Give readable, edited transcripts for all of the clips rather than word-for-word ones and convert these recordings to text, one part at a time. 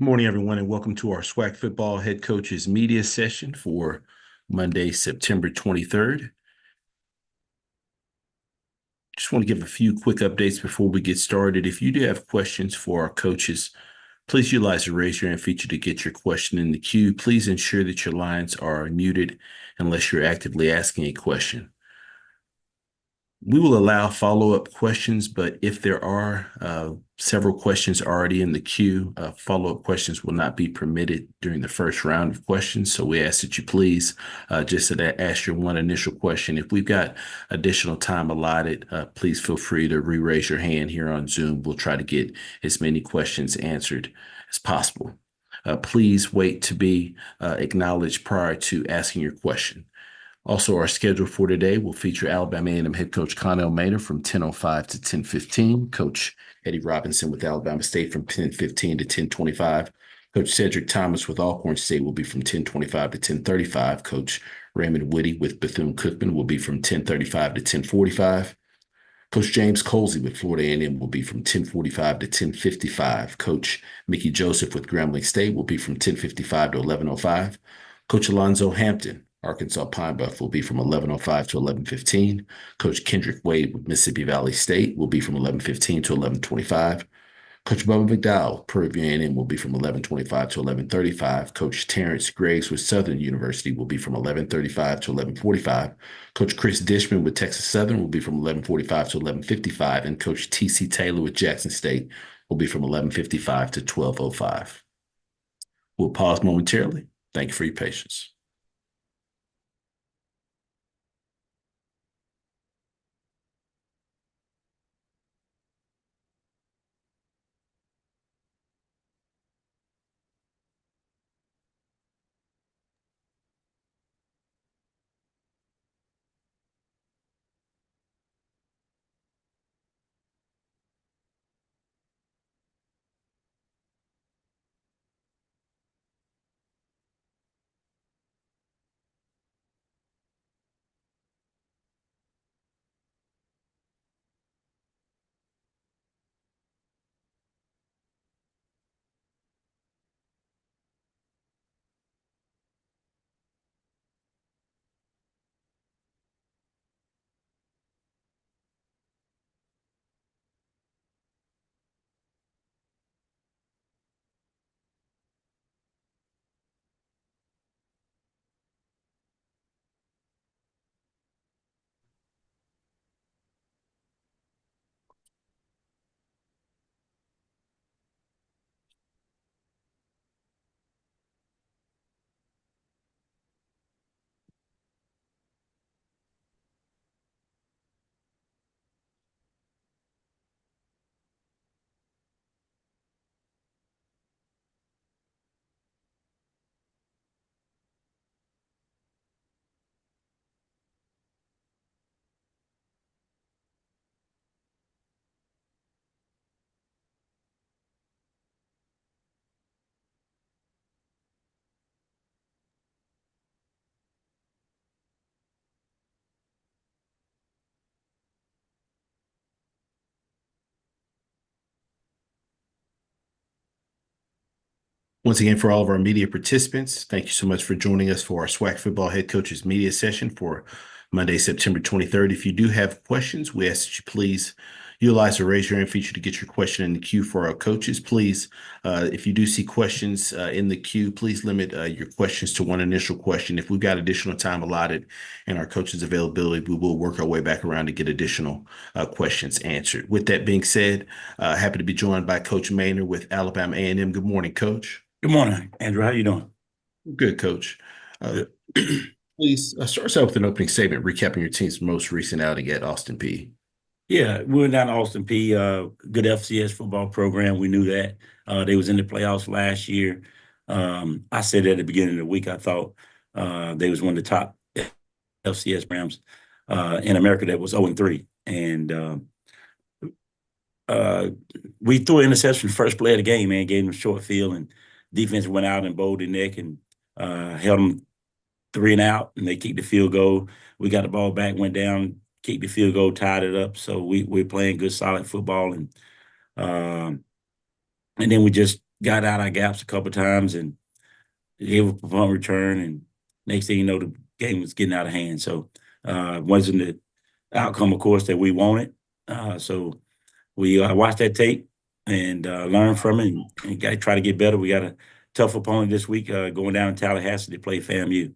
Good morning, everyone, and welcome to our SWAC football head coaches media session for Monday, September 23rd. Just want to give a few quick updates before we get started. If you do have questions for our coaches, please utilize the raise your hand feature to get your question in the queue. Please ensure that your lines are muted unless you're actively asking a question. We will allow follow-up questions, but if there are several questions already in the queue, follow-up questions will not be permitted during the first round of questions. So we ask that you please just ask your one initial question. If we've got additional time allotted, please feel free to re-raise your hand here on Zoom. We'll try to get as many questions answered as possible. Please wait to be acknowledged prior to asking your question. Also, our schedule for today will feature Alabama A&M head coach Connell Maynor from 10:05 to 10:15, Coach Eddie Robinson with Alabama State from 10:15 to 10:25. Coach Cedric Thomas with Alcorn State will be from 10:25 to 10:35. Coach Raymond Whitty with Bethune-Cookman will be from 10:35 to 10:45. Coach James Colsey with Florida A&M will be from 10:45 to 10:55. Coach Mickey Joseph with Grambling State will be from 10:55 to 11:05. Coach Alonzo Hampton, Arkansas Pine Bluff, will be from 11:05 to 11:15. Coach Kendrick Wade with Mississippi Valley State will be from 11:15 to 11:25. Coach Bubba McDowell, Prairie View A&M, will be from 11:25 to 11:35. Coach Terrence Graves with Southern University will be from 11:35 to 11:45. Coach Chris Dishman with Texas Southern will be from 11:45 to 11:55. And Coach T.C. Taylor with Jackson State will be from 11:55 to 12:05. We'll pause momentarily. Thank you for your patience. Once again, for all of our media participants, thank you so much for joining us for our SWAC football head coaches media session for Monday, September 23rd. If you do have questions, we ask that you please utilize the raise your hand feature to get your question in the queue for our coaches. Please, if you do see questions in the queue, please limit your questions to one initial question. If we've got additional time allotted and our coaches' availability, we will work our way back around to get additional questions answered. With that being said, happy to be joined by Coach Maynor with Alabama A&M. Good morning, Coach. Good morning, Andrew. How you doing? Good, Coach. Please start us out with an opening statement recapping your team's most recent outing at Austin Peay. Yeah, we went down to Austin Peay. Good FCS football program. We knew that. They was in the playoffs last year. I said at the beginning of the week, I thought they was one of the top FCS programs in America that was 0-3. And we threw an interception first play of the game, man, gave them a short field, and defense went out and bowled the neck and held them 3 and out, and they kicked the field goal. We got the ball back, went down, kicked the field goal, tied it up. So we're playing good, solid football, and then we just got out our gaps a couple of times and gave up a punt return. And next thing you know, the game was getting out of hand. So wasn't the outcome, of course, that we wanted. So we watched that tape and learned from it and got to try to get better. We got a tough opponent this week going down to Tallahassee to play FAMU.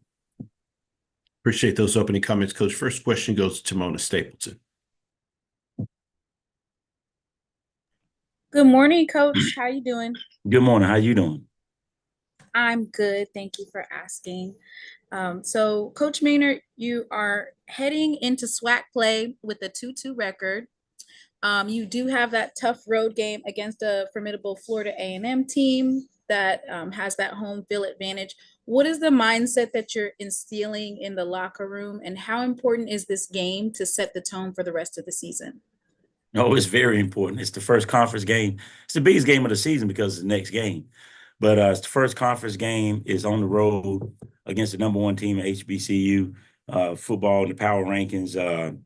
Appreciate those opening comments, Coach. First question goes to Mona Stapleton. Good morning, Coach. How you doing? Good morning. How you doing? I'm good. Thank you for asking. So, Coach Maynard, you are heading into SWAC play with a 2-2 record. You do have that tough road game against a formidable Florida A&M team that has that home field advantage. What is the mindset that you're instilling in the locker room, and how important is this game to set the tone for the rest of the season? No, it's very important. It's the first conference game. It's the biggest game of the season because it's the next game. But it's the first conference game. Is on the road against the number one team at HBCU football in the power rankings. A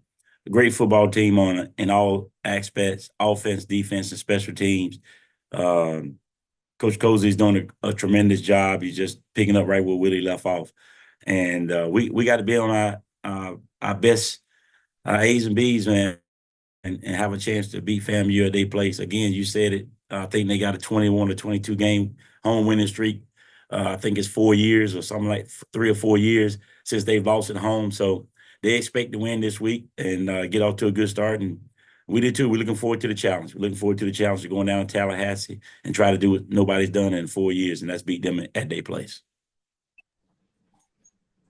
great football team in all aspects: offense, defense, and special teams. Coach Cozy's doing a tremendous job. He's just picking up right where Willie left off, and we got to be on our best A's and B's, man. And have a chance to beat FAMU at their place. Again, you said it. I think they got a 21 or 22 game home winning streak. I think it's 4 years or something like 3 or 4 years since they've lost at home. So they expect to win this week and get off to a good start. And we did too. We're looking forward to the challenge. We're looking forward to the challenge of going down to Tallahassee and try to do what nobody's done in 4 years, and that's beat them at their place.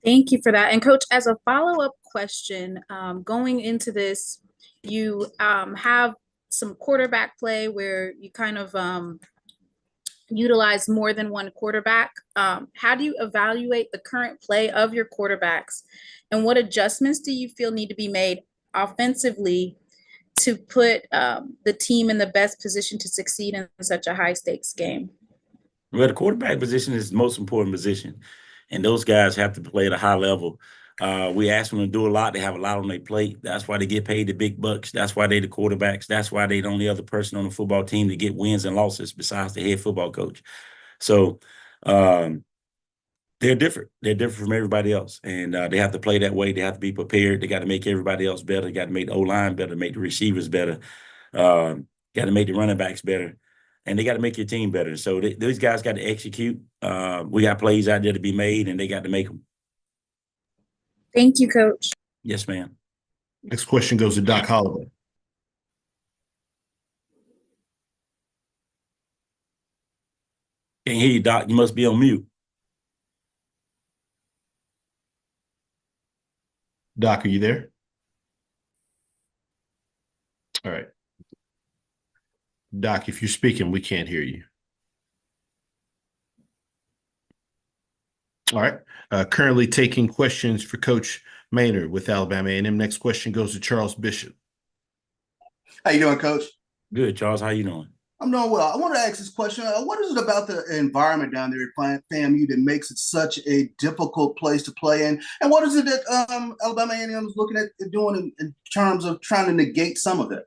Thank you for that. And Coach, as a follow-up question, going into this, you have some quarterback play where you kind of utilize more than one quarterback. How do you evaluate the current play of your quarterbacks, and what adjustments do you feel need to be made offensively to put the team in the best position to succeed in such a high-stakes game? Well, the quarterback position is the most important position, and those guys have to play at a high level. We ask them to do a lot. They have a lot on their plate. That's why they get paid the big bucks. That's why they're the quarterbacks. That's why they're the only other person on the football team to get wins and losses besides the head football coach. So they're different. They're different from everybody else, and they have to play that way. They have to be prepared. They got to make everybody else better. They got to make the O-line better, make the receivers better, got to make the running backs better, and they got to make your team better. So those guys got to execute. We got plays out there to be made, and they got to make them. Thank you, Coach. Yes, ma'am. Next question goes to Doc Holloway. Can't hear you, Doc. You must be on mute. Doc, are you there? All right. Doc, if you're speaking, we can't hear you. All right. Currently taking questions for Coach Maynard with Alabama A&M. Next question goes to Charles Bishop. How you doing, Coach? Good, Charles. How you doing? I'm doing well. I want to ask this question. What is it about the environment down there at FAMU that makes it such a difficult place to play in? And what is it that Alabama A&M is looking at doing in terms of trying to negate some of it?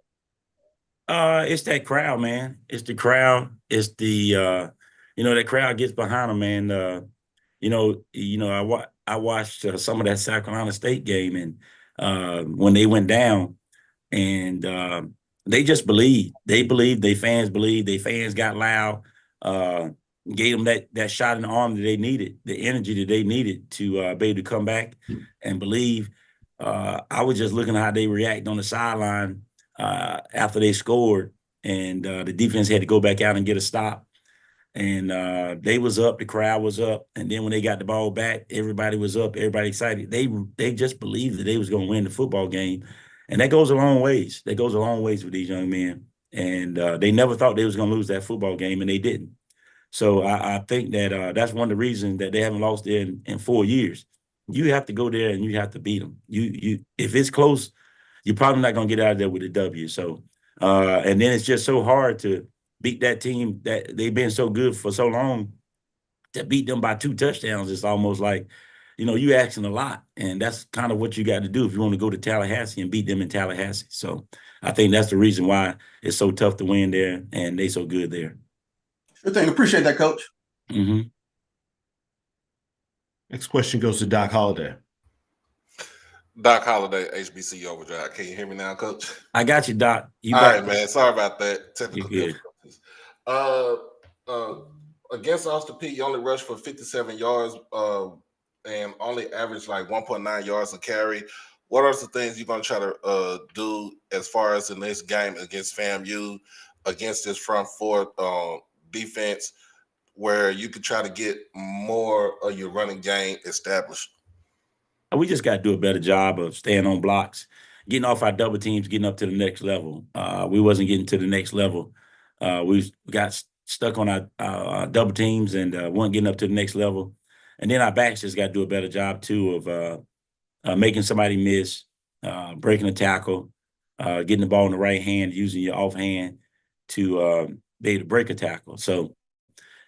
It's that crowd, man. It's the crowd. It's the that crowd gets behind them, man. I watched some of that South Carolina State game, and when they went down, and they just believed. They believed. They fans believed. They fans got loud. Gave them that shot in the arm that they needed, the energy that they needed to be able to come back and believe. I was just looking at how they react on the sideline after they scored, and the defense had to go back out and get a stop. And they was up, the crowd was up, and then when they got the ball back, everybody was up, everybody excited. They just believed that they was going to win the football game, and that goes a long ways. That goes a long ways with these young men, and they never thought they was going to lose that football game, and they didn't. So I think that that's one of the reasons that they haven't lost in 4 years. You have to go there and you have to beat them. You if it's close, you're probably not going to get out of there with a W. So and then it's just so hard to beat that team that they've been so good for so long. To beat them by 2 touchdowns, it's almost like, you asking a lot. And that's kind of what you got to do if you want to go to Tallahassee and beat them in Tallahassee. So I think that's the reason why it's so tough to win there and they so good there. Good thing. Appreciate that, Coach. Mm-hmm. Next question goes to Doc Holliday. Doc Holliday, HBC Overdrive. Can you hear me now, Coach? I got you, Doc. All right, man. Sorry about that. Technical You're good. difficulties. Against Austin Peay, you only rushed for 57 yards and only averaged like 1.9 yards a carry. What are some things you're going to try to do as far as in this game against FAMU, against this front four defense, where you could try to get more of your running game established? We just got to do a better job of staying on blocks, getting off our double teams, getting up to the next level. We wasn't getting to the next level. We got stuck on our double teams and weren't getting up to the next level. And then our backs just got to do a better job, too, of making somebody miss, breaking a tackle, getting the ball in the right hand, using your offhand to be able to break a tackle. So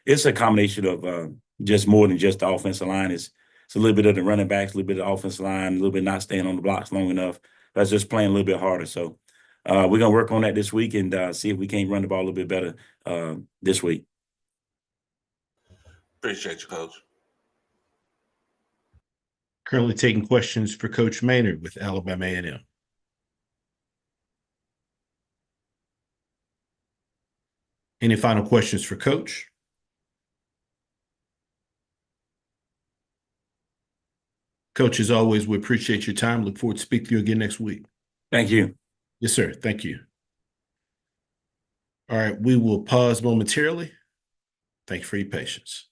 it's a combination of just more than just the offensive line. It's a little bit of the running backs, a little bit of the offensive line, a little bit not staying on the blocks long enough. That's just playing a little bit harder. So we're going to work on that this week and see if we can't run the ball a little bit better this week. Appreciate you, Coach. Currently taking questions for Coach Maynard with Alabama A&M. Any final questions for Coach? Coach, as always, we appreciate your time. Look forward to speaking to you again next week. Thank you. Yes, sir. Thank you. All right, we will pause momentarily. Thank you for your patience.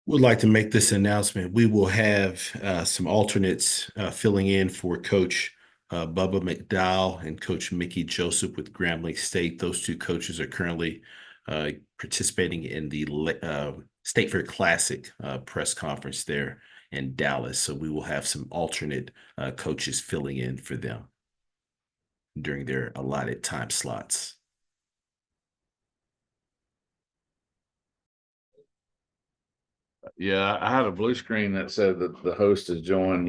Would like to make this announcement. We will have some alternates filling in for Coach Bubba McDowell and Coach Mickey Joseph with Grambling State. Those two coaches are currently participating in the State Fair Classic press conference there in Dallas. So we will have some alternate coaches filling in for them during their allotted time slots. Yeah, I had a blue screen that said that the host has joined.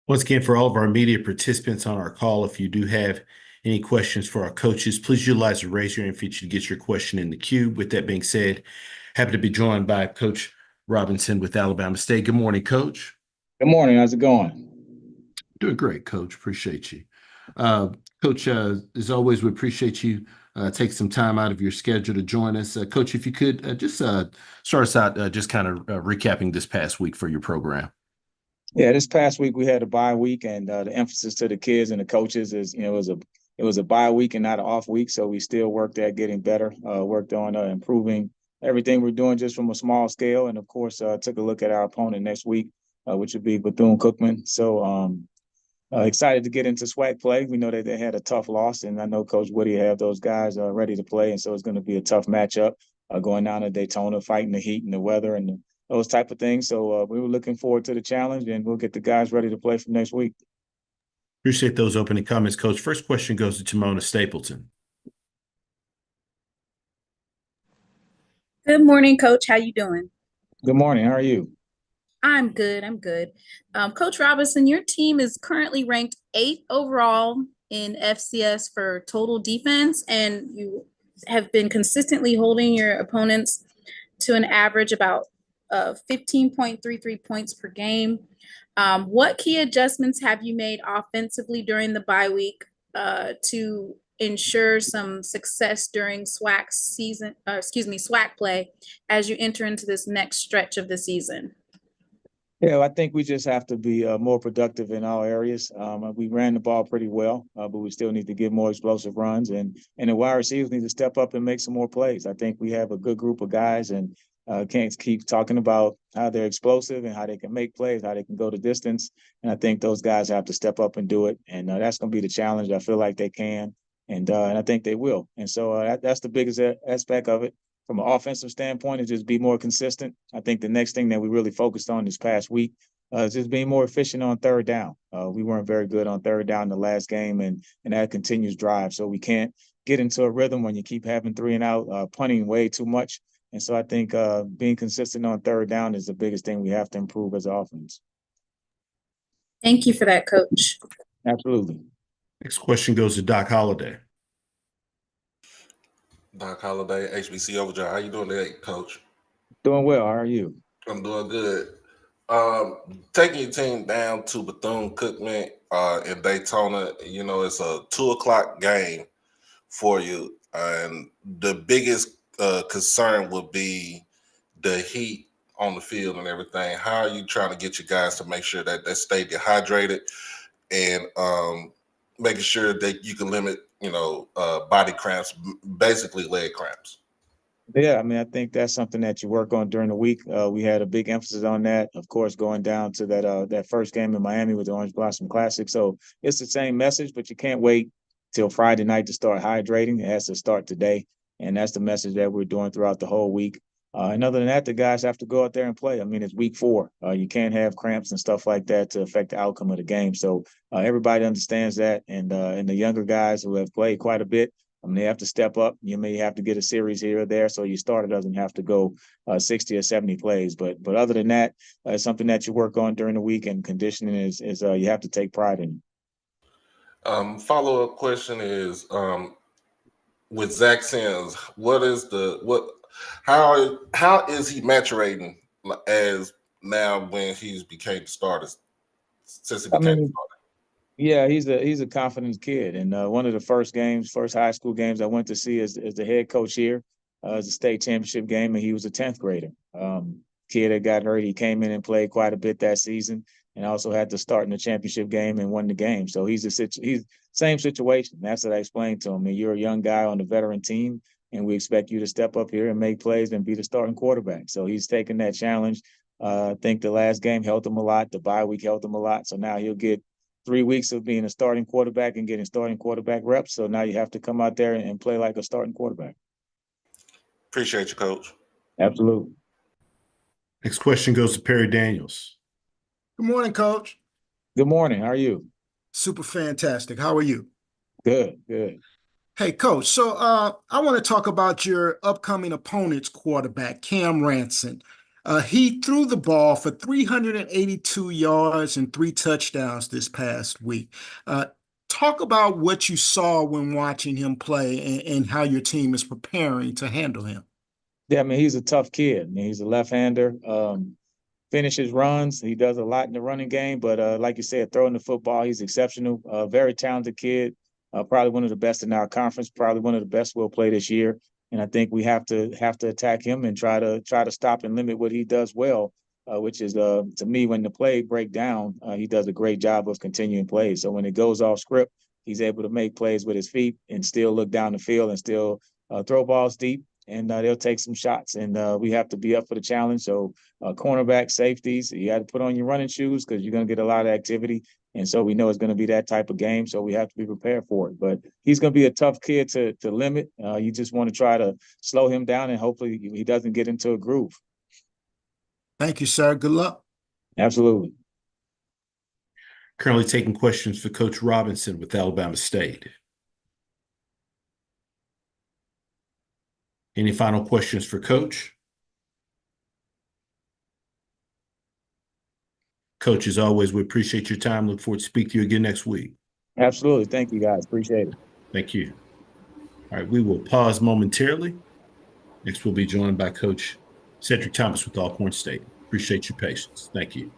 Once again, for all of our media participants on our call, if you do have any questions for our coaches, please utilize the raise your hand feature to get your question in the queue. With that being said, happy to be joined by Coach Robinson with Alabama State. Good morning, Coach. Good morning. How's it going? Doing great, Coach. Appreciate you. Coach, as always, we appreciate you taking some time out of your schedule to join us. Coach, if you could just start us out just kind of recapping this past week for your program. Yeah, this past week we had a bye week, and the emphasis to the kids and the coaches is, it was a bye week and not an off week, so we still worked at getting better, worked on improving everything we're doing just from a small scale, and of course took a look at our opponent next week, which would be Bethune-Cookman. So excited to get into SWAC play. We know that they had a tough loss, and I know Coach Woody have those guys ready to play, and so it's going to be a tough matchup going down to Daytona, fighting the heat and the weather and those type of things. So we were looking forward to the challenge, and we'll get the guys ready to play for next week. Appreciate those opening comments, Coach. First question goes to Timona Stapleton. Good morning, Coach. How you doing? Good morning. How are you? I'm good. I'm good. Coach Robinson, your team is currently ranked 8th overall in FCS for total defense, and you have been consistently holding your opponents to an average about 15.33 points per game. What key adjustments have you made offensively during the bye week to ensure some success during SWAC play as you enter into this next stretch of the season? Yeah, I think we just have to be more productive in all areas. We ran the ball pretty well, but we still need to get more explosive runs, and the wide receivers need to step up and make some more plays. I think we have a good group of guys, and can't keep talking about how they're explosive and how they can make plays, how they can go the distance. And I think those guys have to step up and do it, and that's going to be the challenge. I feel like they can, and I think they will. And so that's the biggest aspect of it. From an offensive standpoint, is just be more consistent. I think the next thing that we really focused on this past week is just being more efficient on third down. We weren't very good on third down in the last game, and that continues drive. So we can't get into a rhythm when you keep having 3 and out, punting way too much. And so I think being consistent on third down is the biggest thing we have to improve as an offense. Thank you for that, Coach. Absolutely. Next question goes to Doc Holliday. Doc Holliday, HBC Overdrive. How you doing today, Coach? Doing well. How are you? I'm doing good. Taking your team down to Bethune-Cookman in Daytona, you know, it's a 2:00 game for you. And the biggest concern would be the heat on the field and everything. How are you trying to get your guys to make sure that they stay dehydrated and making sure that you can limit, body cramps, basically leg cramps? Yeah, I mean, I think that's something that you work on during the week. We had a big emphasis on that, of course, going down to that first game in Miami with the Orange Blossom Classic. So it's the same message, but you can't wait till Friday night to start hydrating. It has to start today, and that's the message that we're doing throughout the whole week. And other than that, the guys have to go out there and play. I mean, it's week 4. You can't have cramps and stuff like that to affect the outcome of the game. So everybody understands that, and the younger guys who have played quite a bit, I mean, they have to step up. You may have to get a series here or there, so your starter doesn't have to go 60 or 70 plays. But other than that, it's something that you work on during the week, and conditioning is you have to take pride in. Follow-up question is with Zach Sims, how is he maturating as now when he's became the starter since he became the starter? Yeah, he's a confident kid, and one of the first high school games I went to see as the head coach here is a state championship game, and he was a 10th grader. Kid that got hurt, he came in and played quite a bit that season, and also had to start in the championship game and won the game. So he's same situation. That's what I explained to him. I mean, you're a young guy on the veteran team, and we expect you to step up here and make plays and be the starting quarterback. So he's taking that challenge. I think the last game helped him a lot. The bye week helped him a lot. So now he'll get 3 weeks of being a starting quarterback and getting starting quarterback reps. So now you have to come out there and play like a starting quarterback. Appreciate you, Coach. Absolutely. Next question goes to Perry Daniels. Good morning, Coach. Good morning. How are you? Super fantastic. How are you? Good. Hey, Coach. So I want to talk about your upcoming opponent's quarterback, Cam Ranson. He threw the ball for 382 yards and 3 touchdowns this past week. Talk about what you saw when watching him play and how your team is preparing to handle him. Yeah, I mean, he's a tough kid. I mean, he's a left-hander, finishes runs. He does a lot in the running game, but like you said, throwing the football, he's exceptional. Very talented kid, probably one of the best in our conference, probably one of the best we'll play this year. And I think we have to attack him and try to stop and limit what he does well, which is to me, when the play break down, he does a great job of continuing plays. So when it goes off script, he's able to make plays with his feet and still look down the field and still throw balls deep, and they'll take some shots. And we have to be up for the challenge. So cornerback, safeties, you got to put on your running shoes because you're going to get a lot of activity. And so we know it's going to be that type of game, so we have to be prepared for it. But he's going to be a tough kid to limit. You just want to try to slow him down, and hopefully he doesn't get into a groove. Thank you, sir. Good luck. Absolutely. Currently taking questions for Coach Robinson with Alabama State. Any final questions for Coach? Coach, as always, we appreciate your time. Look forward to speaking to you again next week. Absolutely. Thank you, guys. Appreciate it. Thank you. All right, we will pause momentarily. Next, we'll be joined by Coach Cedric Thomas with Alcorn State. Appreciate your patience. Thank you.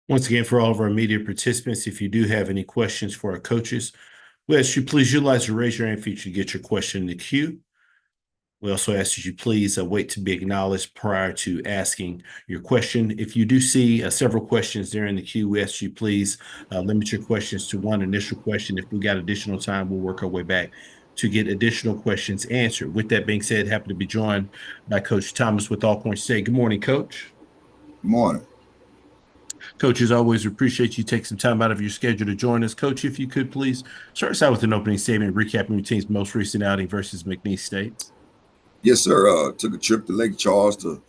Once again, for all of our media participants, if you do have any questions for our coaches, we ask you please utilize the raise your hand feature to get your question in the queue. We also ask that you please wait to be acknowledged prior to asking your question. If you do see several questions there in the queue, we ask you please limit your questions to one initial question. If we got additional time, we'll work our way back to get additional questions answered. With that being said, happy to be joined by Coach Thomas with Alcorn State. Good morning, Coach. Good morning. Coach, as always, we appreciate you taking some time out of your schedule to join us. Coach, if you could please start us out with an opening statement, recapping your team's most recent outing versus McNeese State. Yes, sir. Took a trip to Lake Charles to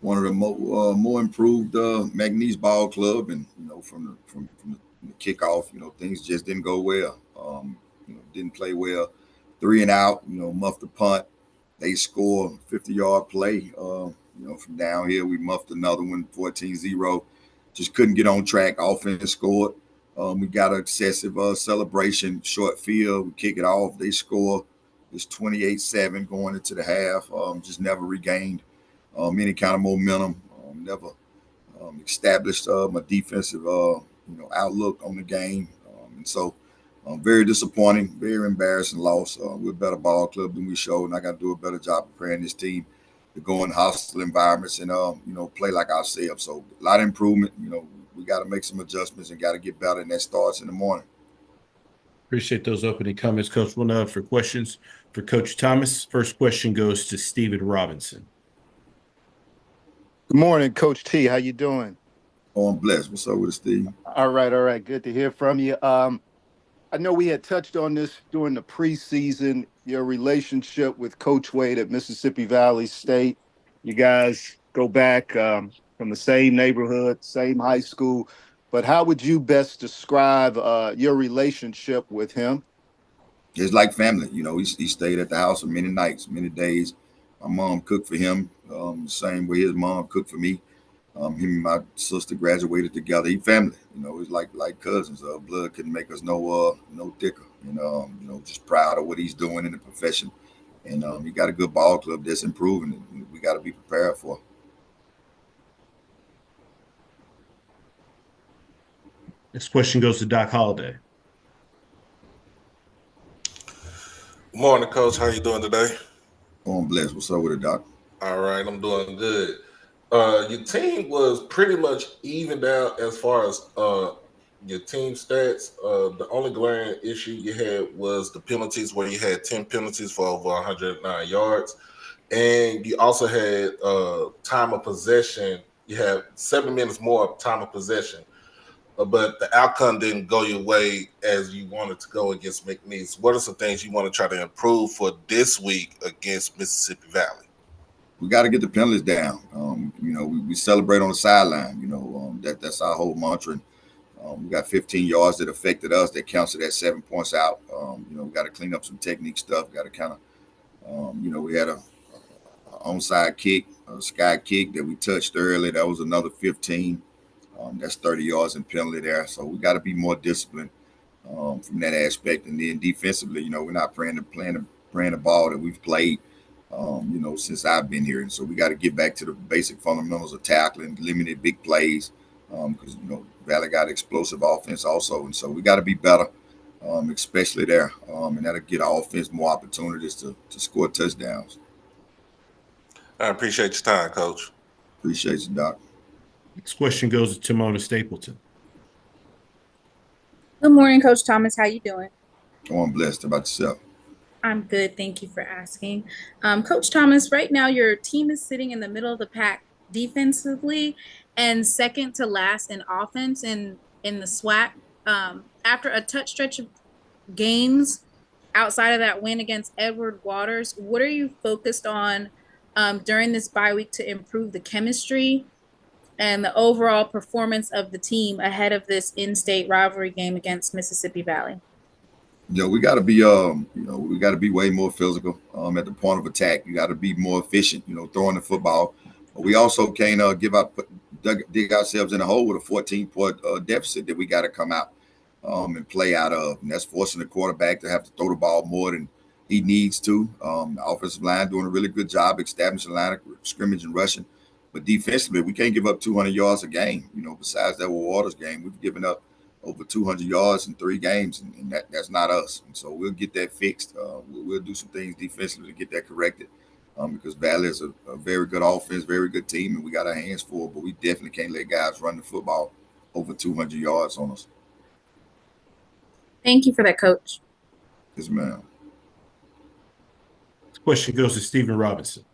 one of the more improved McNeese ball club, and from the kickoff, things just didn't go well. Didn't play well. 3 and out. Muffed the punt. They score 50-yard play. From down here, we muffed another one, 14-0. Just couldn't get on track. Offense scored. We got an excessive celebration, short field. We kick it off. They score. It's 28-7 going into the half. Just never regained any kind of momentum. Never established a defensive outlook on the game. And so very disappointing, very embarrassing loss. We're a better ball club than we showed, and I got to do a better job preparing this team to go in hostile environments and play like ourselves. So a lot of improvement. We got to make some adjustments and got to get better, and that starts in the morning. Appreciate those opening comments, Coach. One for questions for Coach Thomas. First question goes to Steven Robinson. Good morning, Coach T. How you doing? Oh, I'm blessed. What's up with it, Steve? All right. Good to hear from you. I know we had touched on this during the preseason, your relationship with Coach Wade at Mississippi Valley State. You guys go back from the same neighborhood, same high school. But how would you best describe your relationship with him? It's like family. He stayed at the house for many nights, many days. My mom cooked for him, the same way his mom cooked for me. Him and my sister graduated together. He family. It's like cousins. Blood couldn't make us no thicker. and just proud of what he's doing in the profession. And he got a good ball club that's improving, and we got to be prepared for. Next question goes to Doc Holliday. Good morning, Coach. How you doing today? Oh, I'm blessed. What's up with it, Doc? All right, I'm doing good. Your team was pretty much evened out as far as your team stats. The only glaring issue you had was the penalties, where you had 10 penalties for over 109 yards. And you also had time of possession. You had 7 minutes more of time of possession. But the outcome didn't go your way as you wanted to go against McNeese. What are some things you want to try to improve for this week against Mississippi Valley? We got to get the penalties down. We celebrate on the sideline. That's our whole mantra. We got 15 yards that affected us that counted at 7 points out. We got to clean up some technique stuff. Got to kind of, we had a onside kick, a sky kick that we touched early. That was another 15. That's 30 yards in penalty there. So we got to be more disciplined from that aspect. And then defensively, we're not playing the ball that we've played, since I've been here. And so we got to get back to the basic fundamentals of tackling, limited big plays, because, Valley got explosive offense also. And so we got to be better, especially there. And that'll get our offense more opportunities to score touchdowns. I appreciate your time, Coach. Appreciate you, Doc. Next question goes to Timona Stapleton. Good morning, Coach Thomas. How you doing? Oh, I'm blessed. How about yourself? I'm good. Thank you for asking. Coach Thomas, right now your team is sitting in the middle of the pack defensively and second to last in offense in the SWAC. After a touch stretch of games outside of that win against Edward Waters, what are you focused on during this bye week to improve the chemistry and the overall performance of the team ahead of this in-state rivalry game against Mississippi Valley? We got to be, we got to be way more physical at the point of attack. You got to be more efficient, throwing the football. But we also can't dig ourselves in a hole with a 14-point deficit that we got to come out and play out of. And that's forcing the quarterback to have to throw the ball more than he needs to. The offensive line doing a really good job establishing line of scrimmage and rushing. But defensively, we can't give up 200 yards a game. Besides that Waters game, we've given up over 200 yards in 3 games, and that's not us. And so we'll get that fixed. We'll do some things defensively to get that corrected because Valley is a very good offense, very good team, and we got our hands full, but we definitely can't let guys run the football over 200 yards on us. Thank you for that, Coach. Yes, ma'am. This question goes to Stephen Robinson.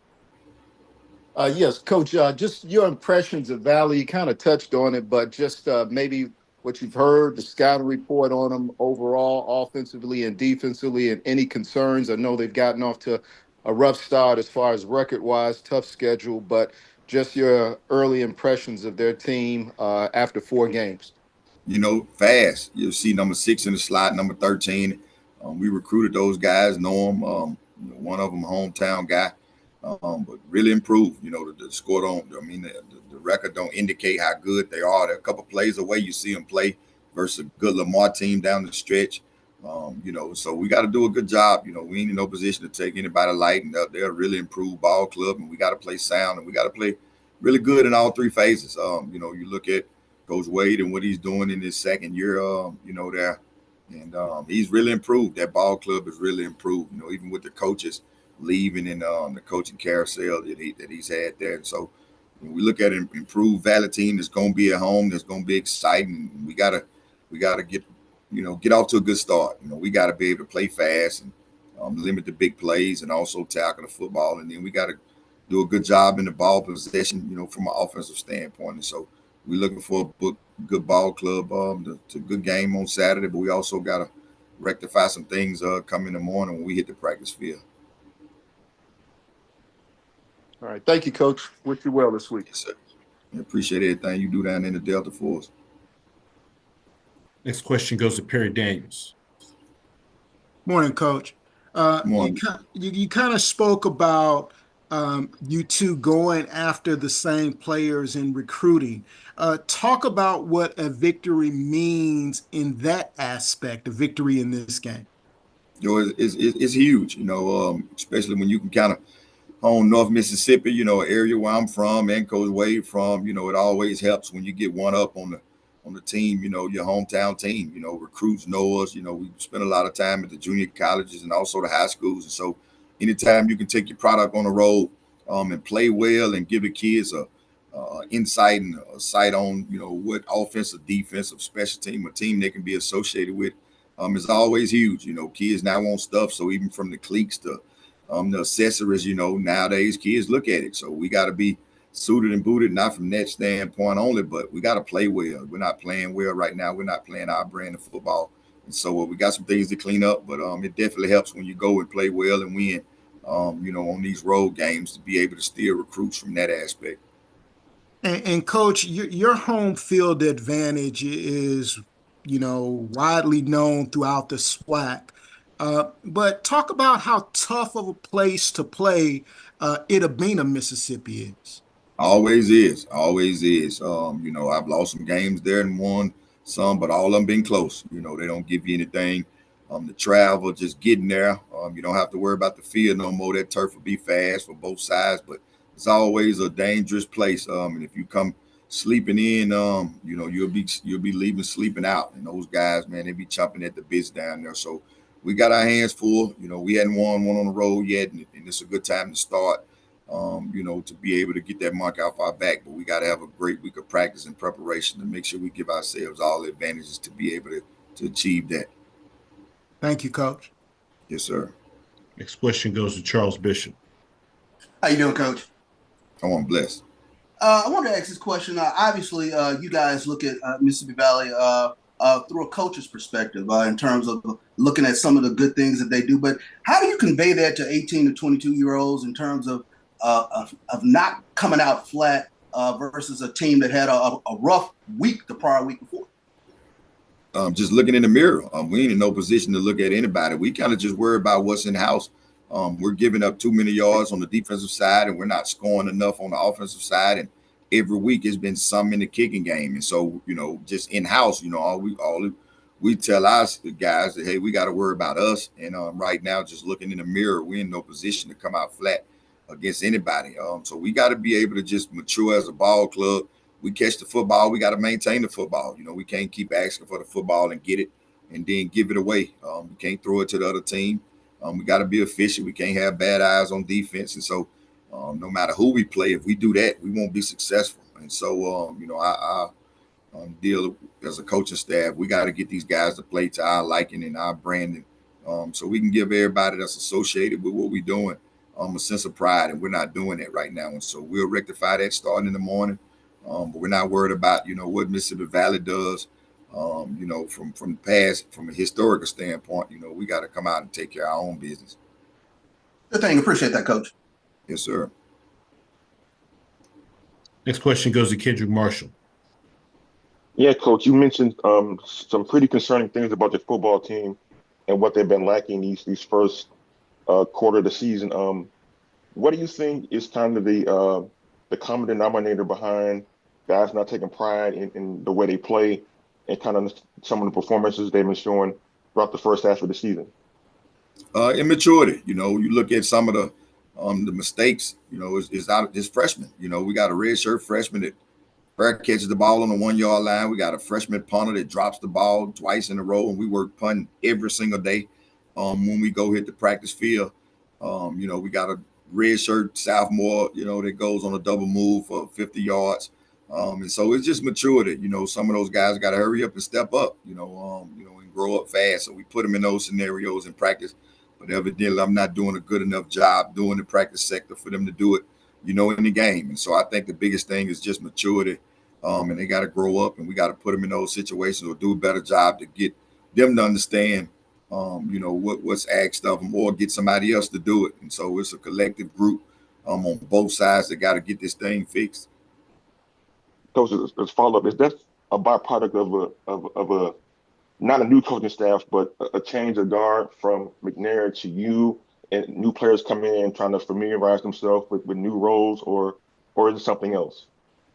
Yes, Coach, just your impressions of Valley. You kind of touched on it, but just maybe what you've heard, the scouting report on them overall, offensively and defensively, and any concerns. I know they've gotten off to a rough start as far as record-wise, tough schedule, but just your early impressions of their team after 4 games. Fast. You'll see number 6 in the slot, number 13. We recruited those guys, know them. One of them, hometown guy. But really improved. The score don't. The record don't indicate how good they are. They're a couple plays away. You see them play versus a good Lamar team down the stretch. So we got to do a good job. We ain't in no position to take anybody light, and they're a really improved ball club, and we got to play sound, and we got to play really good in all 3 phases. You look at Coach Wade and what he's doing in his second year. There, and he's really improved. That ball club has really improved. Even with the coaches leaving in the coaching carousel that he's had there. And so when we look at an improved Valley team that's going to be at home, that's going to be exciting. We gotta get off to a good start. We got to be able to play fast and limit the big plays and also tackle the football. And then we got to do a good job in the ball possession, from an offensive standpoint. And so we're looking for a good ball club. It's a good game on Saturday, but we also got to rectify some things come in the morning when we hit the practice field. All right. Thank you, Coach. Wish you well this week. Yes, sir. I appreciate everything you do down in the Delta Force. Next question goes to Perry Daniels. Morning, Coach. Morning. You kind of spoke about you two going after the same players in recruiting. Talk about what a victory means in that aspect, a victory in this game. it's huge, especially when you can kind of on North Mississippi, area where I'm from and Coach Wade from, it always helps when you get one up on the team, your hometown team, recruits know us, we spend a lot of time at the junior colleges and also the high schools. And so anytime you can take your product on the road and play well and give the kids a insight and a sight on, what offensive, defensive, special team, or team they can be associated with, is always huge. Kids now want stuff. So even from the cliques to the accessories, nowadays kids look at it. So we got to be suited and booted, not from that standpoint only, but we got to play well. We're not playing well right now. We're not playing our brand of football. And so we got some things to clean up, but it definitely helps when you go and play well and win, on these road games to be able to steer recruits from that aspect. And Coach, your home field advantage is, widely known throughout the SWAC. But talk about how tough of a place to play Itta-Bena, Mississippi is. Always is. Always is. I've lost some games there and won some, but all of them been close. They don't give you anything. The travel, just getting there. You don't have to worry about the field no more. That turf will be fast for both sides, but it's always a dangerous place. And if you come sleeping in, you'll be leaving sleeping out. And those guys, man, they be chomping at the bits down there. So we got our hands full. We hadn't won one on the road yet, and it's a good time to start. To be able to get that mark off our back, but we got to have a great week of practice and preparation to make sure we give ourselves all the advantages to be able to achieve that. Thank you, Coach. Yes, sir. Next question goes to Charles Bishop. How you doing, Coach? I'm blessed. I wanted to ask this question. Obviously, you guys look at Mississippi Valley through a coach's perspective in terms of looking at some of the good things that they do. But how do you convey that to 18 to 22-year-olds in terms of not coming out flat versus a team that had a rough week the prior week before? Just looking in the mirror. We ain't in no position to look at anybody. We kind of just worry about what's in house. We're giving up too many yards on the defensive side, and we're not scoring enough on the offensive side. And every week it's been some in the kicking game. And so, just in house, all we tell our guys that, hey, we got to worry about us. And right now, just looking in the mirror, we're in no position to come out flat against anybody. So we got to be able to just mature as a ball club. We catch the football, we got to maintain the football. We can't keep asking for the football and get it and then give it away. We can't throw it to the other team. We got to be efficient. We can't have bad eyes on defense. And so no matter who we play, if we do that, we won't be successful. And so, I deal as a coaching staff, we got to get these guys to play to our liking and our branding, so we can give everybody that's associated with what we're doing a sense of pride. And we're not doing that right now. And so we'll rectify that starting in the morning. But we're not worried about, what Mississippi Valley does, from the past, from a historical standpoint. We got to come out and take care of our own business. Good thing. Appreciate that, Coach. Yes, sir. Next question goes to Kendrick Marshall. Yeah, Coach, you mentioned some pretty concerning things about the football team and what they've been lacking these first quarter of the season. What do you think is kind of the common denominator behind guys not taking pride in the way they play and kind of some of the performances they've been showing throughout the first half of the season? Immaturity. You look at some of the mistakes, is out of this freshman. We got a redshirt freshman that catches the ball on the 1 yard line. We got a freshman punter that drops the ball twice in a row, and we work punting every single day. When we go hit the practice field, we got a redshirt sophomore, that goes on a double move for 50 yards. And so it's just maturity. Some of those guys got to hurry up and step up, and grow up fast. So we put them in those scenarios in practice. But evidently, I'm not doing a good enough job doing the practice sector for them to do it, in the game. And so I think the biggest thing is just maturity. And they got to grow up, and we got to put them in those situations or do a better job to get them to understand, what's asked of them, or get somebody else to do it. And so it's a collective group on both sides that got to get this thing fixed. Coach, as follow-up, is that a byproduct of a not a new coaching staff, but a change of guard from McNair to you, and new players come in trying to familiarize themselves with new roles, or is it something else?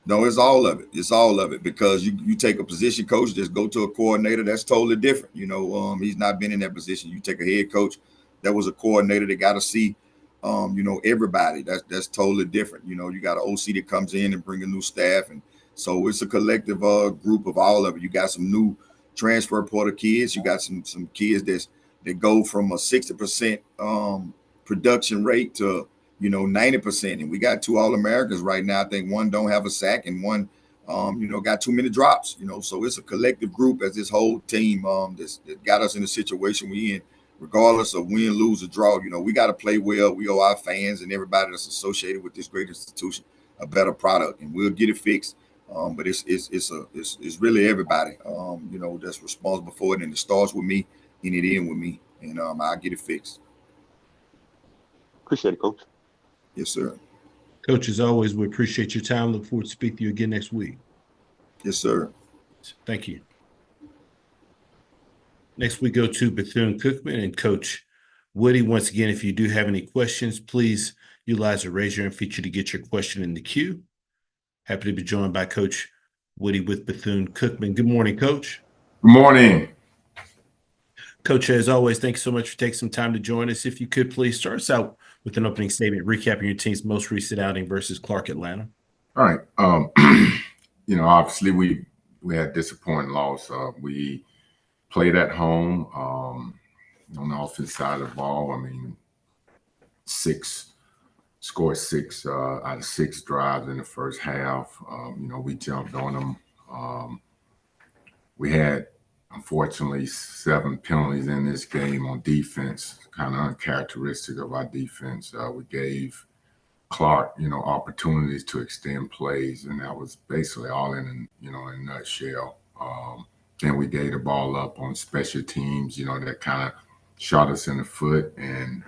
No, it's all of it. It's all of it because you take a position coach, just go to a coordinator. That's totally different. He's not been in that position. You take a head coach that was a coordinator that got to see, everybody. That's totally different. You got an OC that comes in and bring a new staff, and so it's a collective group of all of it. You got some new transfer portal kids. You got some kids that go from a 60% production rate to 90%. And we got 2 All-Americans right now. I think one don't have a sack and one, got too many drops, so it's a collective group as this whole team that got us in the situation we in, regardless of win, lose, or draw. We got to play well. We owe our fans and everybody that's associated with this great institution a better product, and we'll get it fixed. But it's really everybody, that's responsible for it. And it starts with me and it ends with me, and I'll get it fixed. Appreciate it, Coach. Yes, sir. Coach, as always, we appreciate your time. Look forward to speaking to you again next week. Yes, sir. Thank you. Next, we go to Bethune-Cookman and Coach Woody. Once again, if you do have any questions, please utilize the raise your hand feature to get your question in the queue. Happy to be joined by Coach Woody with Bethune-Cookman. Good morning, Coach. Good morning. Coach, as always, thanks so much for taking some time to join us. If you could please start us out with an opening statement, recapping your team's most recent outing versus Clark Atlanta. All right. Obviously we had disappointing loss. We played at home on the offense side of the ball. Scored 6 out of 6 drives in the first half. We jumped on them. We had, unfortunately, 7 penalties in this game on defense, kind of uncharacteristic of our defense. We gave Clark, opportunities to extend plays, and that was basically all in a nutshell. Then we gave the ball up on special teams, that kind of shot us in the foot. And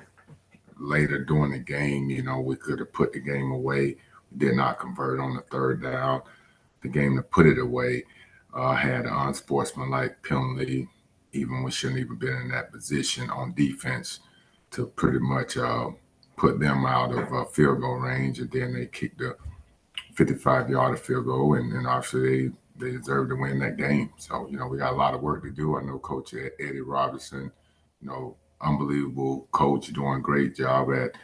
later during the game, we could have put the game away. We did not convert on the 3rd down. The game to put it away had an unsportsmanlike penalty. Even we shouldn't even been in that position on defense to pretty much put them out of field goal range. And then they kicked a 55-yard field goal, and obviously they deserve to win that game. So, we got a lot of work to do. I know Coach Eddie Robinson, unbelievable coach, doing a great job at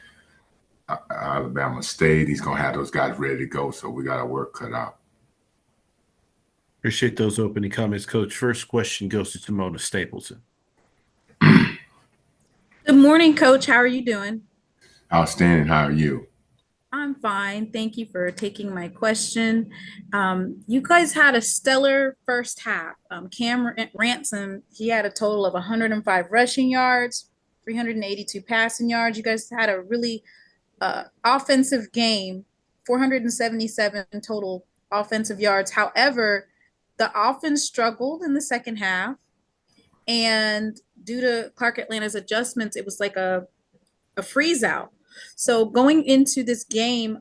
Alabama State. He's going to have those guys ready to go, so we got our work cut out. Appreciate those opening comments, Coach. First question goes to Simona Stapleton. Good morning, Coach. How are you doing? Outstanding. How are you? I'm fine. Thank you for taking my question. You guys had a stellar first half. Cam Ransom, he had a total of 105 rushing yards, 382 passing yards. You guys had a really offensive game, 477 total offensive yards. However, the offense struggled in the second half. And due to Clark Atlanta's adjustments, it was like a freeze out. So going into this game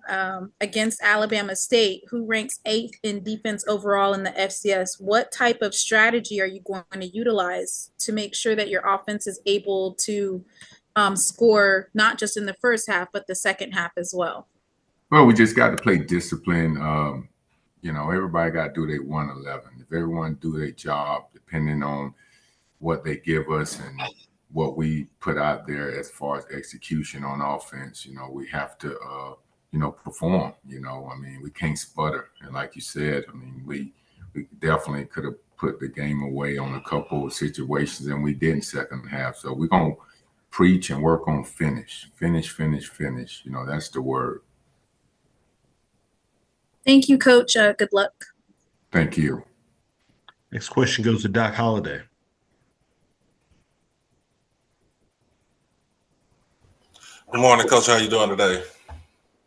against Alabama State, who ranks 8th in defense overall in the FCS, what type of strategy are you going to utilize to make sure that your offense is able to score not just in the first half, but the second half as well? Well, we just got to play discipline. Everybody got to do their 1-11. If everyone do their job, depending on what they give us and what we put out there as far as execution on offense, we have to, perform. We can't sputter. And like you said, we definitely could have put the game away on a couple of situations, and we didn't second half. So we're going to preach and work on finish. That's the word. Thank you, Coach. Good luck. Thank you. Next question goes to Doc Holliday. Good morning, Coach. How you doing today?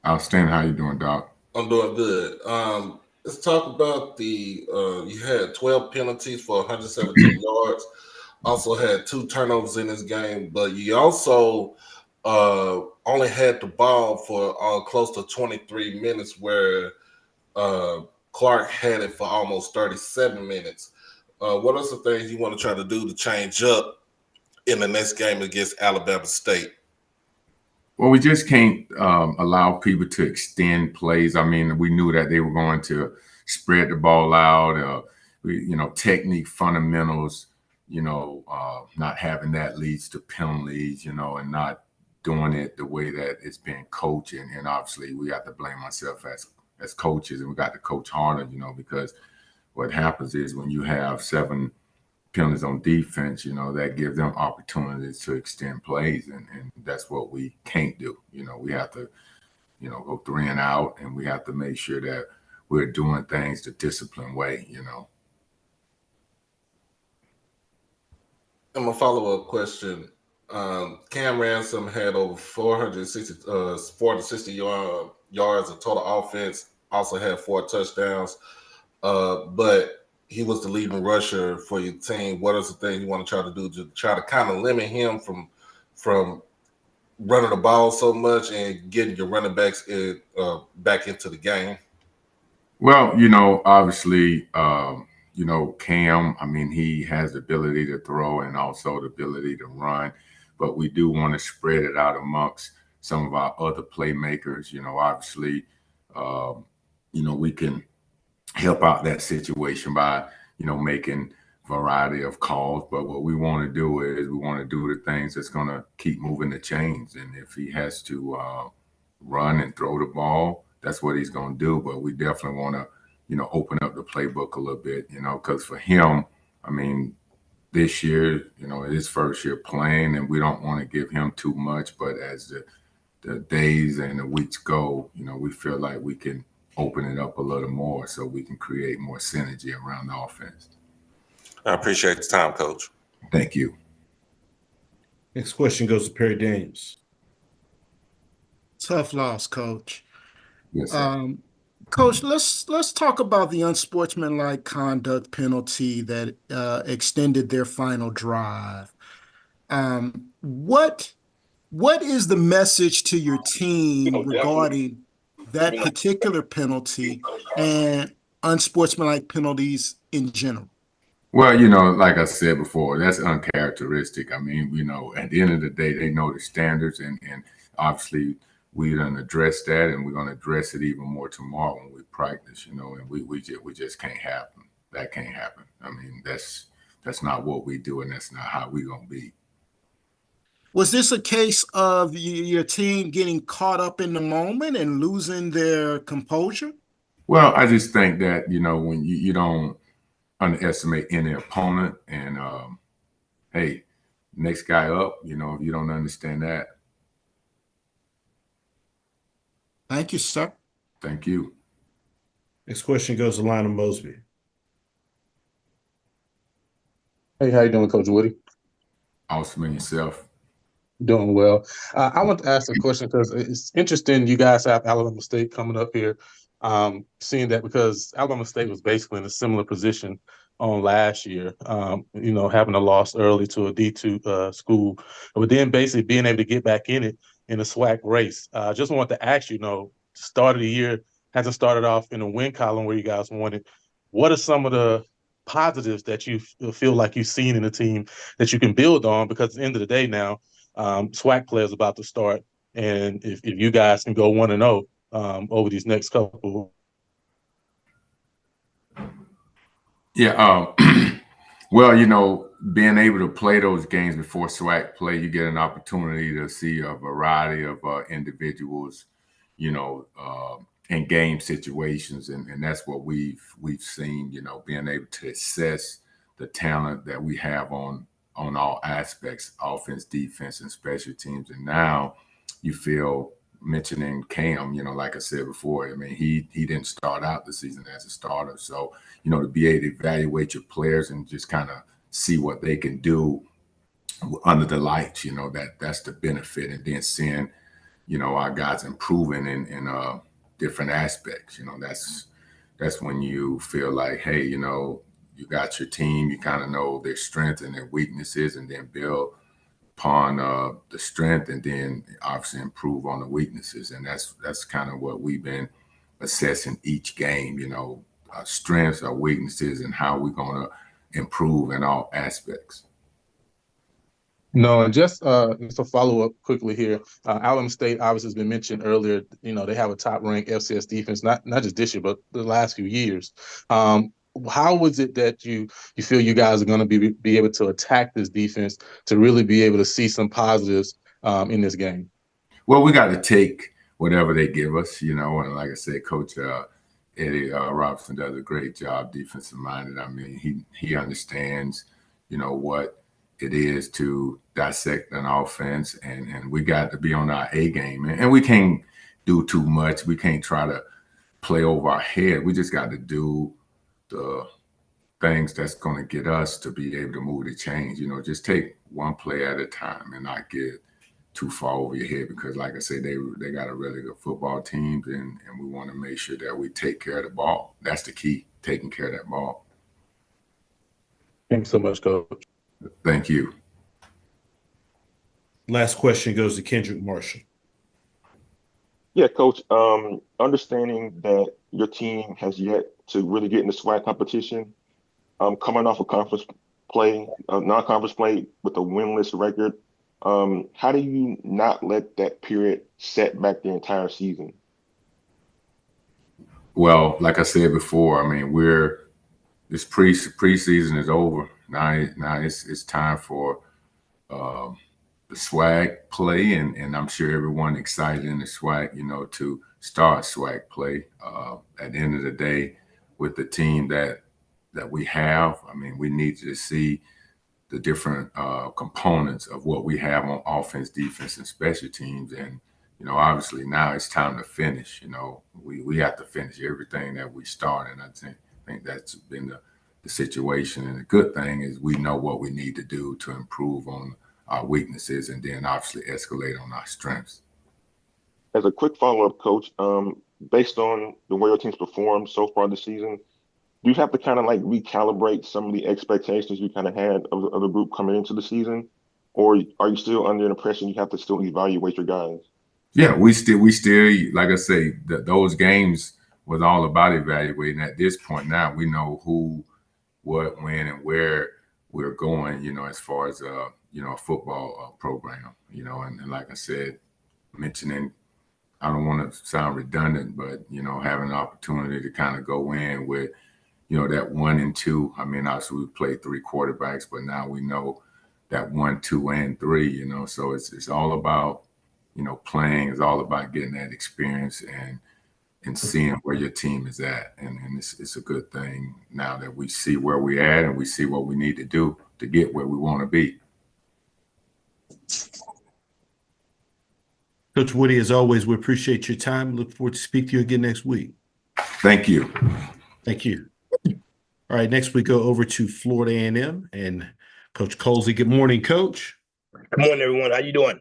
Outstanding. How you doing, Doc? I'm doing good. Let's talk about you had 12 penalties for 117 yards. Also had 2 turnovers in this game, but you also only had the ball for close to 23 minutes, where Clark had it for almost 37 minutes. What are some things you want to try to do to change up in the next game against Alabama State? Well, we just can't allow people to extend plays. I mean, we knew that they were going to spread the ball out. Technique fundamentals. Not having that leads to penalties. And not doing it the way that it's been coached. And obviously, we have to blame ourselves as coaches, and we got to coach harder. Because what happens is when you have 7 penalties on defense, that gives them opportunities to extend plays, and that's what we can't do. We have to, go 3 and out, and we have to make sure that we're doing things the disciplined way. And my follow-up question: Cam Ransom had over 460 yards of total offense. Also had 4 touchdowns, but he was the leading rusher for your team. What are the things you want to try to do to try to kind of limit him from running the ball so much and getting your running backs back into the game? Well, obviously, Cam, I mean, he has the ability to throw and also the ability to run, but we do want to spread it out amongst some of our other playmakers. Obviously, we can help out that situation by, making variety of calls. But what we want to do is we want to do the things that's going to keep moving the chains. And if he has to run and throw the ball, that's what he's going to do. But we definitely want to, open up the playbook a little bit, because for him, I mean, this year, his first year playing, and we don't want to give him too much. But as the days and the weeks go, we feel like we can open it up a little more so we can create more synergy around the offense. I appreciate the time, Coach. Thank you. Next question goes to Perry Daniels. Tough loss, Coach. Yes, sir. Coach, let's talk about the unsportsmanlike conduct penalty that extended their final drive. What is the message to your team regarding that particular penalty and unsportsmanlike penalties in general? Well, like I said before, that's uncharacteristic. I mean, at the end of the day, they know the standards, and obviously we done address that, and we're going to address it even more tomorrow when we practice, and we just can't happen. That can't happen. I mean, that's not what we do, and that's not how we're going to be. Was this a case of your team getting caught up in the moment and losing their composure? Well, I just think that, when you don't underestimate any opponent, and hey, next guy up, if you don't understand that. Thank you, sir. Thank you. Next question goes to Lionel Mosby. Hey, how you doing, Coach Woody? Awesome. And yourself? Doing well. I want to ask a question because it's interesting you guys have Alabama State coming up here. Seeing that because Alabama State was basically in a similar position on last year, having a loss early to a D2 school, but then basically being able to get back in it in a SWAC race. Just wanted to ask start of the year hasn't started off in a win column where you guys wanted. What are some of the positives that you feel like you've seen in the team that you can build on? Because at the end of the day now, SWAC play is about to start, and if you guys can go 1-0 over these next couple. Yeah. Well, being able to play those games before SWAC play, you get an opportunity to see a variety of individuals, in game situations, and that's what we've seen. Being able to assess the talent that we have on all aspects, offense, defense, and special teams. And now you feel, mentioning Cam, like I said before, I mean, he didn't start out the season as a starter. So, to be able to evaluate your players and just kind of see what they can do under the lights, that's the benefit. And then seeing, our guys improving in different aspects, that's when you feel like, hey, you got your team, you kind of know their strengths and their weaknesses, and then build upon the strength, and then obviously improve on the weaknesses. And that's kind of what we've been assessing each game, our strengths, our weaknesses, and how we're going to improve in all aspects. No, and just a follow-up quickly here. Alcorn State obviously has been mentioned earlier. You know, they have a top-ranked FCS defense, not just this year, but the last few years. How was it that you feel you guys are going to be able to attack this defense to really be able to see some positives in this game? Well, we got to take whatever they give us, you know, and like I said, Coach Eddie Robinson does a great job defensive minded. I mean, he understands, you know, what it is to dissect an offense, and we got to be on our A game, and we can't do too much. We can't try to play over our head. We just got to do the things that's going to get us to be able to move the chains. You know, just take one play at a time and not get too far over your head, because like I said, they got a really good football team, and we want to make sure that we take care of the ball. That's the key, taking care of that ball. Thanks so much, Coach. Thank you. Last question goes to Kendrick Marshall. Yeah, Coach. Understanding that your team has yet to really get in the SWAC competition, coming off a conference play, non-conference play with a winless record, how do you not let that period set back the entire season? Well, like I said before, I mean, this preseason is over. Now it's time for the SWAC play, and I'm sure everyone excited in the SWAC, you know, to start SWAC play. At the end of the day, with the team that we have, I mean, we need to see the different components of what we have on offense, defense, and special teams. And, you know, obviously now it's time to finish. You know, we have to finish everything that we started. And I think that's been the situation. And the good thing is we know what we need to do to improve on our weaknesses and then obviously escalate on our strengths. As a quick follow-up, Coach, based on the way your team's performed so far this season, do you have to kind of like recalibrate some of the expectations you kind of had of the group coming into the season? Or are you still under the impression you have to still evaluate your guys? Yeah, we still, like I say, those games was all about evaluating. At this point now, we know who, what, when, and where we're going, you know, as far as, you know, a football program, you know, and like I said, mentioning, I don't want to sound redundant, but, you know, having an opportunity to kind of go in with, you know, that 1 and 2. I mean, obviously we played 3 quarterbacks, but now we know that 1, 2, and 3, you know, so it's all about, you know, playing. It's all about getting that experience and seeing where your team is at. And it's a good thing now that we see where we're at and we see what we need to do to get where we want to be. Coach Woody, as always, we appreciate your time. Look forward to speak to you again next week. Thank you. Thank you. All right, next we go over to Florida A&M and Coach Colsey. Good morning, Coach. Good morning, everyone. How you doing?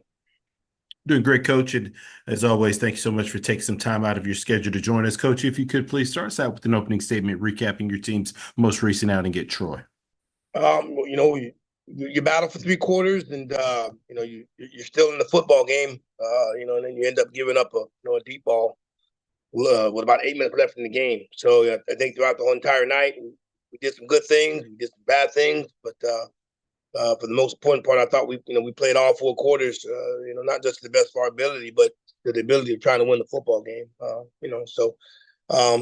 Doing great, Coach. And as always, thank you so much for taking some time out of your schedule to join us. Coach, if you could please start us out with an opening statement recapping your team's most recent outing at Troy. You know, you battle for 3 quarters, and you know you're still in the football game. You know, and then you end up giving up a deep ball with about 8 minutes left in the game. So I think throughout the whole entire night, we did some good things, we did some bad things, but for the most important part, I thought we played all 4 quarters. You know, not just to the best of our ability, but to the ability of trying to win the football game. You know, so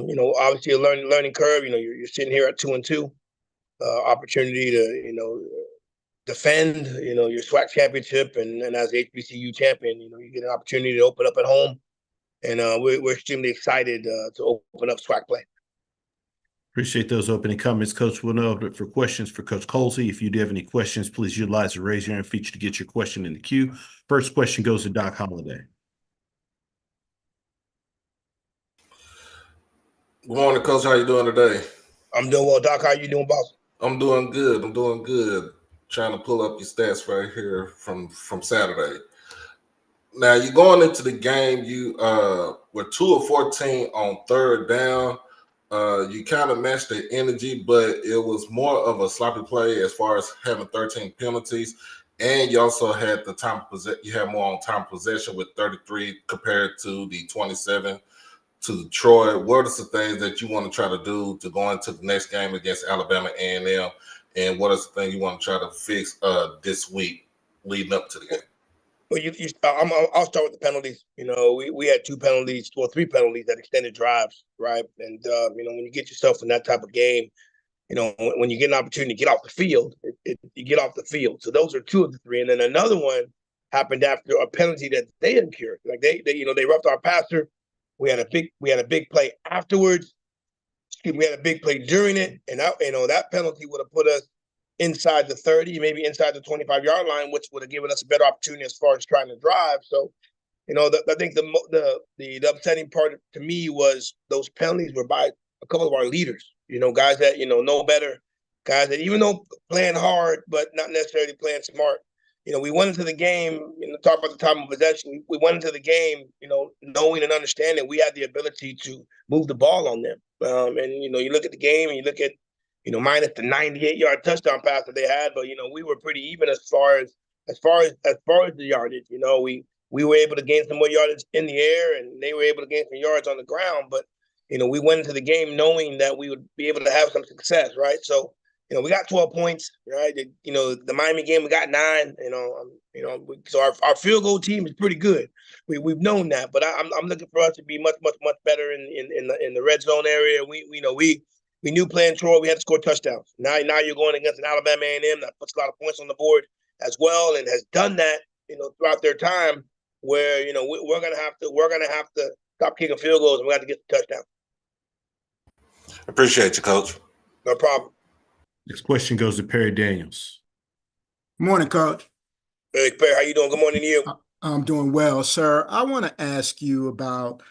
you know, obviously a learning curve. You know, you're sitting here at 2-2, opportunity to defend your SWAC championship, and as the HBCU champion, you get an opportunity to open up at home, and we're extremely excited to open up SWAC play. Appreciate those opening comments, Coach. We'll now open it for questions for Coach Colsey. If you do have any questions, please utilize the raise your hand feature to get your question in the queue. First question goes to Doc Holliday. Good morning, Coach. How you doing today? I'm doing well, Doc. How you doing, boss? I'm doing good. I'm doing good. Trying to pull up your stats right here from Saturday. Now, you're going into the game, you were 2 of 14 on 3rd down. You kind of matched the energy, but it was more of a sloppy play as far as having 13 penalties. And you also had the time you had more on time possession with 33 compared to the 27 to Troy. What are some things that you want to try to do to go into the next game against Alabama A&M? And what is the thing you want to try to fix this week leading up to the game? Well, I'll start with the penalties. We had 2 penalties, well, 3 penalties that extended drives, right? And when you get yourself in that type of game, when you get an opportunity to get off the field, you get off the field. So those are 2 of the 3. And then another one happened after a penalty that they incurred. Like they roughed our passer. We had a big play afterwards. We had a big play during it, and that penalty would have put us inside the 30, maybe inside the 25-yard line, which would have given us a better opportunity as far as trying to drive. So, I think the upsetting part to me was those penalties were by a couple of our leaders. Guys that know better, guys that even though playing hard but not necessarily playing smart. We went into the game. Talk about the time of possession. We went into the game, knowing and understanding we had the ability to move the ball on them. And you look at the game and you look at minus the 98-yard touchdown pass that they had, but we were pretty even as far as the yardage. We were able to gain some more yardage in the air, and they were able to gain some yards on the ground. But we went into the game knowing that we would be able to have some success, right? So we got 12 points, right? The Miami game we got 9. So our field goal team is pretty good. We've known that, but I'm looking for us to be much better in the red zone area. We knew playing Troy, we had to score touchdowns. Now you're going against an Alabama A&M that puts a lot of points on the board as well, and has done that, throughout their time. Where we're gonna have to stop kicking field goals, and we got to get the touchdown. Appreciate you, Coach. No problem. Next question goes to Perry Daniels. Morning, Coach. Hey, Perry, how you doing? Good morning to you. I'm doing well, sir. I want to ask you about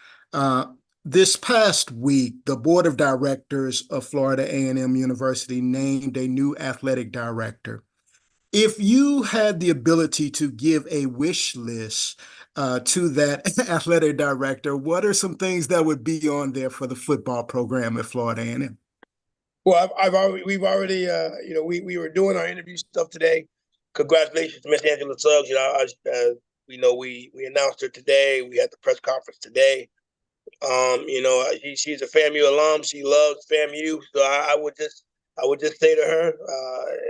this past week. The board of directors of Florida A&M University named a new athletic director. If you had the ability to give a wish list to that athletic director, what are some things that would be on there for the football program at Florida A&M? Well, we were doing our interview stuff today. Congratulations to Miss Angela Suggs. We announced her today. We had the press conference today. She's a FAMU alum. She loves FAMU. So I would just say to her,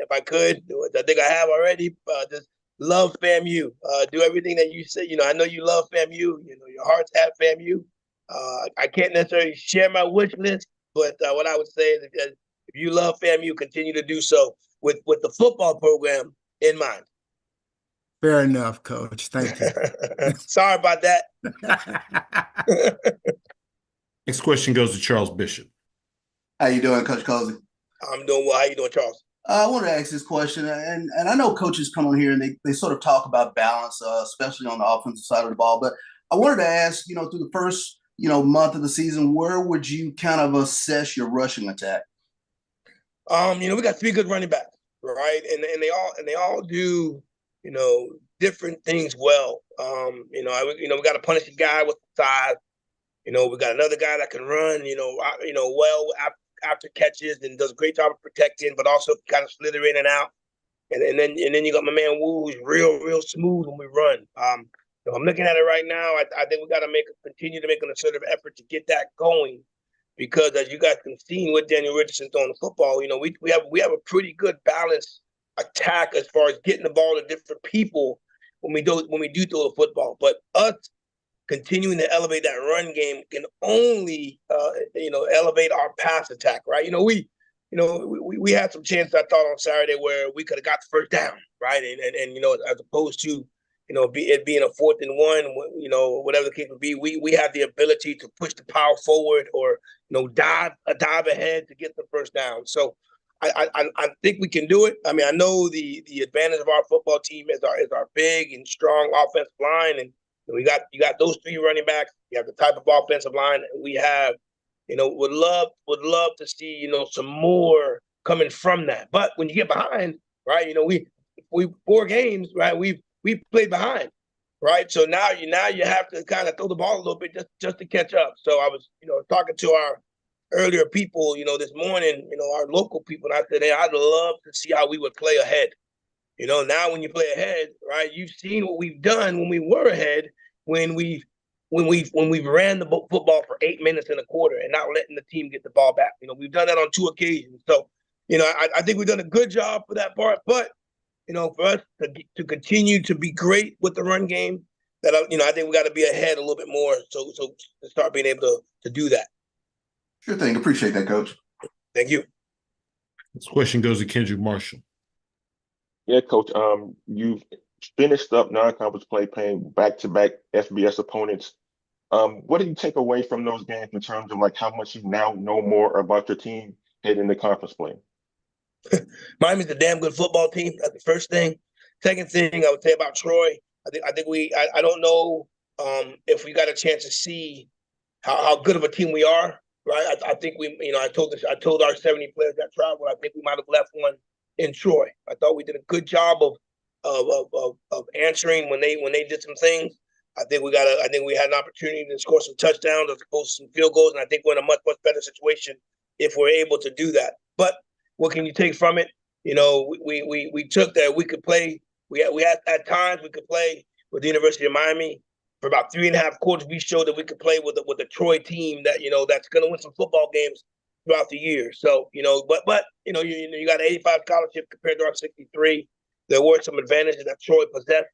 if I could, I think I have already, just love FAMU. Do everything that you say. I know you love FAMU. Your heart's at FAMU. I can't necessarily share my wish list, but what I would say is that if you love FAMU, continue to do so with the football program in mind. Fair enough, Coach. Thank you. Sorry about that. Next question goes to Charles Bishop. How you doing, Coach Cozy? I'm doing well. How you doing, Charles? I wanted to ask this question, and I know coaches come on here and they sort of talk about balance, especially on the offensive side of the ball. But I wanted to ask, through the first, month of the season, where would you kind of assess your rushing attack? We got 3 good running backs, right? And they all do, different things well. We got to punish a guy with size. We got another guy that can run, well after catches and does a great job of protecting, but also kind of slither in and out. And then you got my man Wu, who's real smooth when we run. I'm looking at it right now. I think we got to continue to make an assertive effort to get that going, because as you guys can see with Daniel Richardson throwing the football, we have a pretty good balanced attack as far as getting the ball to different people when we do throw the football. But us continuing to elevate that run game can only elevate our pass attack, right? We had some chances, I thought, on Saturday where we could have got the first down, right? And as opposed to it being a 4th and 1, whatever the case would be, we have the ability to push the power forward or dive ahead to get the first down. So I think we can do it. I mean, I know the advantage of our football team is our big and strong offensive line, and you got those 3 running backs. You have the type of offensive line we have. Would love to see some more coming from that. But when you get behind, right? We 4 games, right? We've played behind, right? So now you have to kind of throw the ball a little bit just to catch up. So I was talking to our earlier people, this morning, our local people, and I said, hey, I'd love to see how we would play ahead. Now when you play ahead, right, you've seen what we've done when we were ahead, when we ran the football for 8 minutes in a quarter and not letting the team get the ball back. We've done that on 2 occasions. So, I think we've done a good job for that part. But, for us to continue to be great with the run game, that I think we got to be ahead a little bit more, so to start being able to do that. Sure thing. Appreciate that, Coach. Thank you. This question goes to Kendrick Marshall. Yeah, Coach. You've finished up non-conference play, playing back-to-back FBS opponents. What did you take away from those games in terms of like how much you now know more about your team heading into conference play? Miami's a damn good football team. That's the first thing. Second thing I would say about Troy, I don't know if we got a chance to see how good of a team we are. Right. I think I told our 70 players that traveled, I think we might have left one in Troy. I thought we did a good job of answering when they did some things. I think we had an opportunity to score some touchdowns as opposed to some field goals, and I think we're in a much better situation if we're able to do that. But what can you take from it? We took that we could play. We had at times we could play with the University of Miami. For about 3.5 quarters, we showed that we could play with a Troy team that that's going to win some football games throughout the year. So you got an 85 scholarship compared to our 63. There were some advantages that Troy possessed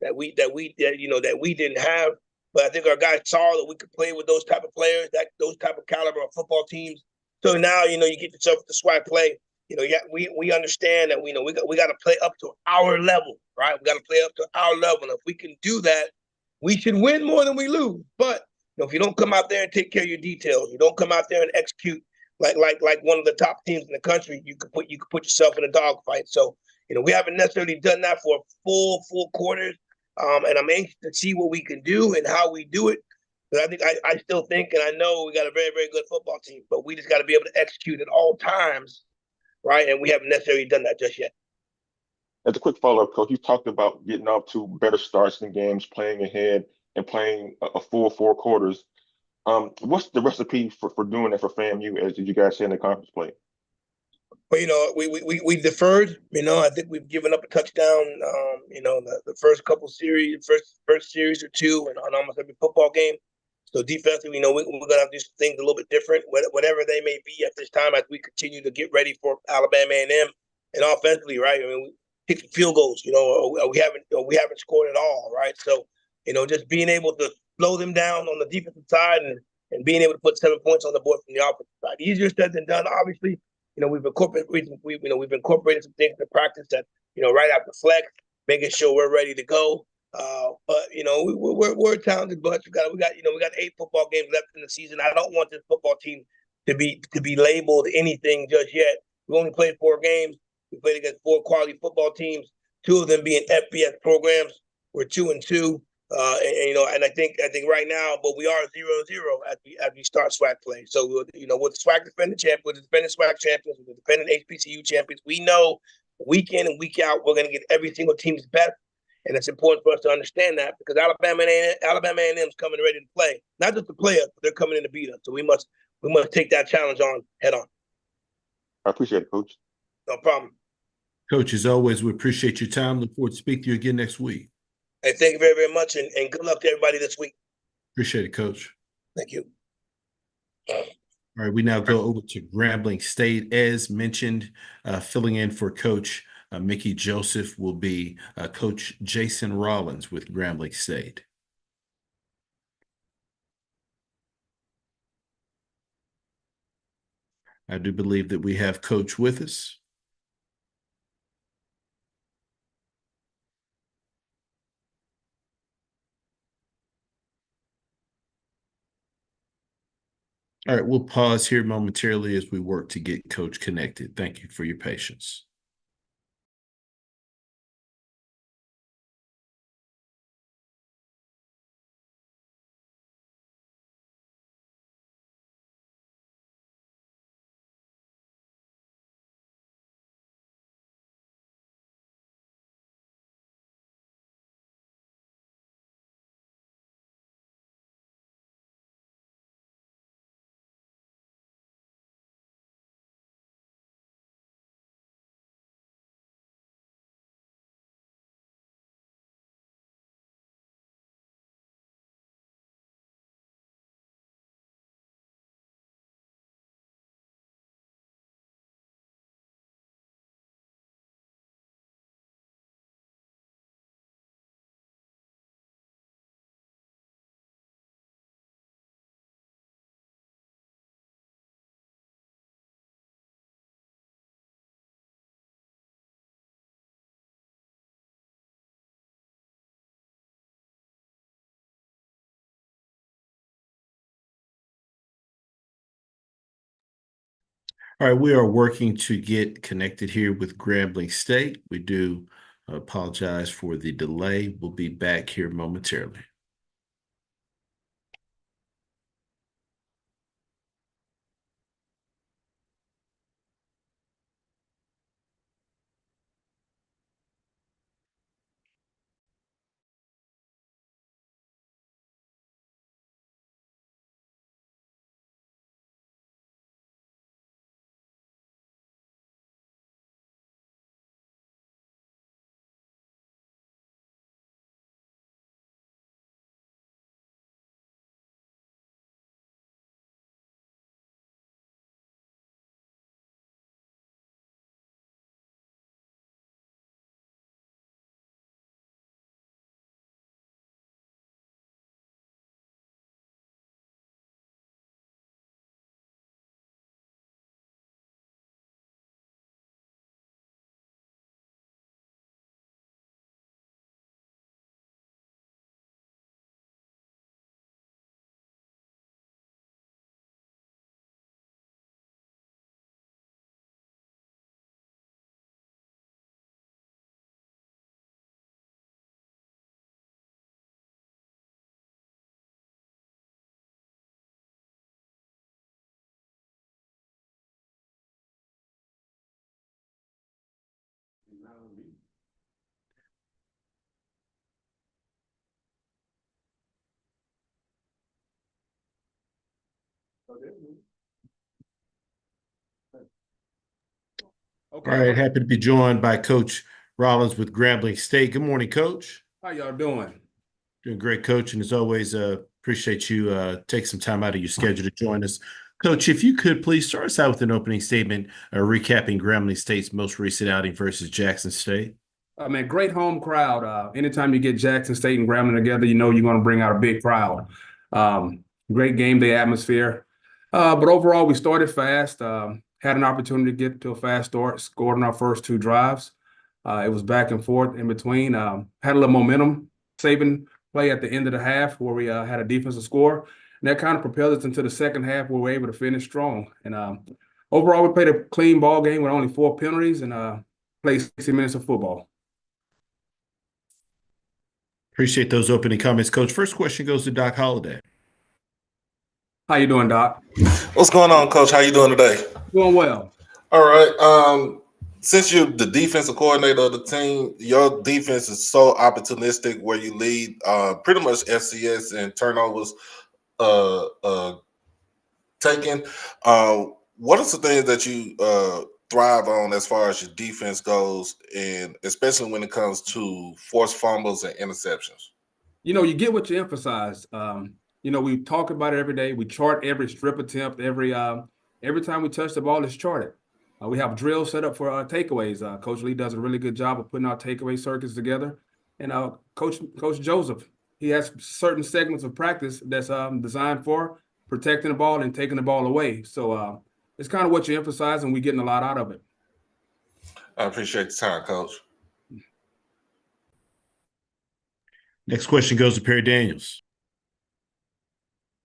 that we didn't have. But I think our guys saw that we could play with those type of players, those type of caliber of football teams. So now you get yourself to SWAC play. We understand that we got to play up to our level, right? We got to play up to our level. And if we can do that, we should win more than we lose. But if you don't come out there and take care of your details, you don't come out there and execute like one of the top teams in the country, you could put yourself in a dogfight. So we haven't necessarily done that for full quarters, and I'm anxious to see what we can do and how we do it. But I still think, and I know we got a very, very good football team, but we just got to be able to execute at all times, right? And we haven't necessarily done that just yet. As a quick follow-up, Coach, you talked about getting off to better starts in games, playing ahead, and playing a full 4 quarters. What's the recipe for doing that for FAMU, as you guys say in the conference play? Well, we deferred. I think we've given up a touchdown. The first couple series, first series or two, and on almost every football game. So defensively, we're gonna have to do some things a little bit different, whatever they may be at this time, as we continue to get ready for Alabama A&M. And offensively, right? We kick field goals. We haven't scored at all, right? So just being able to slow them down on the defensive side and being able to put 7 points on the board from the offensive side. Easier said than done, obviously. We've incorporated some things to practice that right after flex, making sure we're ready to go. But we're a talented bunch. We got 8 football games left in the season. I don't want this football team to be labeled anything just yet. We only played 4 games. We played against 4 quality football teams, 2 of them being FBS programs. We're 2-2. And I think right now, but we are 0-0 as we start SWAC play. So with the SWAC defending champions, with the defending SWAC champions, with the defending HBCU champions, we know week in and week out we're going to get every single team's best, and it's important for us to understand that because Alabama A&M is coming ready to play, not just to play us, but they're coming in to beat us. So we must take that challenge on head on. I appreciate it, Coach. No problem. Coach, as always, we appreciate your time. Look forward to speaking to you again next week. Hey, thank you very, very much, and good luck to everybody this week. Appreciate it, Coach. Thank you. All right, we now go over to Grambling State. As mentioned, filling in for Coach Mickey Joseph will be Coach Jason Rollins with Grambling State. I do believe that we have Coach with us. All right, we'll pause here momentarily as we work to get Coach connected. Thank you for your patience. All right, we are working to get connected here with Grambling State. We do apologize for the delay. We'll be back here momentarily. Okay. All right, happy to be joined by Coach Rollins with Grambling State. Good morning, Coach. How y'all doing? Doing great, Coach, and as always, appreciate you taking some time out of your schedule to join us. Coach, if you could please start us out with an opening statement, recapping Grambling State's most recent outing versus Jackson State. Man, great home crowd. Anytime you get Jackson State and Grambling together, you know you're going to bring out a big crowd. Great game day atmosphere. But overall, we started fast. Had an opportunity to get to a fast start, scored on our first two drives. It was back and forth in between. Had a little momentum, saving play at the end of the half where we had a defensive score. And that kind of propelled us into the second half where we were able to finish strong. And overall, we played a clean ball game with only 4 penalties and played 60 minutes of football. Appreciate those opening comments, Coach. First question goes to Doc Holliday. How you doing, Doc? What's going on, Coach? How you doing today? Doing well. All right. Since you're the defensive coordinator of the team, your defense is so opportunistic where you lead pretty much FCS and turnovers taken. What are some things that you thrive on as far as your defense goes, and especially when it comes to forced fumbles and interceptions? You know, you get what you emphasize. You know, we talk about it every day. We chart every strip attempt. Every time we touch the ball, it's charted. We have drills set up for takeaways. Coach Lee does a really good job of putting our takeaway circuits together. And Coach Joseph, he has certain segments of practice that's designed for protecting the ball and taking the ball away. So it's kind of what you emphasize, and we're getting a lot out of it. I appreciate the time, Coach. Next question goes to Perry Daniels.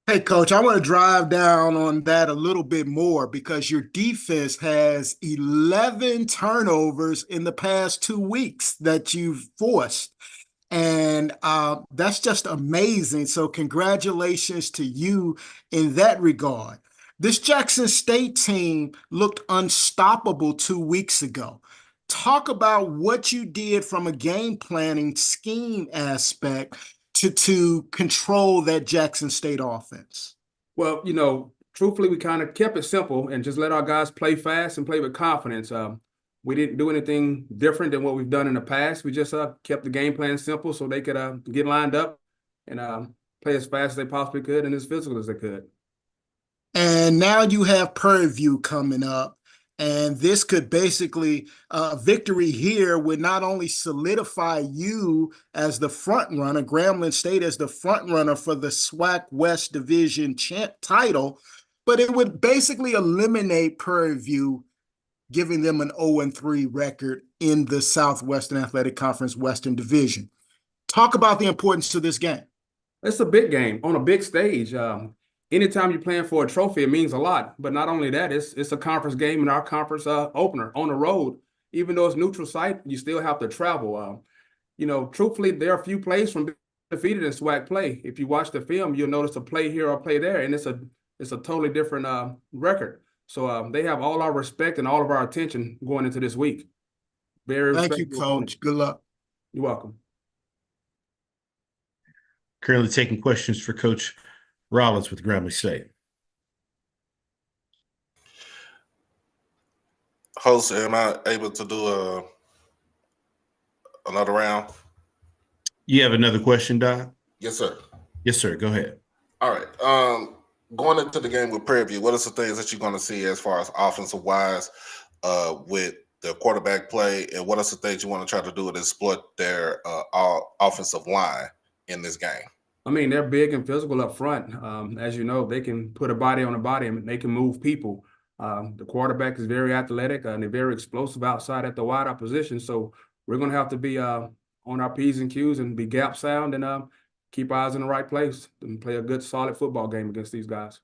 Hey, Coach, I want to drive down on that a little bit more because your defense has 11 turnovers in the past 2 weeks that you've forced. And that's just amazing. So congratulations to you in that regard. This Jackson State team looked unstoppable 2 weeks ago. Talk about what you did from a game planning scheme aspect to control that Jackson State offense. Well, you know, truthfully, we kind of kept it simple and just let our guys play fast and play with confidence. We didn't do anything different than what we've done in the past. We just kept the game plan simple so they could get lined up and play as fast as they possibly could and as physical as they could. And now you have Prairie View coming up. And this could basically, victory here would not only solidify you as the front runner, Grambling State as the front runner for the SWAC West Division title, but it would basically eliminate Prairie View, giving them an 0-3 record in the Southwestern Athletic Conference Western Division. Talk about the importance of this game. It's a big game on a big stage. anytime you're playing for a trophy, it means a lot. But not only that, it's a conference game and our conference opener on the road. Even though it's neutral site, you still have to travel. Truthfully, there are a few plays from being defeated in SWAC play. If you watch the film, you'll notice a play here or a play there, and it's a totally different record. So they have all our respect and all of our attention going into this week. Thank you, Coach. Good luck. You're welcome. Currently taking questions for Coach Rollins with Grambling State. Host, am I able to do another round? You have another question, Doc? Yes, sir. Yes, sir. Go ahead. All right. Going into the game with Prairie View, what are some things that you're going to see as far as offensive wise with the quarterback play, and what are some things you want to try to do to exploit their offensive line in this game? I mean, they're big and physical up front. As you know, they can put a body on a body and they can move people. The quarterback is very athletic and they're very explosive outside at the wide out position. So we're going to have to be on our P's and Q's and be gap sound and keep our eyes in the right place and play a good, solid football game against these guys.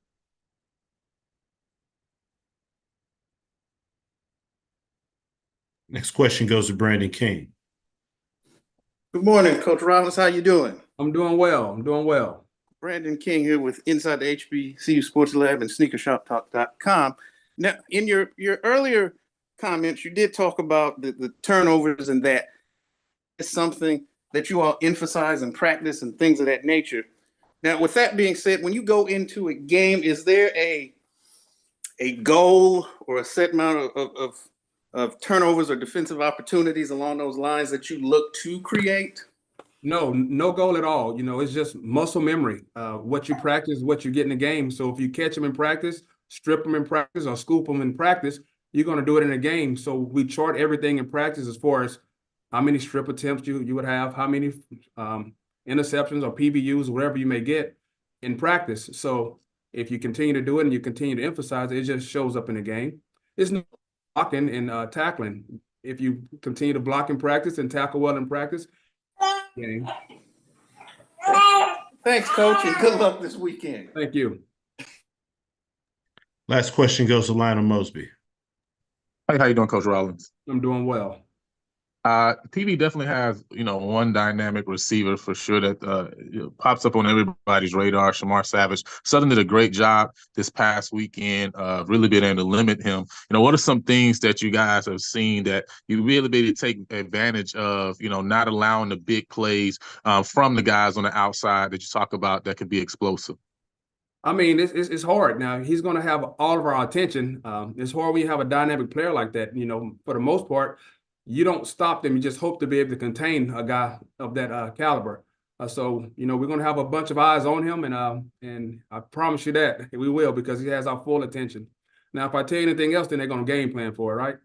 Next question goes to Brandon King. Good morning, Coach Rollins. How you doing? I'm doing well. Brandon King here with Inside the HBCU Sports Lab and SneakerShopTalk.com. Now, in your earlier comments, you did talk about the turnovers and that is something that you all emphasize and practice and things of that nature. Now, with that being said, when you go into a game, is there a goal or a set amount of turnovers or defensive opportunities along those lines that you look to create? No goal at all. It's just muscle memory. What you practice, what you get in the game. So if you catch them in practice, strip them in practice, or scoop them in practice, you're going to do it in a game. So we chart everything in practice as far as how many strip attempts you would have, how many interceptions or PBUs, whatever you may get in practice. So if you continue to do it and you continue to emphasize it, it just shows up in the game. It's not blocking and tackling. If you continue to block in practice and tackle well in practice, game. Thanks, Coach, and good luck this weekend. Thank you. Last question goes to Lionel Mosby. Hey, how you doing, Coach Rollins? I'm doing well. TV definitely has, one dynamic receiver for sure that pops up on everybody's radar, Shamar Savage. Southern did a great job this past weekend, really being able to limit him. What are some things that you guys have seen that you really be able to take advantage of, not allowing the big plays from the guys on the outside that you talk about that could be explosive? I mean, it's hard. Now, he's going to have all of our attention. It's hard when you have a dynamic player like that. For the most part, you don't stop them. You just hope to be able to contain a guy of that caliber. So, we're going to have a bunch of eyes on him, and I promise you that we will, because he has our full attention. Now, if I tell you anything else, then they're going to game plan for it, right?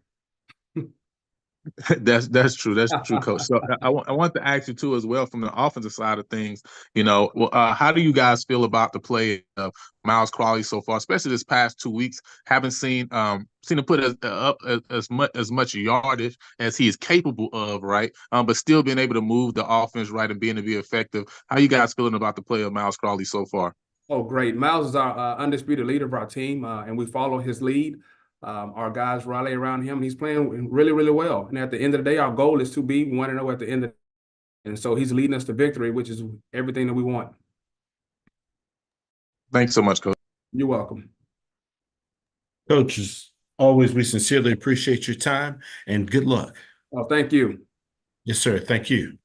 That's true. That's true, Coach. So I want to ask you too, as well, from the offensive side of things. How do you guys feel about the play of Miles Crawley so far, especially this past 2 weeks? Haven't seen him put up as much yardage as he is capable of, right? But still being able to move the offense right and being to be effective. How are you guys feeling about the play of Miles Crawley so far? Oh, great. Miles is our undisputed leader of our team, and we follow his lead. Our guys rally around him. He's playing really, really well. And at the end of the day, our goal is to be 1-0 at the end of the day. And so he's leading us to victory, which is everything that we want. Thanks so much, Coach. You're welcome. Coach, as always, we sincerely appreciate your time and good luck. Oh, thank you. Yes, sir. Thank you.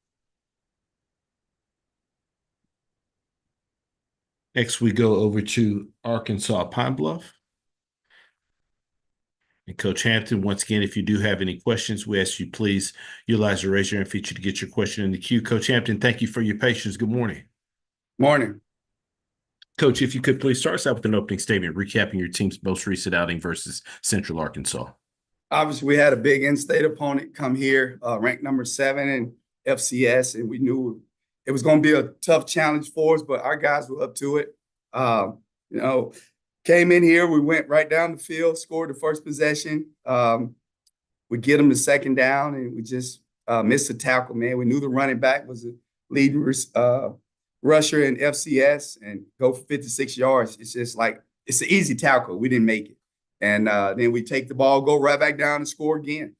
Next, we go over to Arkansas Pine Bluff. And Coach Hampton, once again, if you do have any questions, we ask you please utilize the raise your hand feature to get your question in the queue. Coach Hampton, thank you for your patience. Good morning. Morning. Coach, if you could please start us out with an opening statement, recapping your team's most recent outing versus Central Arkansas. Obviously, we had a big in-state opponent come here, ranked number 7 in FCS, and we knew it was going to be a tough challenge for us, but our guys were up to it. Came in here, we went right down the field, scored the first possession. We get them the second down, and we just missed the tackle, man. We knew the running back was a leading rusher in FCS and go for 56 yards. It's just like, it's an easy tackle. We didn't make it. And then we take the ball, go right back down and score again.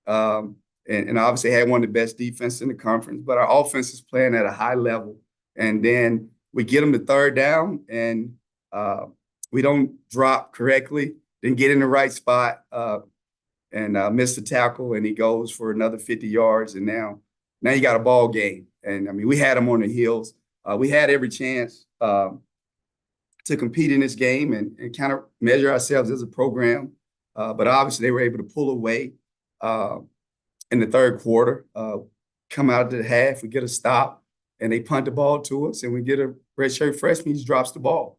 And obviously had one of the best defenses in the conference, but our offense is playing at a high level. And then we get them to third down and we don't drop correctly, then get in the right spot and miss the tackle, and he goes for another 50 yards. And now you got a ball game. And I mean, we had them on the heels. We had every chance to compete in this game and kind of measure ourselves as a program. But obviously they were able to pull away in the third quarter, come out to the half, we get a stop, and they punt the ball to us, and we get a redshirt freshman, he just drops the ball.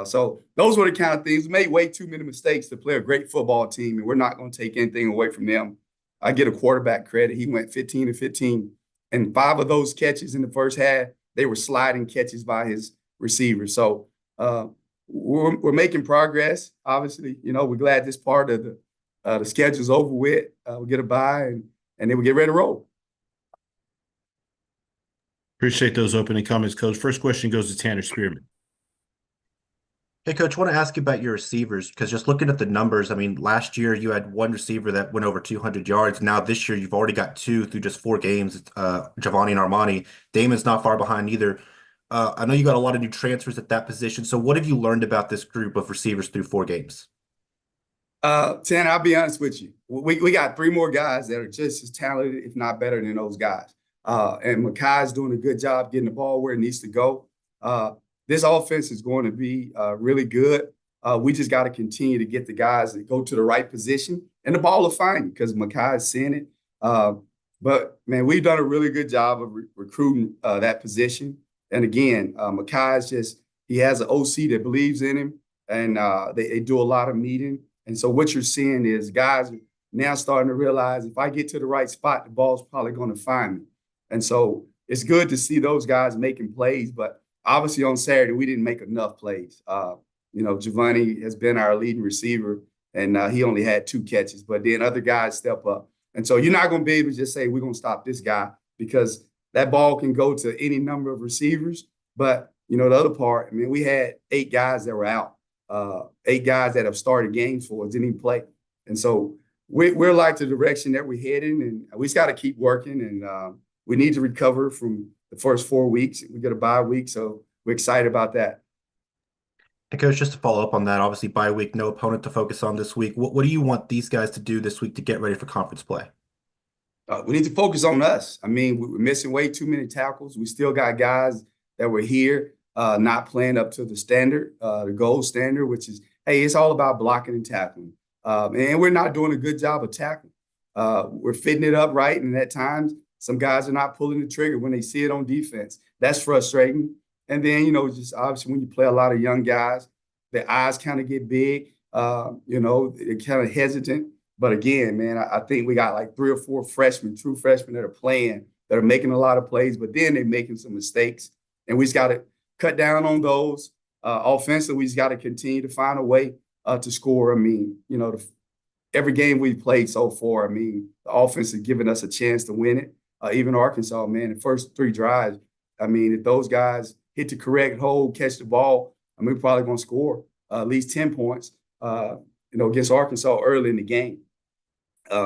So those were the kind of things. We made way too many mistakes to play a great football team, and we're not going to take anything away from them. I get a quarterback credit. He went 15 of 15, and 5 of those catches in the first half, they were sliding catches by his receivers. So we're making progress. Obviously, you know, we're glad this part of the schedule's over with. We'll get a bye, and then we get ready to roll. Appreciate those opening comments, Coach. First question goes to Tanner Spearman. Hey, Coach, I want to ask you about your receivers, because just looking at the numbers, I mean, last year you had one receiver that went over 200 yards. Now this year you've already got 2 through just 4 games, Giovanni and Armani. Damon's not far behind either. I know you got a lot of new transfers at that position. So what have you learned about this group of receivers through 4 games? Tanner, I'll be honest with you. We got 3 more guys that are just as talented, if not better than those guys. And Makai's doing a good job getting the ball where it needs to go. This offense is going to be really good. We just got to continue to get the guys that go to the right position, and the ball will find you because Makai's seeing it. But, man, we've done a really good job of recruiting that position. And, again, Makai's just – he has an OC that believes in him, and they do a lot of meeting. And so what you're seeing is guys now starting to realize if I get to the right spot, the ball's probably going to find me. And so it's good to see those guys making plays, but obviously on Saturday, we didn't make enough plays. You know, Giovanni has been our leading receiver, and he only had 2 catches, but then other guys step up. And so you're not going to be able to just say, we're going to stop this guy, because that ball can go to any number of receivers. But, you know, the other part, I mean, we had 8 guys that were out, 8 guys that have started games for us, didn't even play. And so we're like the direction that we're heading, and we just got to keep working, and we need to recover from the first 4 weeks. We get a bye week, so we're excited about that. And Coach, just to follow up on that, obviously bye week, no opponent to focus on this week. What do you want these guys to do this week to get ready for conference play? We need to focus on us. I mean, we're missing way too many tackles. We still got guys that were here not playing up to the standard, the gold standard, which is, hey, it's all about blocking and tackling. And we're not doing a good job of tackling. We're fitting it up right, and at times some guys are not pulling the trigger when they see it on defense. That's frustrating. And then, you know, just obviously when you play a lot of young guys, their eyes kind of get big. You know, they're kind of hesitant. But again, man, I think we got like 3 or 4 freshmen, true freshmen that are playing, that are making a lot of plays, but then they're making some mistakes. And we just got to cut down on those. Offensively, we just got to continue to find a way to score. I mean, you know, every game we've played so far, I mean, the offense has given us a chance to win it. Even Arkansas, man, the first 3 drives, I mean, if those guys hit the correct hole, catch the ball, I mean, we're probably going to score at least 10 points, you know, against Arkansas early in the game.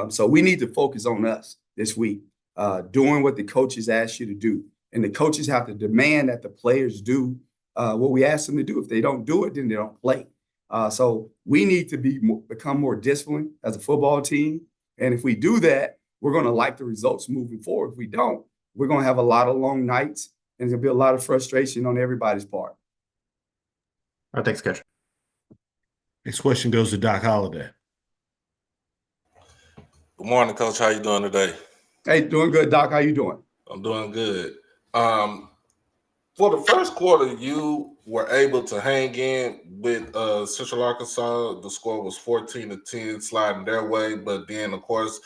So we need to focus on us this week, doing what the coaches ask you to do. And the coaches have to demand that the players do what we ask them to do. If they don't do it, then they don't play. So we need to become more disciplined as a football team. And if we do that, we're going to like the results moving forward. If we don't, we're going to have a lot of long nights, and there's going to be a lot of frustration on everybody's part. All right, thanks, Coach. Next question goes to Doc Holliday. Good morning, Coach. How you doing today? Hey, doing good, Doc. How you doing? I'm doing good. For the first quarter, you were able to hang in with Central Arkansas. The score was 14-10, sliding their way. But then, of course,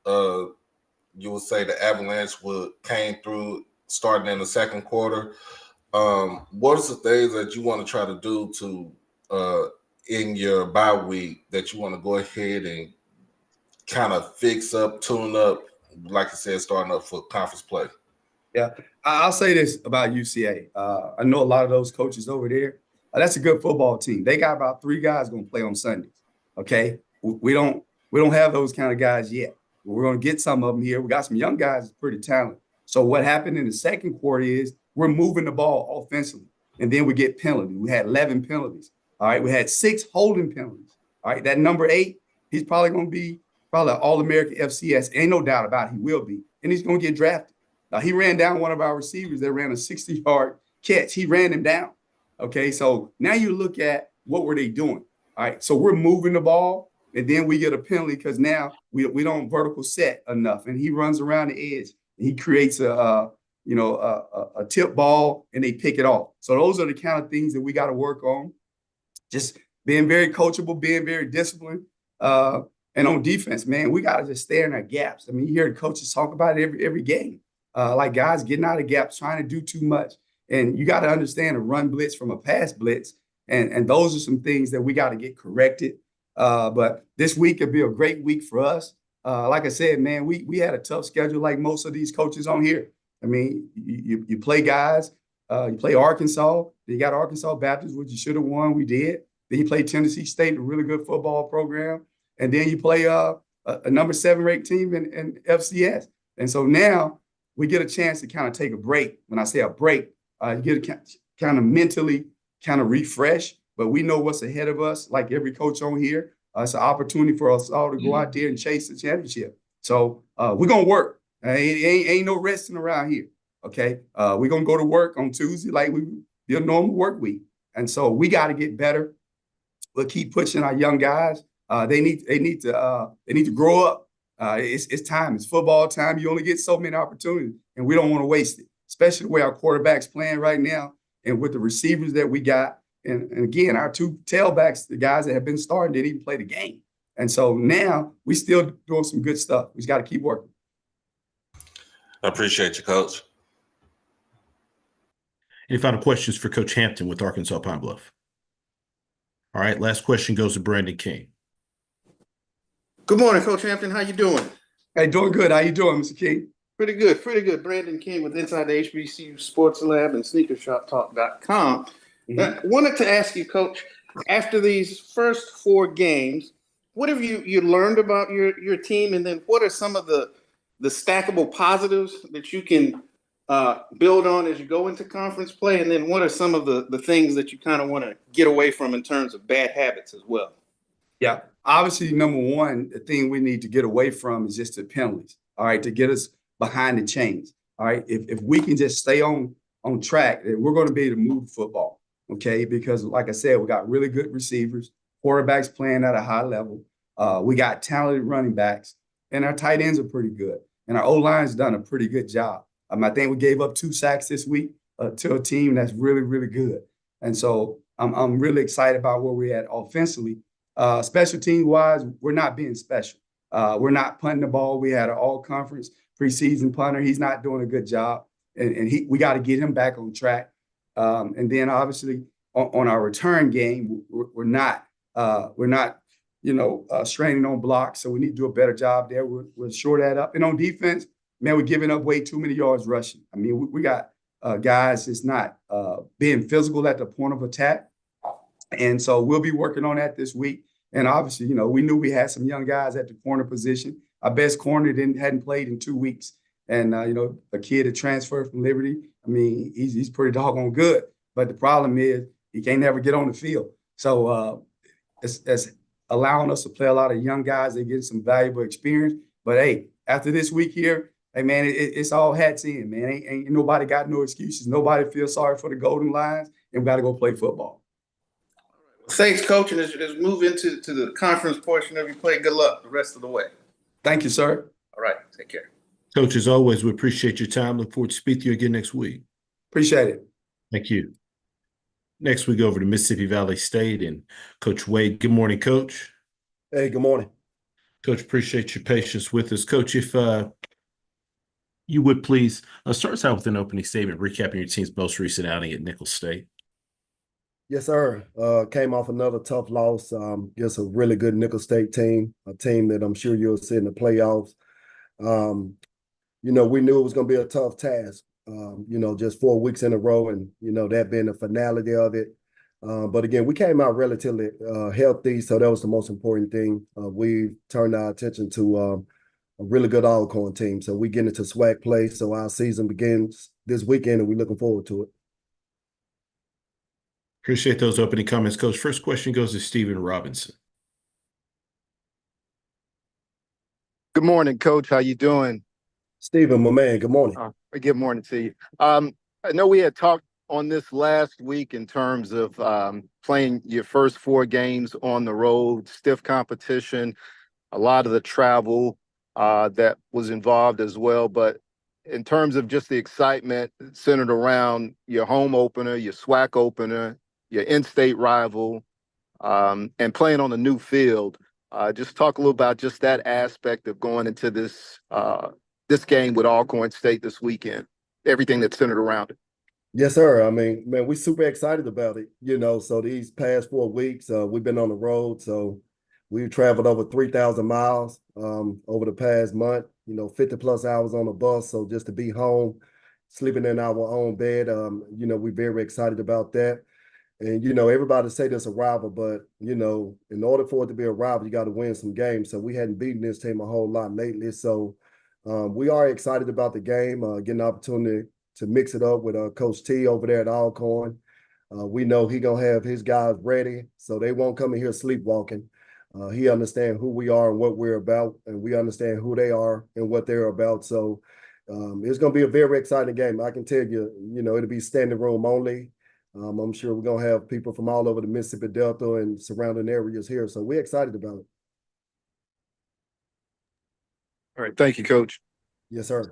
you would say the Avalanche came through starting in the second quarter. What are the things that you want to try to do to in your bye week that you want to go ahead and kind of fix up, tune up, like I said, starting up for conference play? Yeah, I'll say this about UCA. I know a lot of those coaches over there. That's a good football team. They got about 3 guys going to play on Sundays. Okay, we don't have those kind of guys yet. We're going to get some of them here. We got some young guys that's pretty talented. So what happened in the second quarter is we're moving the ball offensively, and then we get penalties. We had 11 penalties. All right, we had 6 holding penalties. All right, that number 8, he's probably going to be probably an All-American FCS. Ain't no doubt about it, he will be, and he's going to get drafted. He ran down one of our receivers that ran a 60-yard catch. He ran him down. Okay, so now you look at what were they doing. All right, so we're moving the ball, and then we get a penalty because now we don't vertical set enough, and he runs around the edge. And he creates a tip ball, and they pick it off. So those are the kind of things that we got to work on. Just being very coachable, being very disciplined. And on defense, man, we got to just stay in our gaps. I mean, you hear the coaches talk about it every game. Like guys getting out of gaps, trying to do too much. And you got to understand a run blitz from a pass blitz. And those are some things that we got to get corrected. But this week could be a great week for us. Like I said, man, we had a tough schedule like most of these coaches on here. I mean, you play guys, you play Arkansas. You got Arkansas Baptist, which you should have won. We did. Then you play Tennessee State, a really good football program. And then you play a number 7 ranked team in FCS. And so now we get a chance to kind of take a break. When I say a break, you get to kind of mentally kind of refresh, but we know what's ahead of us, like every coach on here. It's an opportunity for us all to go out there and chase the championship. So we're going to work. Ain't no resting around here, okay? We're going to go to work on Tuesday like we do a normal work week. And so we got to get better. We'll keep pushing our young guys. They need to grow up. It's time. It's football time. You only get so many opportunities, and we don't want to waste it, especially the way our quarterback's playing right now and with the receivers that we got. And again, our 2 tailbacks, the guys that have been starting, didn't even play the game. And so now we still doing some good stuff. We just got to keep working. I appreciate you, Coach. Any final questions for Coach Hampton with Arkansas Pine Bluff? All right, last question goes to Brandon King. Good morning, Coach Hampton. How you doing? Hey, doing good. How you doing, Mr. King? Pretty good, pretty good. Brandon King with Inside the HBCU Sports Lab and SneakerShopTalk.com. Wanted to ask you, Coach, after these first 4 games, what have you learned about your team, and then what are some of the stackable positives that you can build on as you go into conference play, and then what are some of the things that you kind of want to get away from in terms of bad habits as well? Yeah, obviously, number one, the thing we need to get away from is just the penalties, all right, to get us behind the chains, all right? If we can just stay on track, we're going to be able to move the football, okay? Because like I said, we got really good receivers, quarterbacks playing at a high level. We got talented running backs, and our tight ends are pretty good. And our O-line's done a pretty good job. I think we gave up 2 sacks this week to a team that's really, really good. And so I'm really excited about where we're at offensively. Special team wise, we're not being special. We're not punting the ball. We had an all-conference preseason punter. He's not doing a good job, and we got to get him back on track. And then obviously on our return game, we're not straining on blocks, so we need to do a better job there. We'll shore that up. And on defense, man, we're giving up way too many yards rushing. I mean, we got guys that's not being physical at the point of attack. And so we'll be working on that this week. And obviously, we knew we had some young guys at the corner position. Our best corner hadn't played in 2 weeks. And, a kid that transferred from Liberty, I mean, he's pretty doggone good. But the problem is he can't never get on the field. So it's allowing us to play a lot of young guys that get some valuable experience. But, hey, after this week here, hey, man, it's all hats in, man. Ain't nobody got no excuses. Nobody feels sorry for the Golden Lions, and we got to go play football. Thanks, Coach. And as move into the conference portion of your play, good luck the rest of the way. Thank you, sir. All right. Take care. Coach, as always, we appreciate your time. Look forward to speaking to you again next week. Appreciate it. Thank you. Next, we go over to Mississippi Valley State and Coach Wade. Good morning, Coach. Hey, good morning. Coach, appreciate your patience with us. Coach, if you would please start us out with an opening statement, recapping your team's most recent outing at Nicholls State. Yes, sir. Came off another tough loss. Just a really good Nicholls State team, a team that I'm sure you'll see in the playoffs. We knew it was going to be a tough task. just 4 weeks in a row, and that being the finality of it. But again, we came out relatively healthy, so that was the most important thing. We turned our attention to a really good Alcorn team, so we get into SWAC play. So our season begins this weekend, and we're looking forward to it. Appreciate those opening comments, Coach. First question goes to Stephen Robinson. Good morning, Coach. How you doing? Stephen, my man, good morning. Good morning to you. I know we had talked on this last week in terms of playing your first 4 games on the road, stiff competition, a lot of the travel that was involved as well. But in terms of just the excitement centered around your home opener, your SWAC opener, your in-state rival, and playing on a new field, just talk a little about just that aspect of going into this game with Alcorn State this weekend, everything that's centered around it. Yes, sir. I mean, man, we're super excited about it. So these past 4 weeks, we've been on the road. So we've traveled over 3,000 miles over the past month, 50 plus hours on the bus. So just to be home, sleeping in our own bed, we're very excited about that. And, everybody say this a rival, but, in order for it to be a rival, you got to win some games. So we hadn't beaten this team a whole lot lately. So we are excited about the game, getting an opportunity to mix it up with Coach T over there at Alcorn. We know he going to have his guys ready, so they won't come in here sleepwalking. He understands who we are and what we're about, and we understand who they are and what they're about. So it's going to be a very exciting game. I can tell you, it'll be standing room only. I'm sure we're going to have people from all over the Mississippi Delta and surrounding areas here. So we're excited about it. All right. Thank you, Coach. Yes, sir.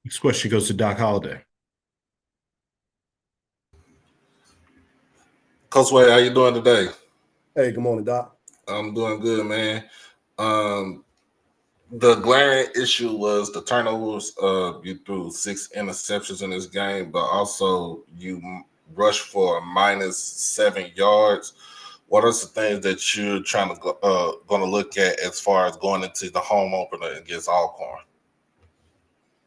Next question goes to Doc Holliday. Coach Wade, how you doing today? Hey, good morning, Doc. I'm doing good, man. The glaring issue was the turnovers. You threw 6 interceptions in this game, but also you rushed for -7 yards. What are some things that you're trying to going to look at as far as going into the home opener against Alcorn?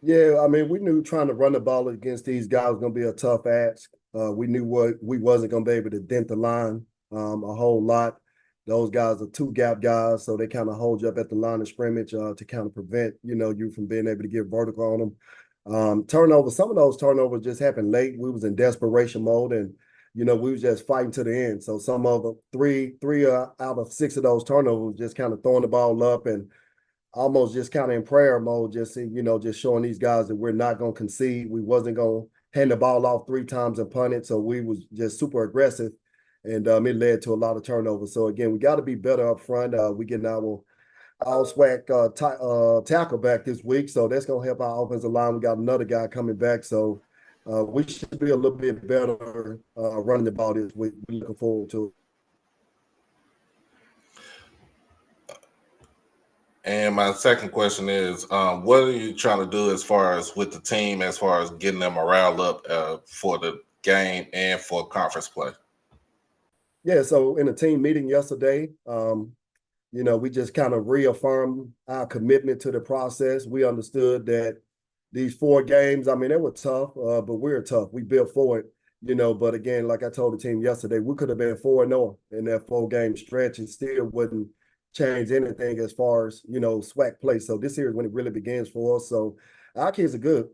Yeah, I mean, we knew trying to run the ball against these guys was going to be a tough ask. We knew we wasn't going to be able to dent the line a whole lot. Those guys are 2 gap guys, so they kind of hold you up at the line of scrimmage to kind of prevent, you from being able to get vertical on them. Turnovers, some of those turnovers just happened late. We was in desperation mode, and, we was just fighting to the end. So some of them, three out of 6 of those turnovers, just kind of throwing the ball up and almost just kind of in prayer mode, just showing these guys that we're not going to concede. We wasn't going to hand the ball off 3 times and punt it. So we was just super aggressive, and it led to a lot of turnovers. So again, we got to be better up front. We getting our SWAC tackle back this week, so that's going to help our offensive line. We got another guy coming back, so we should be a little bit better running the ball this week. We're looking forward to it. And my second question is, what are you trying to do as far as with the team, as far as getting them morale up for the game and for conference play? Yeah, so in a team meeting yesterday, we just kind of reaffirmed our commitment to the process. We understood that these 4 games, I mean, they were tough, but we're tough. We built for it, but again, like I told the team yesterday, we could have been 4-0 in that 4-game stretch and still wouldn't change anything as far as, SWAC play. So this year is when it really begins for us. So our kids are good.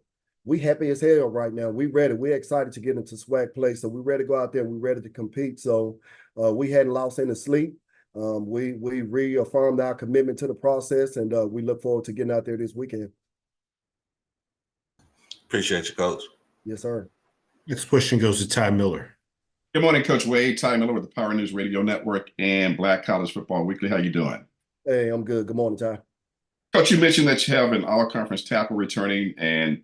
We happy as hell right now. We ready. We're excited to get into SWAC play. So we're ready to go out there. We're ready to compete. So we hadn't lost any sleep. We reaffirmed our commitment to the process, and we look forward to getting out there this weekend. Appreciate you, Coach. Yes, sir. Next question goes to Ty Miller. Good morning, Coach Wade. Ty Miller with the Power News Radio Network and Black College Football Weekly. How you doing? Hey, I'm good. Good morning, Ty. Coach, you mentioned that you have an all-conference tackle returning, and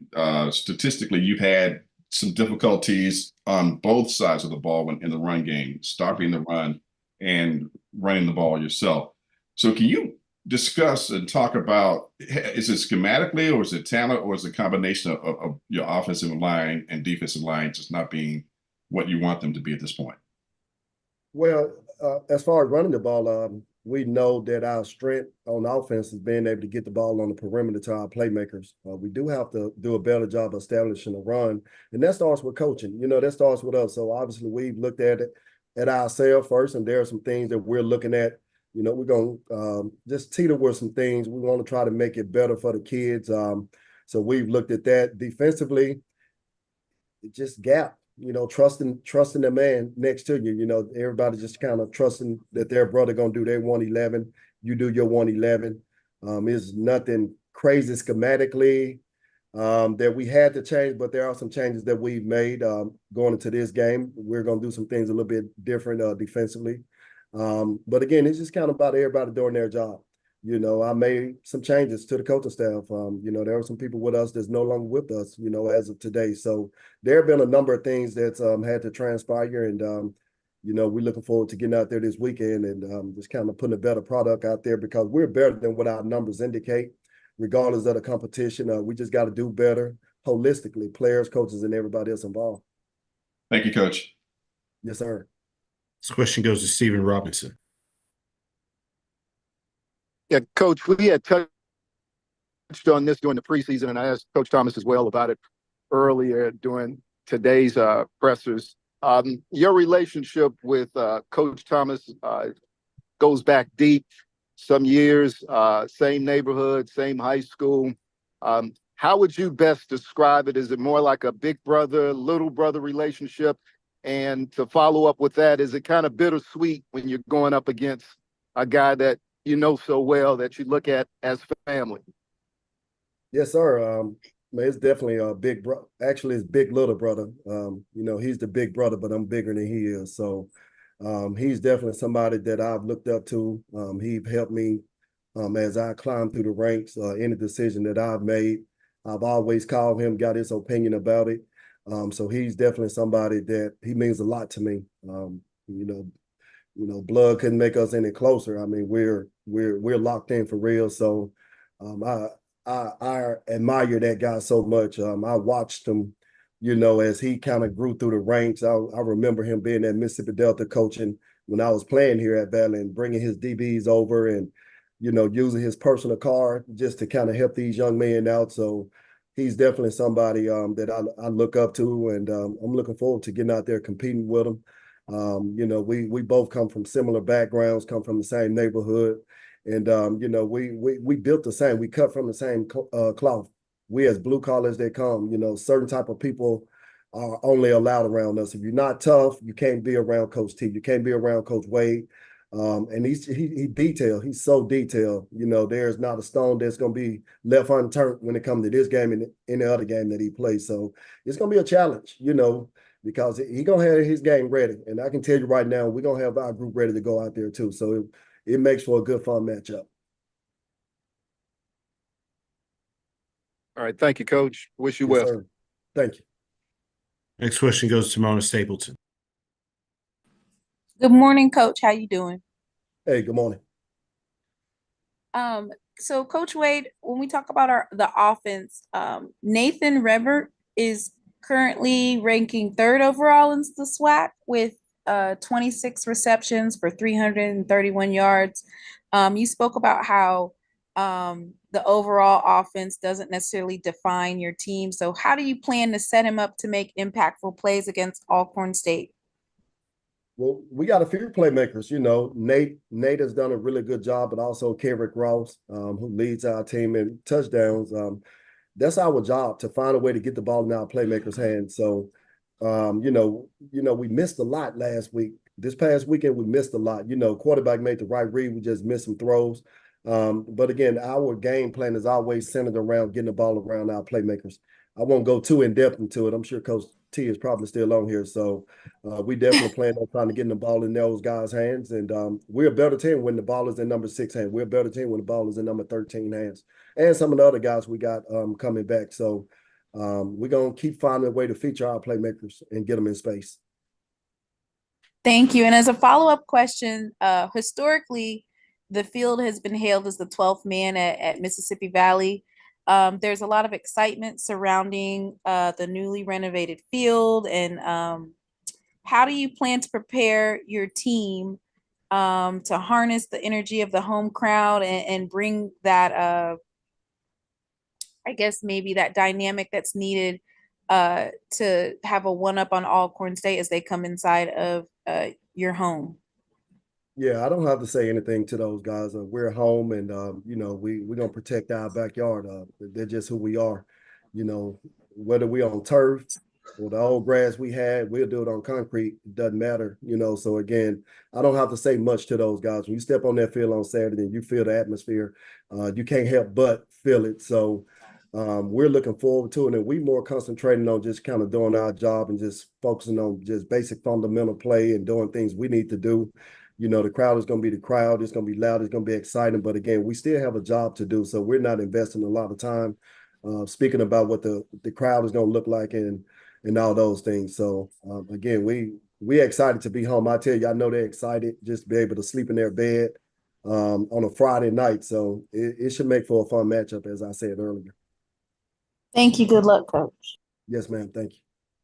statistically, you've had some difficulties on both sides of the ball in the run game, stopping the run and running the ball yourself. So can you discuss and talk about, is it schematically, or is it talent, or is it a combination of your offensive line and defensive line just not being what you want them to be at this point? Well, as far as running the ball, we know that our strength on offense is being able to get the ball on the perimeter to our playmakers. We do have to do a better job establishing a run, and that starts with coaching. You know, that starts with us. So obviously we've looked at it at ourselves first, and there are some things that we're looking at. You know, we're going to just teeter with some things. We want to try to make it better for the kids. So we've looked at that. Defensively, it just gap. You know, trusting the man next to you. You know, everybody just kind of trusting that their brother gonna do their 111. You do your 111. It's nothing crazy schematically that we had to change, but there are some changes that we've made going into this game. We're gonna do some things a little bit different defensively. But again, it's just kind of about everybody doing their job. You know, I made some changes to the coaching staff. You know, there are some people with us that's no longer with us, you know, as of today. So there have been a number of things that's had to transpire. And, you know, we're looking forward to getting out there this weekend and just kind of putting a better product out there because we're better than what our numbers indicate, regardless of the competition. We just got to do better holistically, players, coaches, and everybody else involved. Thank you, Coach. Yes, sir. This question goes to Stephen Robinson. Yeah, Coach, we had touched on this during the preseason, and I asked Coach Thomas as well about it earlier during today's pressers. Your relationship with Coach Thomas goes back deep, some years, same neighborhood, same high school. How would you best describe it? Is it more like a big brother, little brother relationship? And to follow up with that, is it kind of bittersweet when you're going up against a guy that you know so well that you look at as family? Yes, sir. Man, it's definitely a big brother. Actually, it's big little brother. You know, he's the big brother, but I'm bigger than he is. So he's definitely somebody that I've looked up to. He helped me as I climbed through the ranks. Any decision that I've made, I've always called him, got his opinion about it. So he's definitely somebody that he means a lot to me. You know, blood couldn't make us any closer. I mean, we're locked in for real. So I admire that guy so much. I watched him, you know, as he kind of grew through the ranks. I remember him being at Mississippi Delta coaching when I was playing here at Valley and bringing his DBs over and, you know, using his personal car just to kind of help these young men out. So he's definitely somebody that I look up to, and I'm looking forward to getting out there competing with him. You know, we both come from similar backgrounds, come from the same neighborhood. And, you know, we built the same, we cut from the same cloth. We as blue collars, they come, you know, certain type of people are only allowed around us. If you're not tough, you can't be around Coach T. You can't be around Coach Wade. And he detailed, he's so detailed, you know, there's not a stone that's going to be left unturned when it comes to this game and any other game that he plays. So it's going to be a challenge, you know, because he's going to have his game ready. And I can tell you right now, we're going to have our group ready to go out there too. So it makes for a good, fun matchup. All right. Thank you, Coach. Wish you Yes, well. sir. Thank you. Next question goes to Mona Stapleton. Good morning, Coach. How you doing? Hey, good morning. So Coach Wade, when we talk about the offense, Nathan Revert is currently ranking 3rd overall in the SWAC with 26 receptions for 331 yards. You spoke about how the overall offense doesn't necessarily define your team. So how do you plan to set him up to make impactful plays against Alcorn State? Well, we got a few playmakers, you know. Nate has done a really good job, but also Kerrick Ross, who leads our team in touchdowns. That's our job, to find a way to get the ball in our playmakers' hands. So, you know, we missed a lot last week. This past weekend, we missed a lot. You know, quarterback made the right read. We just missed some throws. But again, our game plan is always centered around getting the ball around our playmakers. I won't go too in depth into it. I'm sure Coach T is probably still on here. So we definitely plan on trying to get the ball in those guys' hands. And we're a better team when the ball is in number 6 hands. We're a better team when the ball is in number 13 hands. And some of the other guys we got coming back. So we're going to keep finding a way to feature our playmakers and get them in space. Thank you. And as a follow-up question, historically, the field has been hailed as the 12th man at Mississippi Valley. There's a lot of excitement surrounding the newly renovated field. And how do you plan to prepare your team to harness the energy of the home crowd and bring that, I guess maybe that dynamic that's needed to have a one-up on Alcorn State as they come inside of your home? Yeah, I don't have to say anything to those guys. We're home, and we're gonna protect our backyard. They're just who we are. Whether we on turf or the old grass we had, we'll do it on concrete. It doesn't matter. So again, I don't have to say much to those guys. When you step on that field on Saturday and you feel the atmosphere, you can't help but feel it. So we're looking forward to it, and we more concentrating on just kind of doing our job and just focusing on just basic fundamental play and doing things we need to do. The crowd is going to be the crowd. It's going to be loud. It's going to be exciting. But again, we still have a job to do. So we're not investing a lot of time speaking about what the crowd is going to look like and all those things. So again, we're excited to be home. I tell you, I know they're excited just to be able to sleep in their bed on a Friday night. So it should make for a fun matchup, as I said earlier. Thank you. Good luck, Coach. Yes, ma'am. Thank you.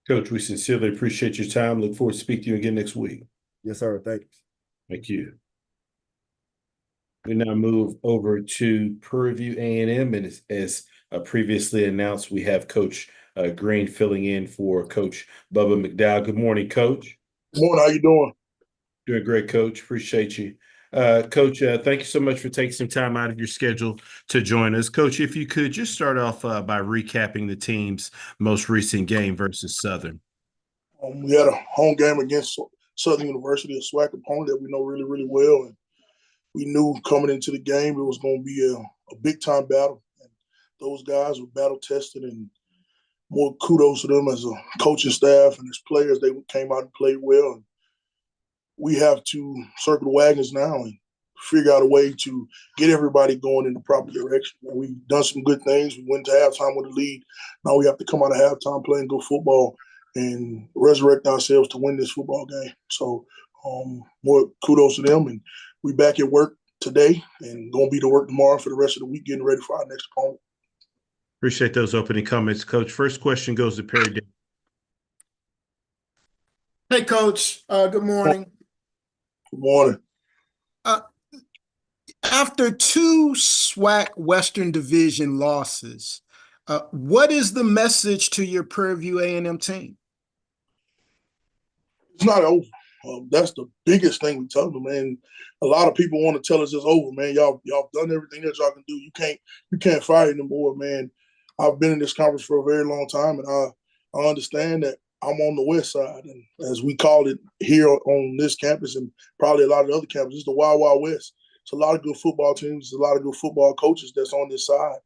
Coach, we sincerely appreciate your time. Look forward to speaking to you again next week. Yes, sir. Thank you. Thank you. We now move over to Prairie View A&M, and as previously announced, we have Coach Green filling in for Coach Bubba McDowell. Good morning, Coach. Good morning. How you doing? Doing great, Coach. Appreciate you. Coach, thank you so much for taking some time out of your schedule to join us. Coach, if you could just start off by recapping the team's most recent game versus Southern. We had a home game against Southern University, a SWAC opponent that we know really, really well. And we knew coming into the game it was going to be a big-time battle. And those guys were battle-tested, and more kudos to them as a coaching staff and as players. They came out and played well. And we have to circle the wagons now and figure out a way to get everybody going in the proper direction. And we've done some good things. We went to halftime with a lead. Now we have to come out of halftime playing good football and resurrect ourselves to win this football game. So more kudos to them. And we back at work today and going to be to work tomorrow for the rest of the week, getting ready for our next opponent. Appreciate those opening comments, Coach. First question goes to Perry Davis. Hey, Coach. Good morning. Good morning. After 2 SWAC Western Division losses, what is the message to your Prairie View A&M team? It's not over. That's the biggest thing we tell them, man. A lot of people want to tell us it's over, man. Y'all done everything that y'all can do. You can't fight anymore, man. I've been in this conference for a very long time, and I understand that I'm on the west side, and as we call it here on this campus and probably a lot of the other campuses, it's the Wild Wild West. It's a lot of good football teams, a lot of good football coaches that's on this side.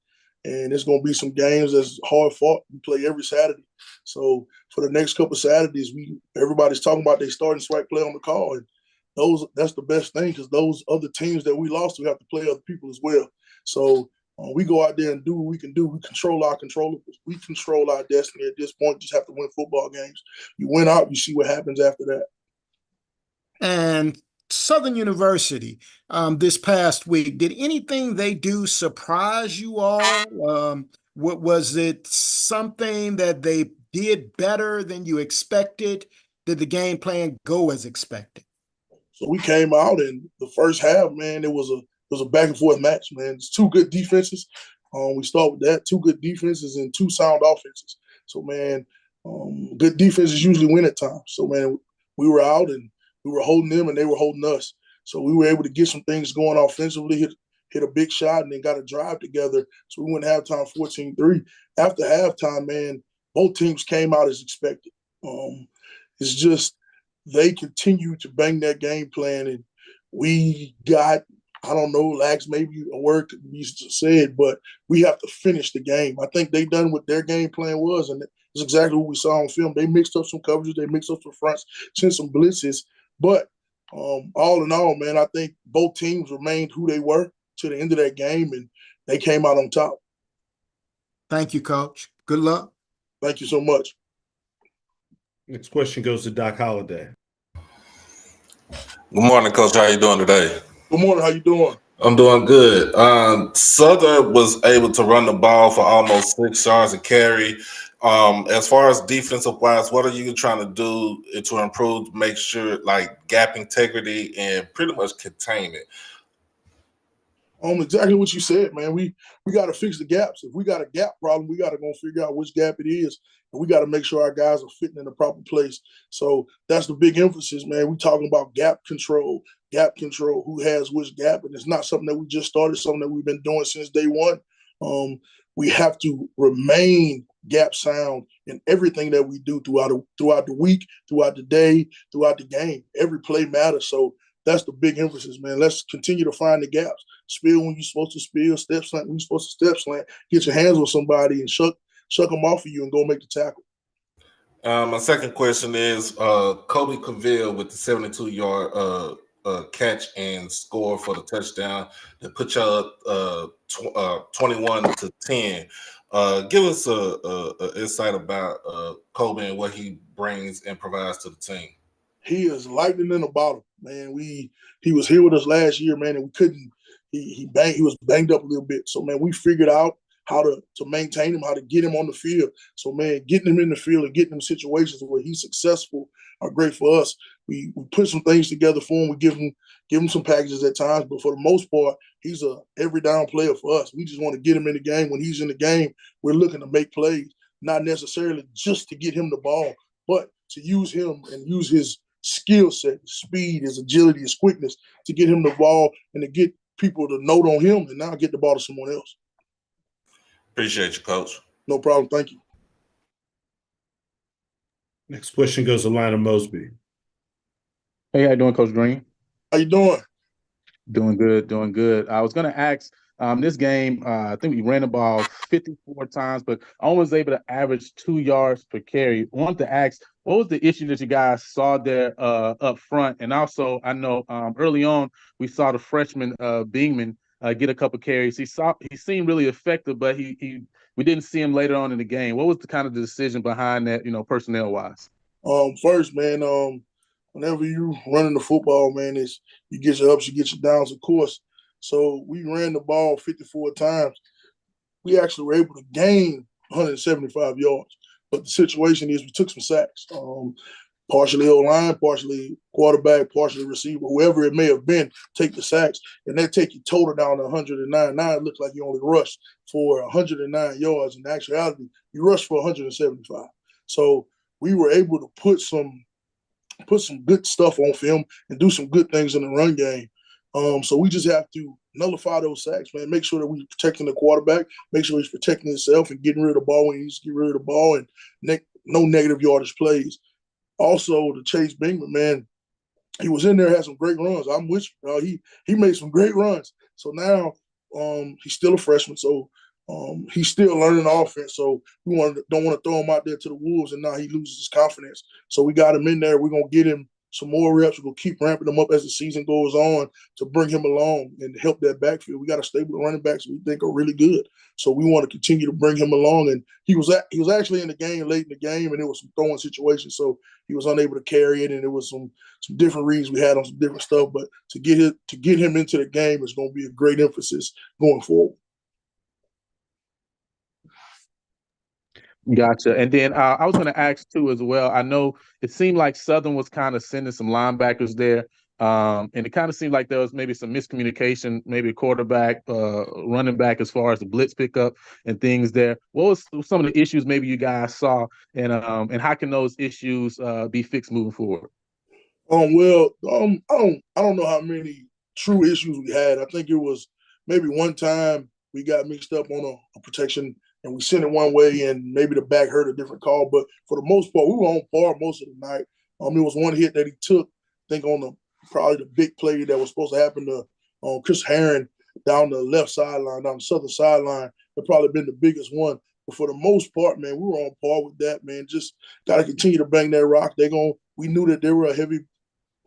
And it's going to be some games that's hard fought. We play every Saturday. So for the next couple of Saturdays, everybody's talking about they starting SWAC play on the call. And that's the best thing, because those other teams that we lost, we have to play other people as well. So we go out there and do what we can do. We control our controllables. We control our destiny at this point. Just have to win football games. You win out, you see what happens after that. And Southern University, this past week, did anything they do surprise you all? What was it, something that they did better than you expected? Did the game plan go as expected? So we came out, and the first half, man, it was a back and forth match, man. It's 2 good defenses. We start with that, 2 good defenses and 2 sound offenses. So, man, good defenses usually win at times. So, man, we were out and we were holding them and they were holding us. So we were able to get some things going offensively, hit a big shot, and then got a drive together. So we went halftime 14-3. After halftime, man, both teams came out as expected. It's just they continue to bang that game plan, and we got, I don't know, lax maybe a word to be said, but we have to finish the game. I think they done what their game plan was, and it's exactly what we saw on film. They mixed up some coverages, they mixed up some fronts, sent some blitzes, but all in all, man, I think both teams remained who they were to the end of that game, and they came out on top. Thank you, Coach. Good luck. Thank you so much. Next question goes to Doc Holliday. Good morning, Coach. How you doing today? Good morning. How you doing? I'm doing good. Southern was able to run the ball for almost 6 yards a carry. As far as defensive wise, what are you trying to do to improve, make sure like gap integrity and pretty much contain it? Exactly what you said, man. We got to fix the gaps. If we got a gap problem, we got to go figure out which gap it is, and we got to make sure our guys are fitting in the proper place. So that's the big emphasis, man. We talking about gap control, who has which gap, and it's not something that we just started, something that we've been doing since day one. We have to remain gap sound in everything that we do throughout the week, throughout the day, throughout the game. Every play matters. So that's the big emphasis, man. Let's continue to find the gaps. Spill when you're supposed to spill, step slant when you're supposed to step slant. Get your hands on somebody and shuck them off of you and go make the tackle. My second question is Kobe Cavill with the 72-yard catch and score for the touchdown that put y'all up 21-10. Give us a insight about Kobe and what he brings and provides to the team. He is lightning in a bottle, man. He was here with us last year, man, and we couldn't. He was banged up a little bit, so man, we figured out how to maintain him, how to get him on the field. So man, getting him in the field and getting him situations where he's successful are great for us. We put some things together for him. We give him some packages at times, but for the most part, he's a every down player for us. We just want to get him in the game. When he's in the game, we're looking to make plays, not necessarily just to get him the ball, but to use him and use his skill set, his speed, his agility, his quickness to get him the ball and to get people to note on him and now get the ball to someone else. Appreciate you, Coach. No problem. Thank you. Next question goes to Lionel Mosby. Hey, how you doing, Coach Green? How you doing? Doing good, doing good. I was going to ask, this game, I think we ran the ball 54 times, but I was able to average 2 yards per carry. I wanted to ask, what was the issue that you guys saw there up front? And also, I know early on, we saw the freshman Bingman get a couple carries. He seemed really effective, but we didn't see him later on in the game. What was the kind of decision behind that, personnel-wise? First, man, whenever you running the football, man, you get your ups, you get your downs, of course. So we ran the ball 54 times. We actually were able to gain 175 yards. But the situation is we took some sacks. Partially O-line, partially quarterback, partially receiver, whoever it may have been, take the sacks. And that take your total down to 109. Now it looks like you only rushed for 109 yards. In actuality, you rushed for 175. So we were able to put some good stuff on film and do some good things in the run game. So we just have to nullify those sacks, man. Make sure that we're protecting the quarterback, make sure he's protecting himself and getting rid of the ball when he needs to get rid of the ball, and no negative yardage plays. Also, the Chase Bingman, man, he was in there, had some great runs. I'm with you. He made some great runs. So now he's still a freshman, so he's still learning the offense. So we don't want to throw him out there to the wolves and now he loses his confidence. So we got him in there. We're going to get him some more reps. We're going to keep ramping him up as the season goes on to bring him along and help that backfield. We got a stable of running backs we think are really good. So we want to continue to bring him along. And he was actually in the game late in the game, and it was some throwing situations. So he was unable to carry it, and there was some different reads we had on some different stuff. But to get him into the game is going to be a great emphasis going forward. Gotcha. And then I was going to ask too as well. I know it seemed like Southern was kind of sending some linebackers there, and it kind of seemed like there was maybe some miscommunication, maybe quarterback, running back as far as the blitz pickup and things there. What was some of the issues maybe you guys saw, and how can those issues be fixed moving forward? I don't know how many true issues we had. I think it was maybe one time we got mixed up on a protection and we sent it one way and maybe the back heard a different call. But for the most part, we were on par most of the night. It was one hit that he took, I think on probably the big play that was supposed to happen to Chris Herron down the left sideline, down the southern sideline. That probably been the biggest one. But for the most part, man, we were on par with that, man. Just got to continue to bang that rock. We knew that they were a heavy,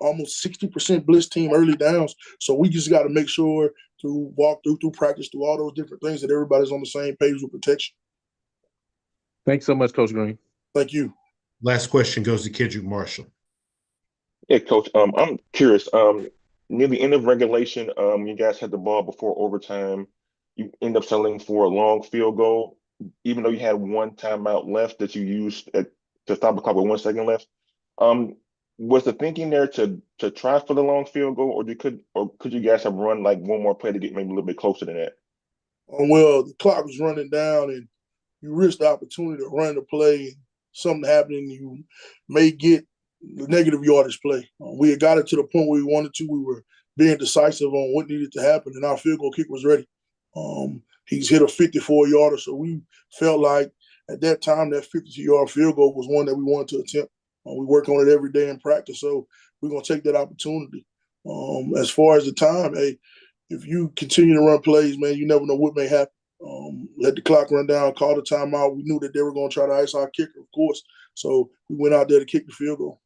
almost 60% blitz team early downs. So we just got to make sure to walk through practice, through all those different things that everybody's on the same page with protection. Thanks so much, Coach Green. Thank you. Last question goes to Kendrick Marshall. Yeah, Coach. I'm curious. Near the end of regulation, you guys had the ball before overtime. You end up settling for a long field goal. even though you had one timeout left that you used to stop the clock with 1 second left. Was the thinking there to try for the long field goal, or could you guys have run like one more play to get maybe a little bit closer than that? Well, the clock was running down, and you risk the opportunity to run the play, and something happening, you may get the negative yardage play. We had got it to the point where we wanted to. We were being decisive on what needed to happen, and our field goal kick was ready. He's hit a 54-yarder, so we felt like at that time that 52-yard field goal was one that we wanted to attempt. We work on it every day in practice, so we're going to take that opportunity. As far as the time, hey, if you continue to run plays, man, you never know what may happen. Let the clock run down, call the timeout. We knew that they were going to try to ice our kicker, of course, so we went out there to kick the field goal.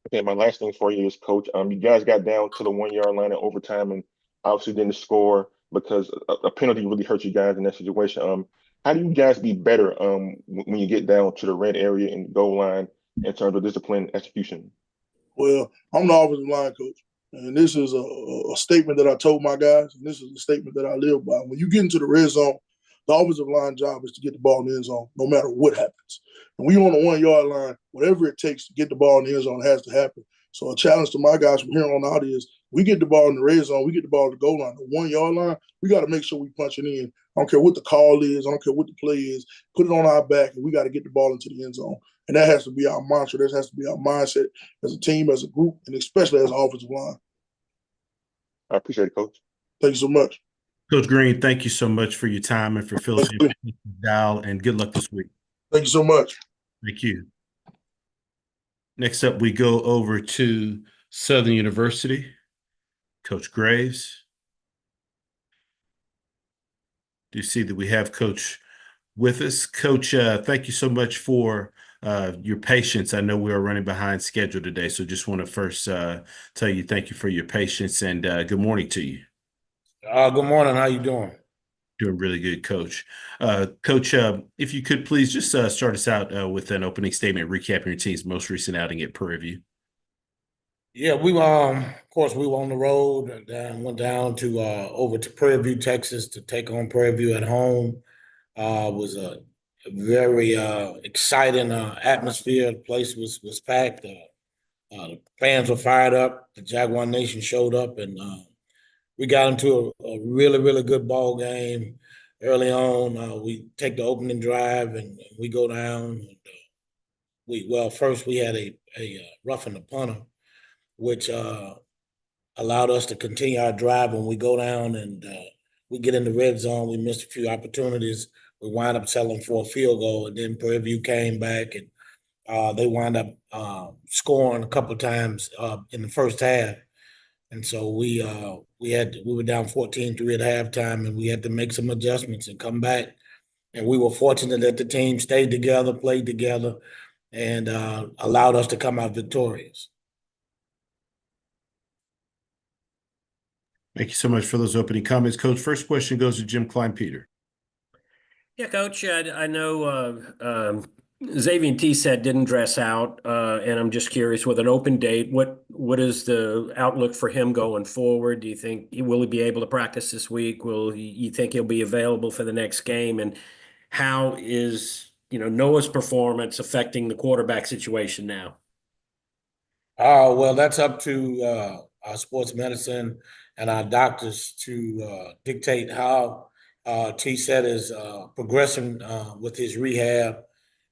Okay, my last thing for you is, Coach, you guys got down to the 1 yard line in overtime and obviously didn't score because a penalty really hurt you guys in that situation. How do you guys be better when you get down to the red area and goal line in terms of discipline execution? Well, I'm the offensive line coach, and this is a statement that I told my guys, and this is a statement that I live by. When you get into the red zone, the offensive line job is to get the ball in the end zone, no matter what happens. And we on the 1 yard line, whatever it takes to get the ball in the end zone has to happen. So a challenge to my guys from here on out is we get the ball in the red zone, we get the ball at the goal line, the 1 yard line, we got to make sure we punch it in. I don't care what the call is, I don't care what the play is, put it on our back, and we got to get the ball into the end zone. And that has to be our mantra. That has to be our mindset as a team, as a group, and especially as an offensive line. I appreciate it, Coach. Thank you so much. Coach Green, thank you so much for your time and for filling in Dial, and good luck this week. Thank you so much. Thank you. Next up, we go over to Southern University. Coach Graves. Do you see that we have Coach with us? Coach, thank you so much for your patience. I know we are running behind schedule today, so just want to first tell you thank you for your patience, and good morning to you. Good morning. How you doing? Doing really good, Coach. Coach, if you could please just start us out with an opening statement recapping your team's most recent outing at Prairie View. Yeah, we of course we were on the road and went down to over to Prairie View, Texas, to take on Prairie View at home. Was a very exciting atmosphere. The place was packed. The fans were fired up. The Jaguar Nation showed up, and we got into a really, really good ball game early on. We take the opening drive and we go down. And, first we had a roughing the punter, which allowed us to continue our drive. When we go down and we get in the red zone, we missed a few opportunities. We wind up settling for a field goal, and then Prairie View came back and they wind up scoring a couple of times in the first half. And so we were down 14-3 at halftime, and we had to make some adjustments and come back. And we were fortunate that the team stayed together, played together, and allowed us to come out victorious. Thank you so much for those opening comments, Coach. First question goes to Jim Klein-Peter. Yeah, Coach, I know Xavier T-Set didn't dress out, and I'm just curious, with an open date, what is the outlook for him going forward? Do you think will he be able to practice this week? Will you think he'll be available for the next game? And how is Noah's performance affecting the quarterback situation now? Well, that's up to our sports medicine and our doctors to dictate how T-Set is progressing with his rehab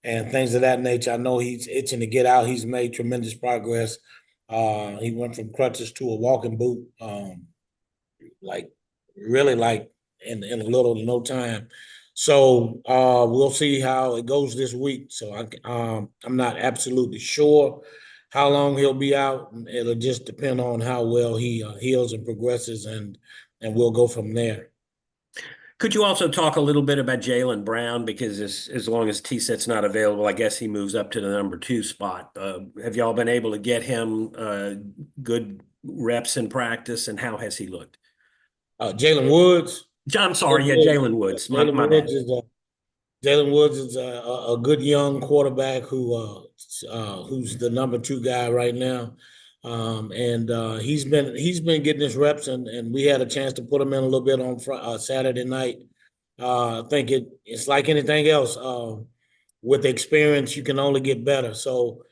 and things of that nature. I know he's itching to get out. He's made tremendous progress. He went from crutches to a walking boot, really in a little to no time. So we'll see how it goes this week. So I'm not absolutely sure how long he'll be out. It'll just depend on how well he heals and progresses, and we'll go from there. Could you also talk a little bit about Jalen Brown? Because as long as T-Set's not available, I guess he moves up to the number 2 spot. Have y'all been able to get him good reps in practice, and how has he looked? Jalen Woods? I'm sorry, Jalen Woods. Jalen Woods is a good young quarterback who's the number 2 guy right now. He's been getting his reps, and we had a chance to put him in a little bit on Saturday night I think it's like anything else. With experience, you can only get better. So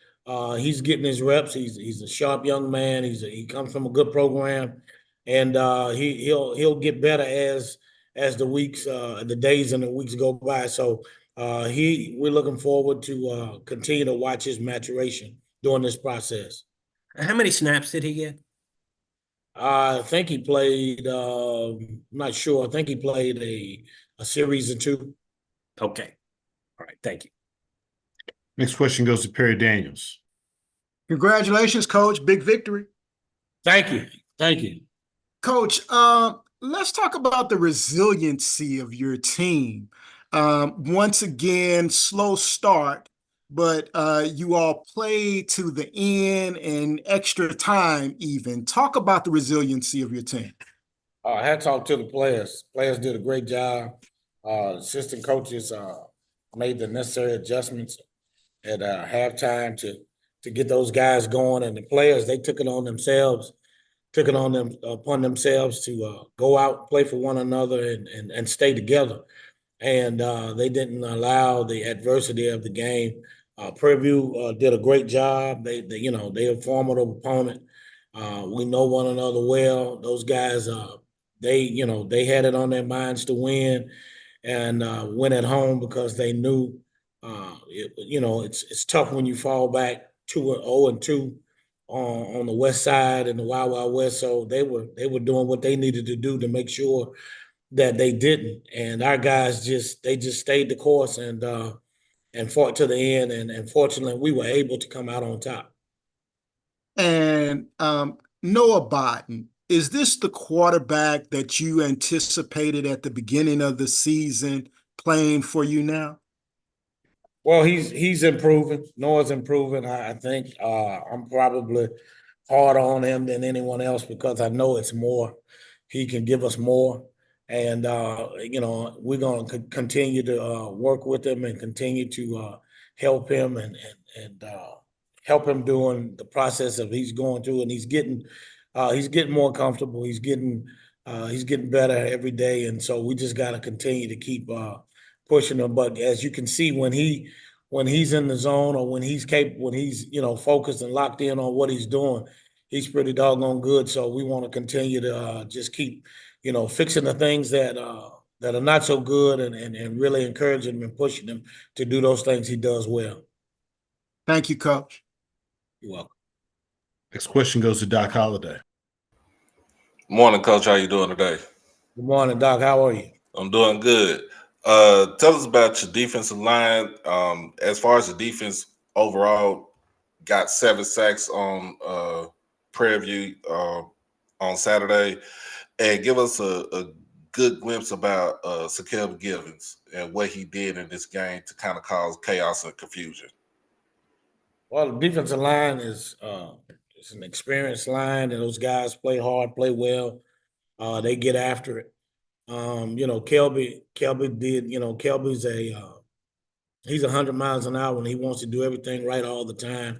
he's getting his reps. He's a sharp young man. He comes from a good program, and he'll get better as the days and the weeks go by. So we're looking forward to continue to watch his maturation during this process. How many snaps did he get? I think he played. I'm not sure. I think he played a series or two. Okay. All right. Thank you. Next question goes to Perry Daniels. Congratulations, Coach. Big victory. Thank you. Thank you. Coach, let's talk about the resiliency of your team. Once again, slow start, but you all played to the end and extra time even. Talk about the resiliency of your team. I had talked to the players. Players did a great job. Assistant coaches made the necessary adjustments at halftime to get those guys going. And the players, they took it on themselves, upon themselves to go out, play for one another, and stay together. And they didn't allow the adversity of the game. Prairie View did a great job. They're a formidable opponent. We know one another well. Those guys, they had it on their minds to win, and win at home because they knew, it's tough when you fall back 0-2 on the west side and the Wild Wild West. So they were doing what they needed to do to make sure that they didn't. And our guys just stayed the course and fought to the end. And fortunately, we were able to come out on top. And Noah Biden, is this the quarterback that you anticipated at the beginning of the season playing for you now? Well, he's improving. Noah's improving. I think I'm probably harder on him than anyone else because I know it's more. He can give us more. And, we're going to continue to work with him and continue to help him and help him during the process of he's going through. And he's getting more comfortable. He's getting better every day. And so we just got to continue to keep pushing him. But as you can see, when he's in the zone or when he's focused and locked in on what he's doing, he's pretty doggone good. So we want to continue to just keep, fixing the things that are not so good and really encouraging him and pushing him to do those things he does well. Thank you, Coach. You're welcome. Next question goes to Doc Holliday. Morning, Coach. How you doing today? Good morning, Doc. How are you? I'm doing good. Tell us about your defensive line. As far as the defense overall, got 7 sacks on Prairie View on Saturday, and give us a good glimpse about Sakel Givens and what he did in this game to kind of cause chaos and confusion. Well, the defensive line is it's an experienced line, and those guys play hard, play well. They get after it. Kelby did. Kelby's he's 100 miles an hour, and he wants to do everything right all the time.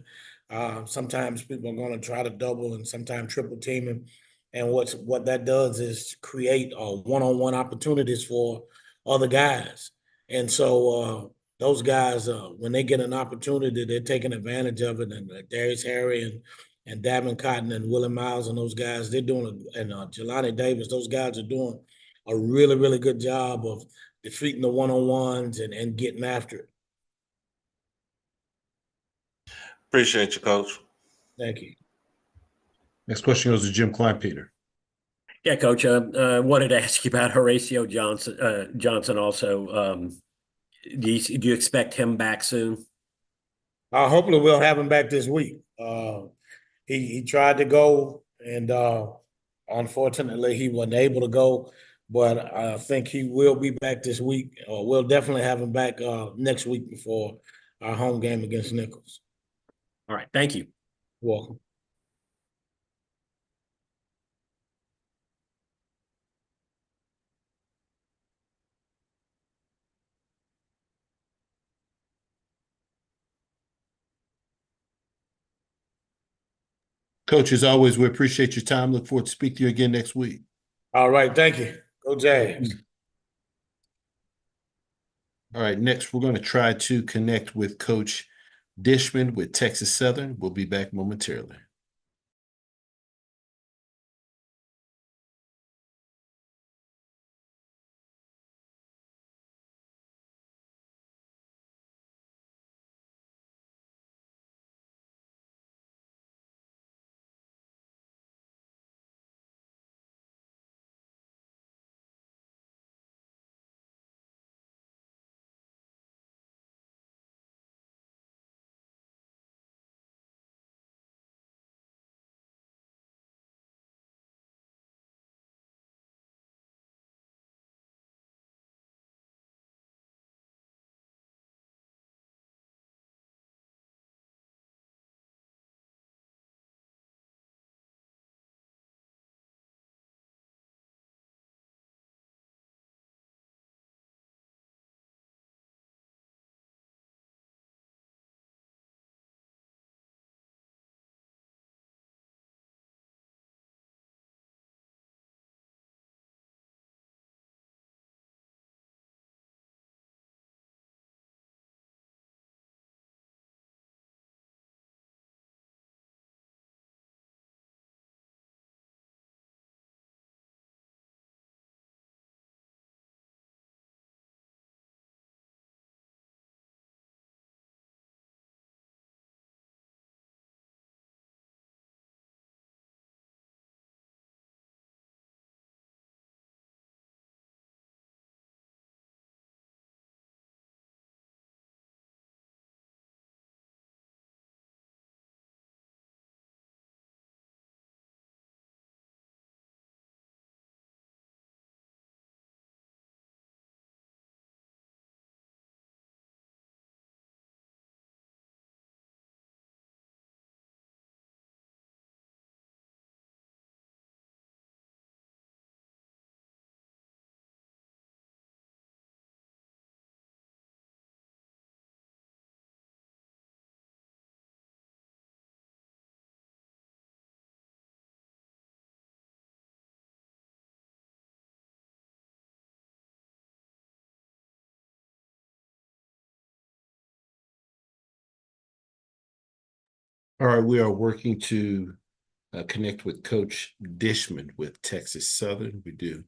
Sometimes people are going to try to double and sometimes triple team him, and what that does is create one-on-one opportunities for other guys. And so those guys, when they get an opportunity, they're taking advantage of it. And Darius Harry and Davin Cotton and Willie Miles and those guys, they're doing and Jelani Davis, those guys are doing a really, really good job of defeating the one-on-ones and getting after it. Appreciate you, Coach. Thank you. Next question goes to Jim Kleinpeter. Yeah, Coach. I wanted to ask you about Horatio Johnson also. Do you expect him back soon? Hopefully we'll have him back this week. He tried to go, and unfortunately he wasn't able to go. But I think he will be back this week. We'll definitely have him back next week before our home game against Nichols. All right. Thank you. You're welcome. Coach, as always, we appreciate your time. Look forward to speaking to you again next week. All right. Thank you. Go Jags. All right, next we're going to try to connect with Coach Dishman with Texas Southern. We'll be back momentarily. All right, we are working to connect with Coach Dishman with Texas Southern. We do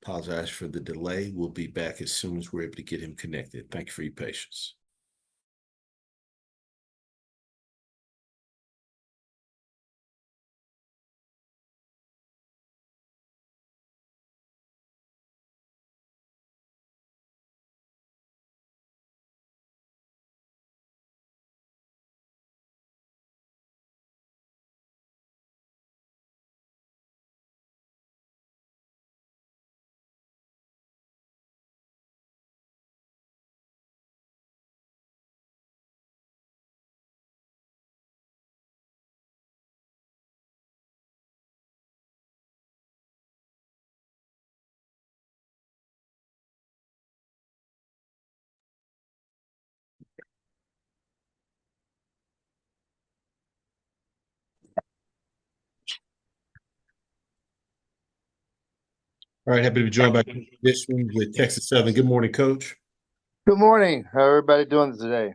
apologize for the delay. We'll be back as soon as we're able to get him connected. Thank you for your patience. All right, happy to be joined by Coach Dishman with Texas Southern. Good morning, Coach. Good morning. How everybody doing today?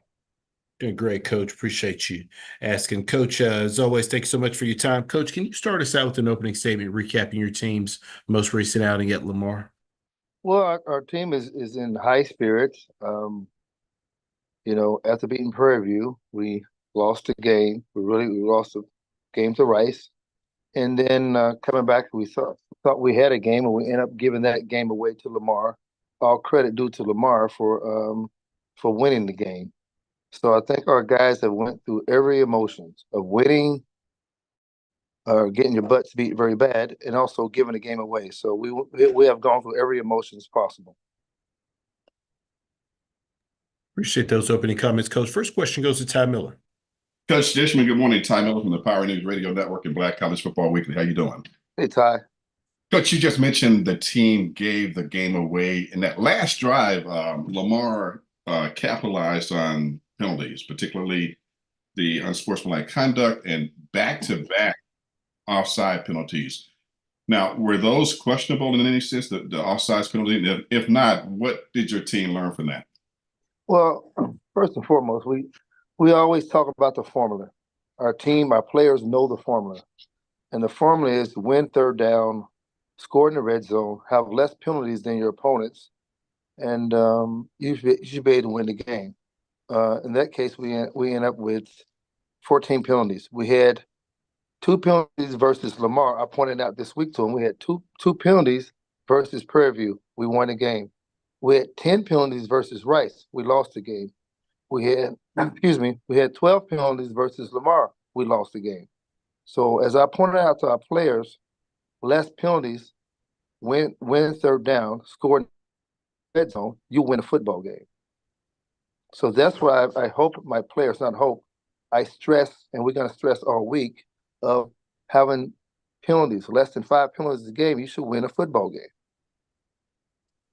Doing great, Coach. Appreciate you asking. Coach, as always, thank you so much for your time. Coach, can you start us out with an opening statement recapping your team's most recent outing at Lamar? Well, our team is in high spirits. After beating Prairie View, we lost a game. We lost a game to Rice. And then coming back, we thought we had a game, and we ended up giving that game away to Lamar. All credit due to Lamar for winning the game. So I think our guys have went through every emotions of winning, getting your butts beat very bad, and also giving the game away. So we have gone through every emotions possible. Appreciate those opening comments, Coach. First question goes to Ty Miller. Coach Dishman, good morning. Ty Miller from the Power News Radio Network and Black College Football Weekly. How you doing? Hey, Ty. Coach, you just mentioned the team gave the game away. In that last drive, Lamar capitalized on penalties, particularly the unsportsmanlike conduct and back-to-back offside penalties. Now, were those questionable in any sense, the offside penalty? If not, what did your team learn from that? Well, first and foremost, we always talk about the formula. Our team, our players know the formula. And the formula is to win third down, score in the red zone, have less penalties than your opponents, and you should be able to win the game. In that case, we end up with 14 penalties. We had 2 penalties versus Lamar. I pointed out this week to him. We had two penalties versus Prairie View. We won the game. We had 10 penalties versus Rice. We lost the game. We had 12 penalties versus Lamar. We lost the game. So as I pointed out to our players, less penalties, win third down, score in the red zone, you win a football game. So that's why I hope my players, not hope, I stress, and we're going to stress all week, of having penalties, less than 5 penalties a game, you should win a football game.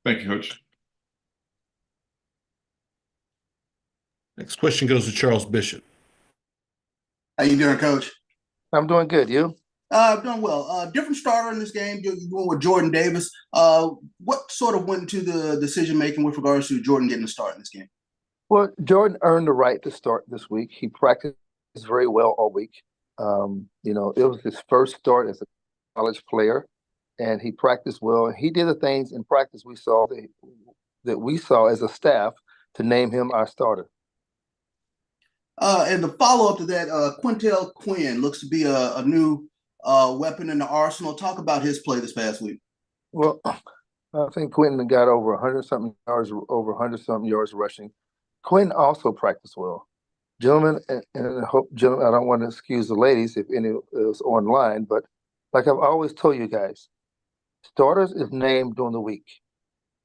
Thank you, Coach. Next question goes to Charles Bishop. How you doing, Coach? I'm doing good. You? Doing well. Different starter in this game. You're going with Jordan Davis. What sort of went into the decision making with regards to Jordan getting a start in this game? Well, Jordan earned the right to start this week. He practiced very well all week. It was his first start as a college player, and he practiced well. He did the things in practice we saw that we saw as a staff to name him our starter. And the follow-up to that, Quintel Quinn looks to be a new weapon in the arsenal. Talk about his play this past week. Well, I think Quentin got over 100-something yards rushing. Quinn also practiced well. Gentlemen, and I hope, gentlemen, I don't want to excuse the ladies if any is online, but like I've always told you guys, starters is named during the week.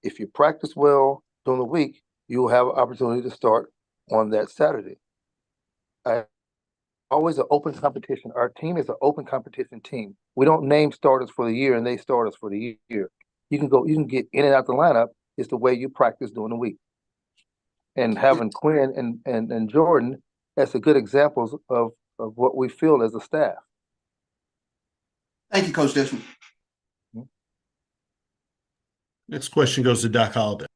If you practice well during the week, you will have an opportunity to start on that Saturday. Always an open competition. Our team is an open competition team. We don't name starters for the year and they start us for the year. You can get in and out the lineup. It's the way you practice during the week. And having Quinn and Jordan, that's a good examples of what we feel as a staff. Thank you, Coach Dishman. Next question goes to Doc Holliday.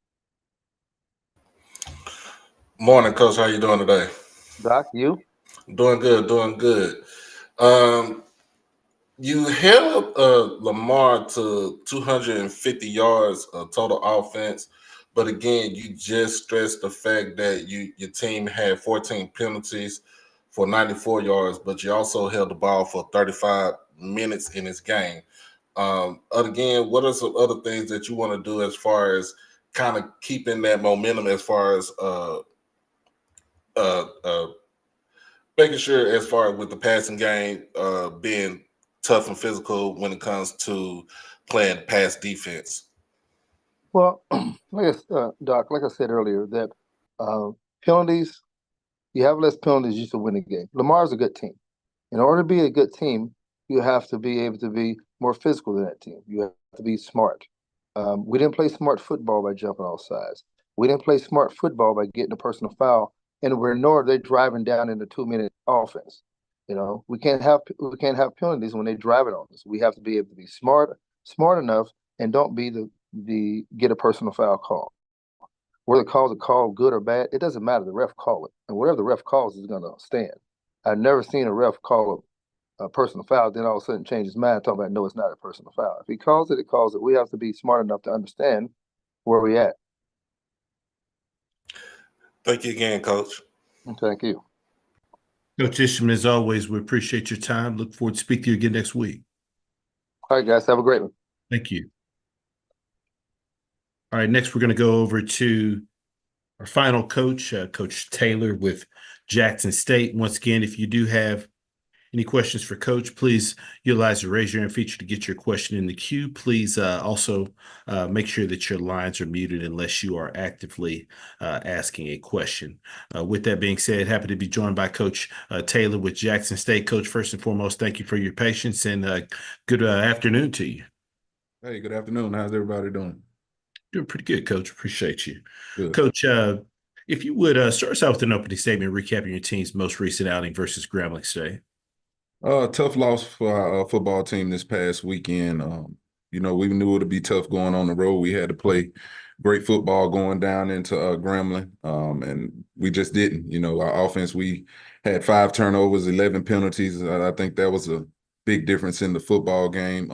Morning, Coach. How you doing today? Doc, you? Doing good, doing good. You held Lamar to 250 yards of total offense, but again, you just stressed the fact that your team had 14 penalties for 94 yards, but you also held the ball for 35 minutes in this game. Again, what are some other things that you want to do as far as kind of keeping that momentum as far as making sure as far as with the passing game being tough and physical when it comes to playing pass defense? Well, Doc, like I said earlier, that penalties, you have less penalties, you should win the game. Lamar's a good team. In order to be a good team, you have to be able to be more physical than that team. You have to be smart. We didn't play smart football by jumping off sides. We didn't play smart football by getting a personal foul, and nor they're driving down in the 2-minute offense. We can't have penalties when they're driving on us. We have to be able to be smart enough, and don't be the get a personal foul call. Whether the call's a call good or bad, it doesn't matter. The ref call it, and whatever the ref calls is going to stand. I've never seen a ref call a personal foul, then all of a sudden change his mind, talking about no, it's not a personal foul. If he calls it, it calls it. We have to be smart enough to understand where we're at. Thank you again, Coach. Thank you. Coach Isham, as always, we appreciate your time. Look forward to speaking to you again next week. All right, guys. Have a great one. Thank you. All right, next we're going to go over to our final coach, Coach Taylor with Jackson State. Once again, if you do have any questions for Coach, please utilize the raise your hand feature to get your question in the queue. Please also make sure that your lines are muted unless you are actively asking a question. With that being said, happy to be joined by Coach Taylor with Jackson State. Coach, first and foremost, thank you for your patience and good afternoon to you. Hey, good afternoon. How's everybody doing? Doing pretty good, Coach. Appreciate you. Good. Coach, if you would start us out with an opening statement recapping your team's most recent outing versus Grambling State. Tough loss for our football team this past weekend. You know, we knew it'd be tough going on the road. We had to play great football going down into Grambling, and we just didn't. You know, our offense, we had 5 turnovers, 11 penalties. I think that was a big difference in the football game.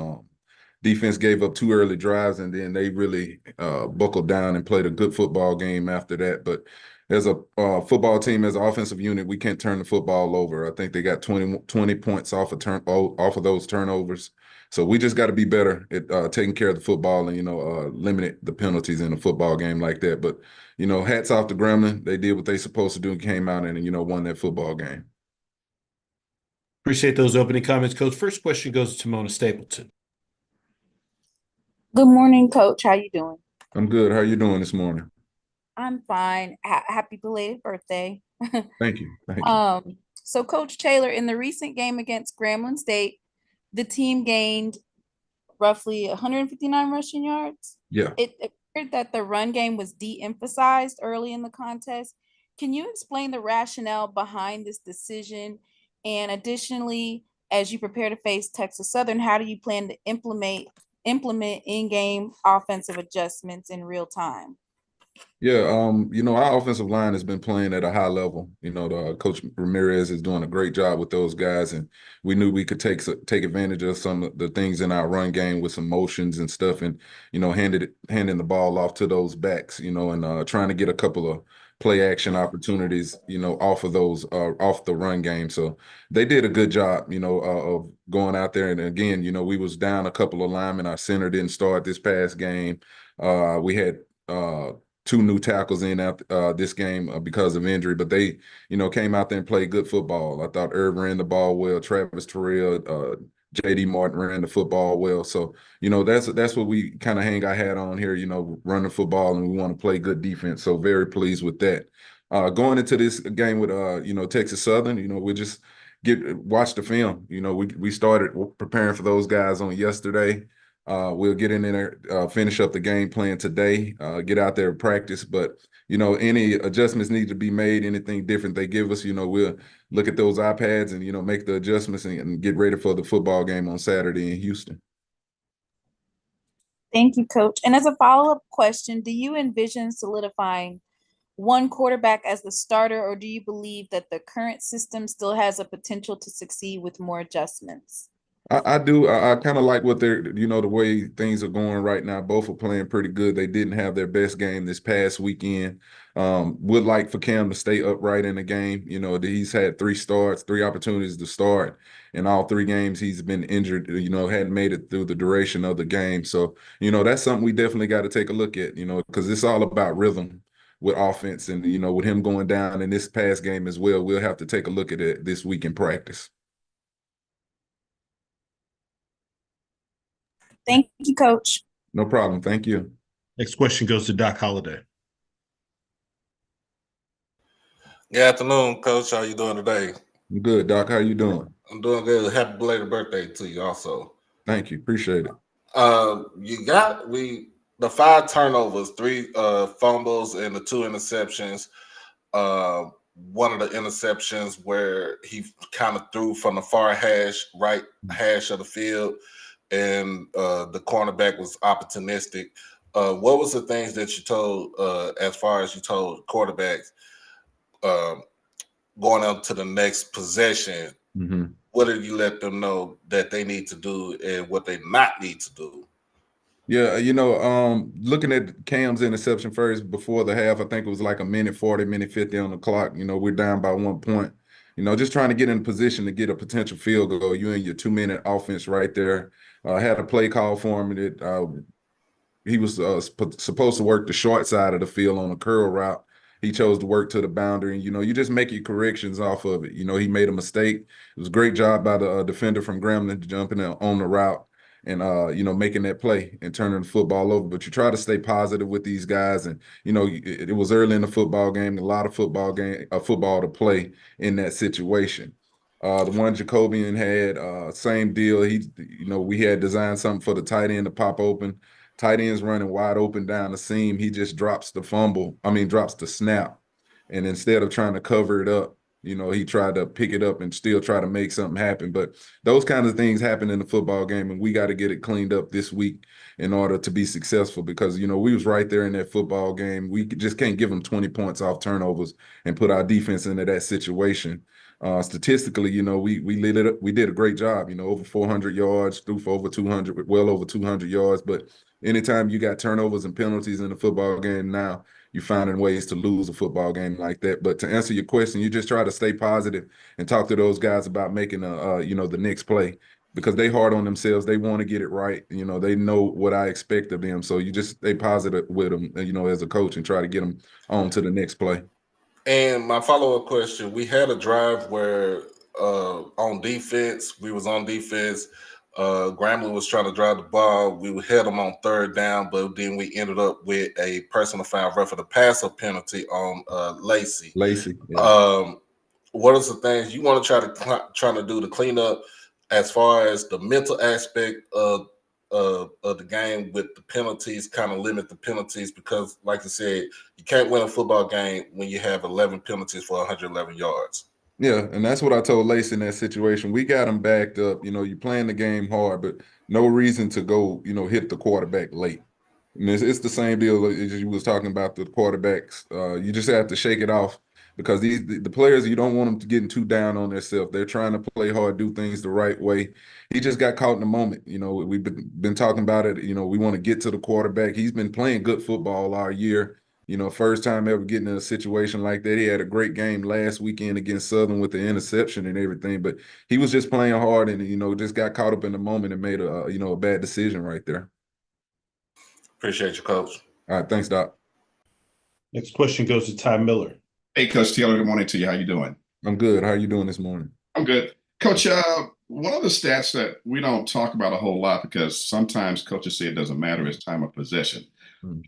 Defense gave up 2 early drives, and then they really buckled down and played a good football game after that. But as a football team, as an offensive unit, we can't turn the football over. I think they got 20 points off of those turnovers. So we just got to be better at taking care of the football and, you know, limit the penalties in a football game like that. But, you know, hats off to Gremlin. They did what they supposed to do and came out and, you know, won that football game. Appreciate those opening comments, Coach. First question goes to Mona Stapleton. Good morning, Coach. How you doing? I'm good. How are you doing this morning? I'm fine. Happy belated birthday. Thank you. Thank you. So Coach Taylor, in the recent game against Grambling State, the team gained roughly 159 rushing yards. Yeah. It appeared that the run game was de-emphasized early in the contest. Can you explain the rationale behind this decision? And additionally, as you prepare to face Texas Southern, how do you plan to implement in-game offensive adjustments in real time? Yeah, you know, our offensive line has been playing at a high level. You know, Coach Ramirez is doing a great job with those guys, and we knew we could take advantage of some of the things in our run game with some motions and stuff, and you know, handing the ball off to those backs, you know, and trying to get a couple of play action opportunities, you know, off of those off the run game. So they did a good job, you know, of going out there. And again, you know, we was down a couple of linemen. Our center didn't start this past game. We had 2 new tackles in out this game because of injury, but they, you know, came out there and played good football. I thought Irv ran the ball well. Travis Terrell, J.D. Martin ran the football well. So, you know, that's what we kind of hang our hat on here, you know, running football, and we want to play good defense. So very pleased with that. Going into this game with, you know, Texas Southern, you know, we just watch the film. You know, we started preparing for those guys on yesterday. We'll get in there, finish up the game plan today, get out there and practice. But, you know, any adjustments need to be made, anything different they give us, you know, we'll look at those iPads and, you know, make the adjustments and get ready for the football game on Saturday in Houston. Thank you, Coach. And as a follow-up question, do you envision solidifying one quarterback as the starter, or do you believe that the current system still has a potential to succeed with more adjustments? I do. I kind of like what they're, you know, the way things are going right now. Both are playing pretty good. They didn't have their best game this past weekend. Would like for Cam to stay upright in the game. You know, he's had 3 starts, 3 opportunities to start. In all 3 games, he's been injured, you know, hadn't made it through the duration of the game. So, you know, that's something we definitely got to take a look at, you know, because it's all about rhythm with offense. And, you know, with him going down in this past game as well, we'll have to take a look at it this week in practice. Thank you, Coach. No problem. Thank you. Next question goes to Doc Holliday. Good afternoon, Coach. How you doing today? I'm good, Doc. How you doing? I'm doing good. Happy belated birthday to you also. Thank you. Appreciate it. You got the 5 turnovers, 3 fumbles, and the 2 interceptions. One of the interceptions where he kind of threw from the far right hash of the field, and the cornerback was opportunistic. What was the things that you told, as far as you told quarterbacks going on to the next possession? Mm-hmm. What did you let them know that they need to do and what they not need to do? Yeah, you know, looking at Cam's interception first before the half, I think it was like 1:40, 1:50 on the clock. You know, we're down by 1 point. You know, just trying to get in position to get a potential field goal. You and your 2-minute offense right there. Had a play call for him that he was supposed to work the short side of the field on a curl route. He chose to work to the boundary. And, you know, you just make your corrections off of it. You know, he made a mistake. It was a great job by the defender from Grambling jumping on the route and, you know, making that play and turning the football over. But you try to stay positive with these guys. And, you know, it was early in the football game, a lot of football to play in that situation. The one Jacobian had, same deal. You know, we had designed something for the tight end to pop open. Tight end's running wide open down the seam. He just drops the snap. And instead of trying to cover it up, he tried to pick it up and still try to make something happen. But those kinds of things happen in the football game, and we got to get it cleaned up this week in order to be successful because, we was right there in that football game. We just can't give them 20 points off turnovers and put our defense into that situation. Statistically, we did a great job, over 400 yards, threw for over 200, well over 200 yards. But anytime you got turnovers and penalties in the football game now, you're finding ways to lose a football game like that. But to answer your question, you just try to stay positive and talk to those guys about making the next play because they hard on themselves. They want to get it right. They know what I expect of them. So you just stay positive with them, as a coach and try to get them on to the next play. And my follow-up question, we had a drive where on defense, we was on defense. Grambling was trying to drive the ball. We had them on third down, but then we ended up with a personal foul rough for the passer penalty on Lacey. Yeah. What are some things you want to try to do to clean up as far as the mental aspect of the game with the penalties, kind of limit the penalties because, like I said, you can't win a football game when you have 11 penalties for 111 yards. Yeah, and that's what I told Lace in that situation. We got him backed up. You're playing the game hard, but no reason to go, hit the quarterback late. And it's the same deal as you was talking about the quarterbacks. You just have to shake it off because the players, you don't want them to getting too down on themselves. They're trying to play hard, do things the right way. He just got caught in the moment. We've been talking about it. We want to get to the quarterback. He's been playing good football all year. First time ever getting in a situation like that. He had a great game last weekend against Southern with the interception and everything, but he was just playing hard and, just got caught up in the moment and made a bad decision right there. Appreciate you, Coach. All right. Thanks, Doc. Next question goes to Ty Miller. Hey, Coach Taylor, good morning to you. How you doing? I'm good. How are you doing this morning? I'm good. Coach, one of the stats that we don't talk about a whole lot because sometimes coaches say it doesn't matter is time of possession.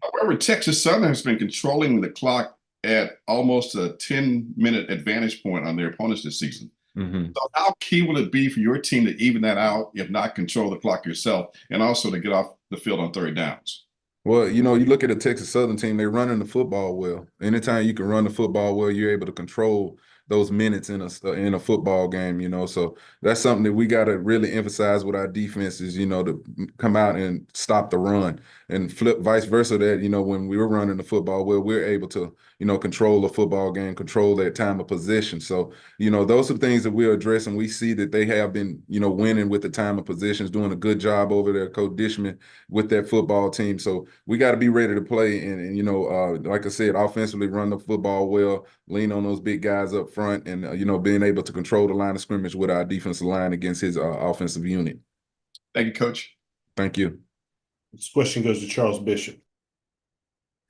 However, Texas Southern has been controlling the clock at almost a 10-minute advantage point on their opponents this season. So how key will it be for your team to even that out, if not control the clock yourself, and also to get off the field on third downs? Well, you look at a Texas Southern team, they're running the football well. Anytime you can run the football well, you're able to control those minutes in a football game, so that's something that we got to really emphasize with our defenses, to come out and stop the run and flip vice versa that, when we were running the football well, we're able to, control the football game, control that time of possession. So, those are things that we're addressing. We see that they have been, winning with the time of possessions, doing a good job over there, Coach Dishman with that football team. So we got to be ready to play and like I said, offensively run the football well, lean on those big guys up front and, being able to control the line of scrimmage with our defensive line against his offensive unit. Thank you, Coach. Thank you. This question goes to Charles Bishop.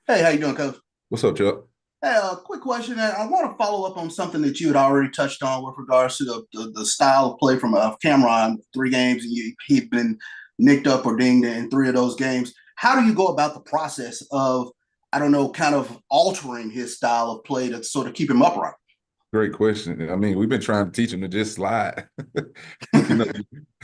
Hey, how you doing, Coach? What's up, Chuck? Hey, a quick question. I want to follow up on something that you had already touched on with regards to the style of play from Cameron. 3 games, and he'd been nicked up or dinged in 3 of those games. How do you go about the process of, kind of altering his style of play to sort of keep him upright? Great question. I mean, we've been trying to teach him to just slide.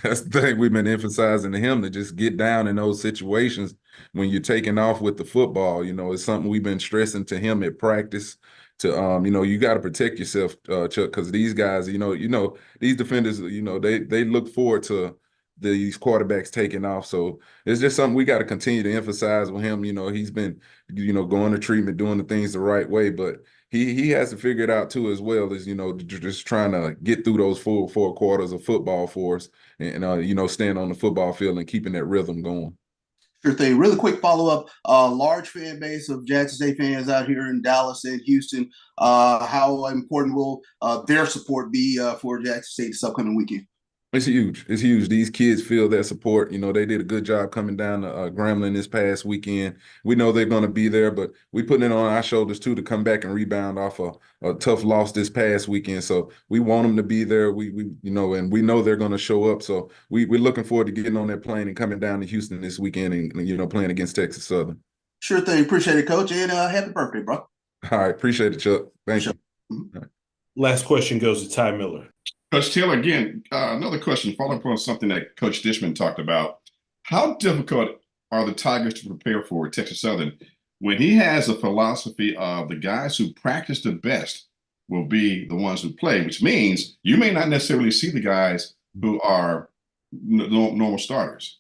That's the thing we've been emphasizing to him, to just get down in those situations when you're taking off with the football. It's something we've been stressing to him at practice to, you got to protect yourself, Chuck, because these guys, these defenders, they look forward to these quarterbacks taking off. So it's just something we got to continue to emphasize with him. He's been, going to treatment, doing the things the right way, but he has to figure it out too, as well as, just trying to get through those full 4 quarters of football for us and, staying on the football field and keeping that rhythm going. Sure thing. Really quick follow-up. Large fan base of Jackson State fans out here in Dallas and Houston. How important will their support be for Jackson State this upcoming weekend? It's huge. It's huge. These kids feel that support. They did a good job coming down to Grambling this past weekend. We know they're going to be there, but we putting it on our shoulders too to come back and rebound off a tough loss this past weekend. So we want them to be there. And we know they're going to show up. So we're looking forward to getting on that plane and coming down to Houston this weekend and playing against Texas Southern. Sure thing. Appreciate it, Coach, and happy birthday, bro. All right. Appreciate it, Chuck. Thank you. Mm-hmm. Right. Last question goes to Ty Miller. Coach Taylor, again, another question, following up on something that Coach Dishman talked about. How difficult are the Tigers to prepare for Texas Southern when he has a philosophy of the guys who practice the best will be the ones who play, which means you may not necessarily see the guys who are normal starters.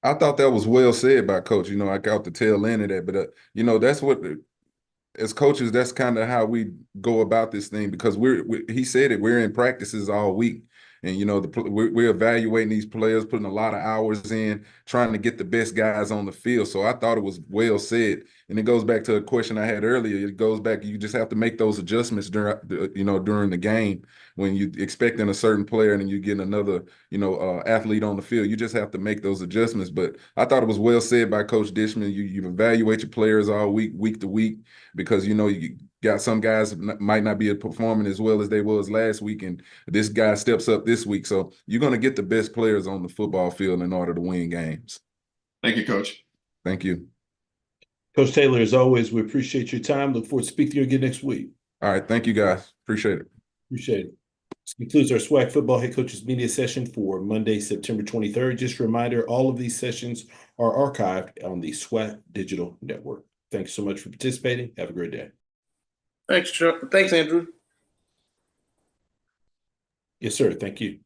I thought that was well said by Coach. I got the tail end of that, but that's what as coaches, that's kind of how we go about this thing, because he said it, we're in practices all week. And, we're evaluating these players, putting a lot of hours in, trying to get the best guys on the field. So I thought it was well said. And it goes back to a question I had earlier. It goes back, you just have to make those adjustments during the game when you expecting a certain player and then you get another, athlete on the field. You just have to make those adjustments. But I thought it was well said by Coach Dishman. You evaluate your players all week to week, because, you got some guys might not be performing as well as they was last week, and this guy steps up this week. So you're going to get the best players on the football field in order to win games. Thank you, Coach. Thank you. Coach Taylor, as always, we appreciate your time. Look forward to speaking to you again next week. All right. Thank you, guys. Appreciate it. Appreciate it. This concludes our SWAC Football Head Coaches Media Session for Monday, September 23rd. Just a reminder, all of these sessions are archived on the SWAC Digital Network. Thanks so much for participating. Have a great day. Thanks, Chuck. Thanks, Andrew. Yes, sir. Thank you.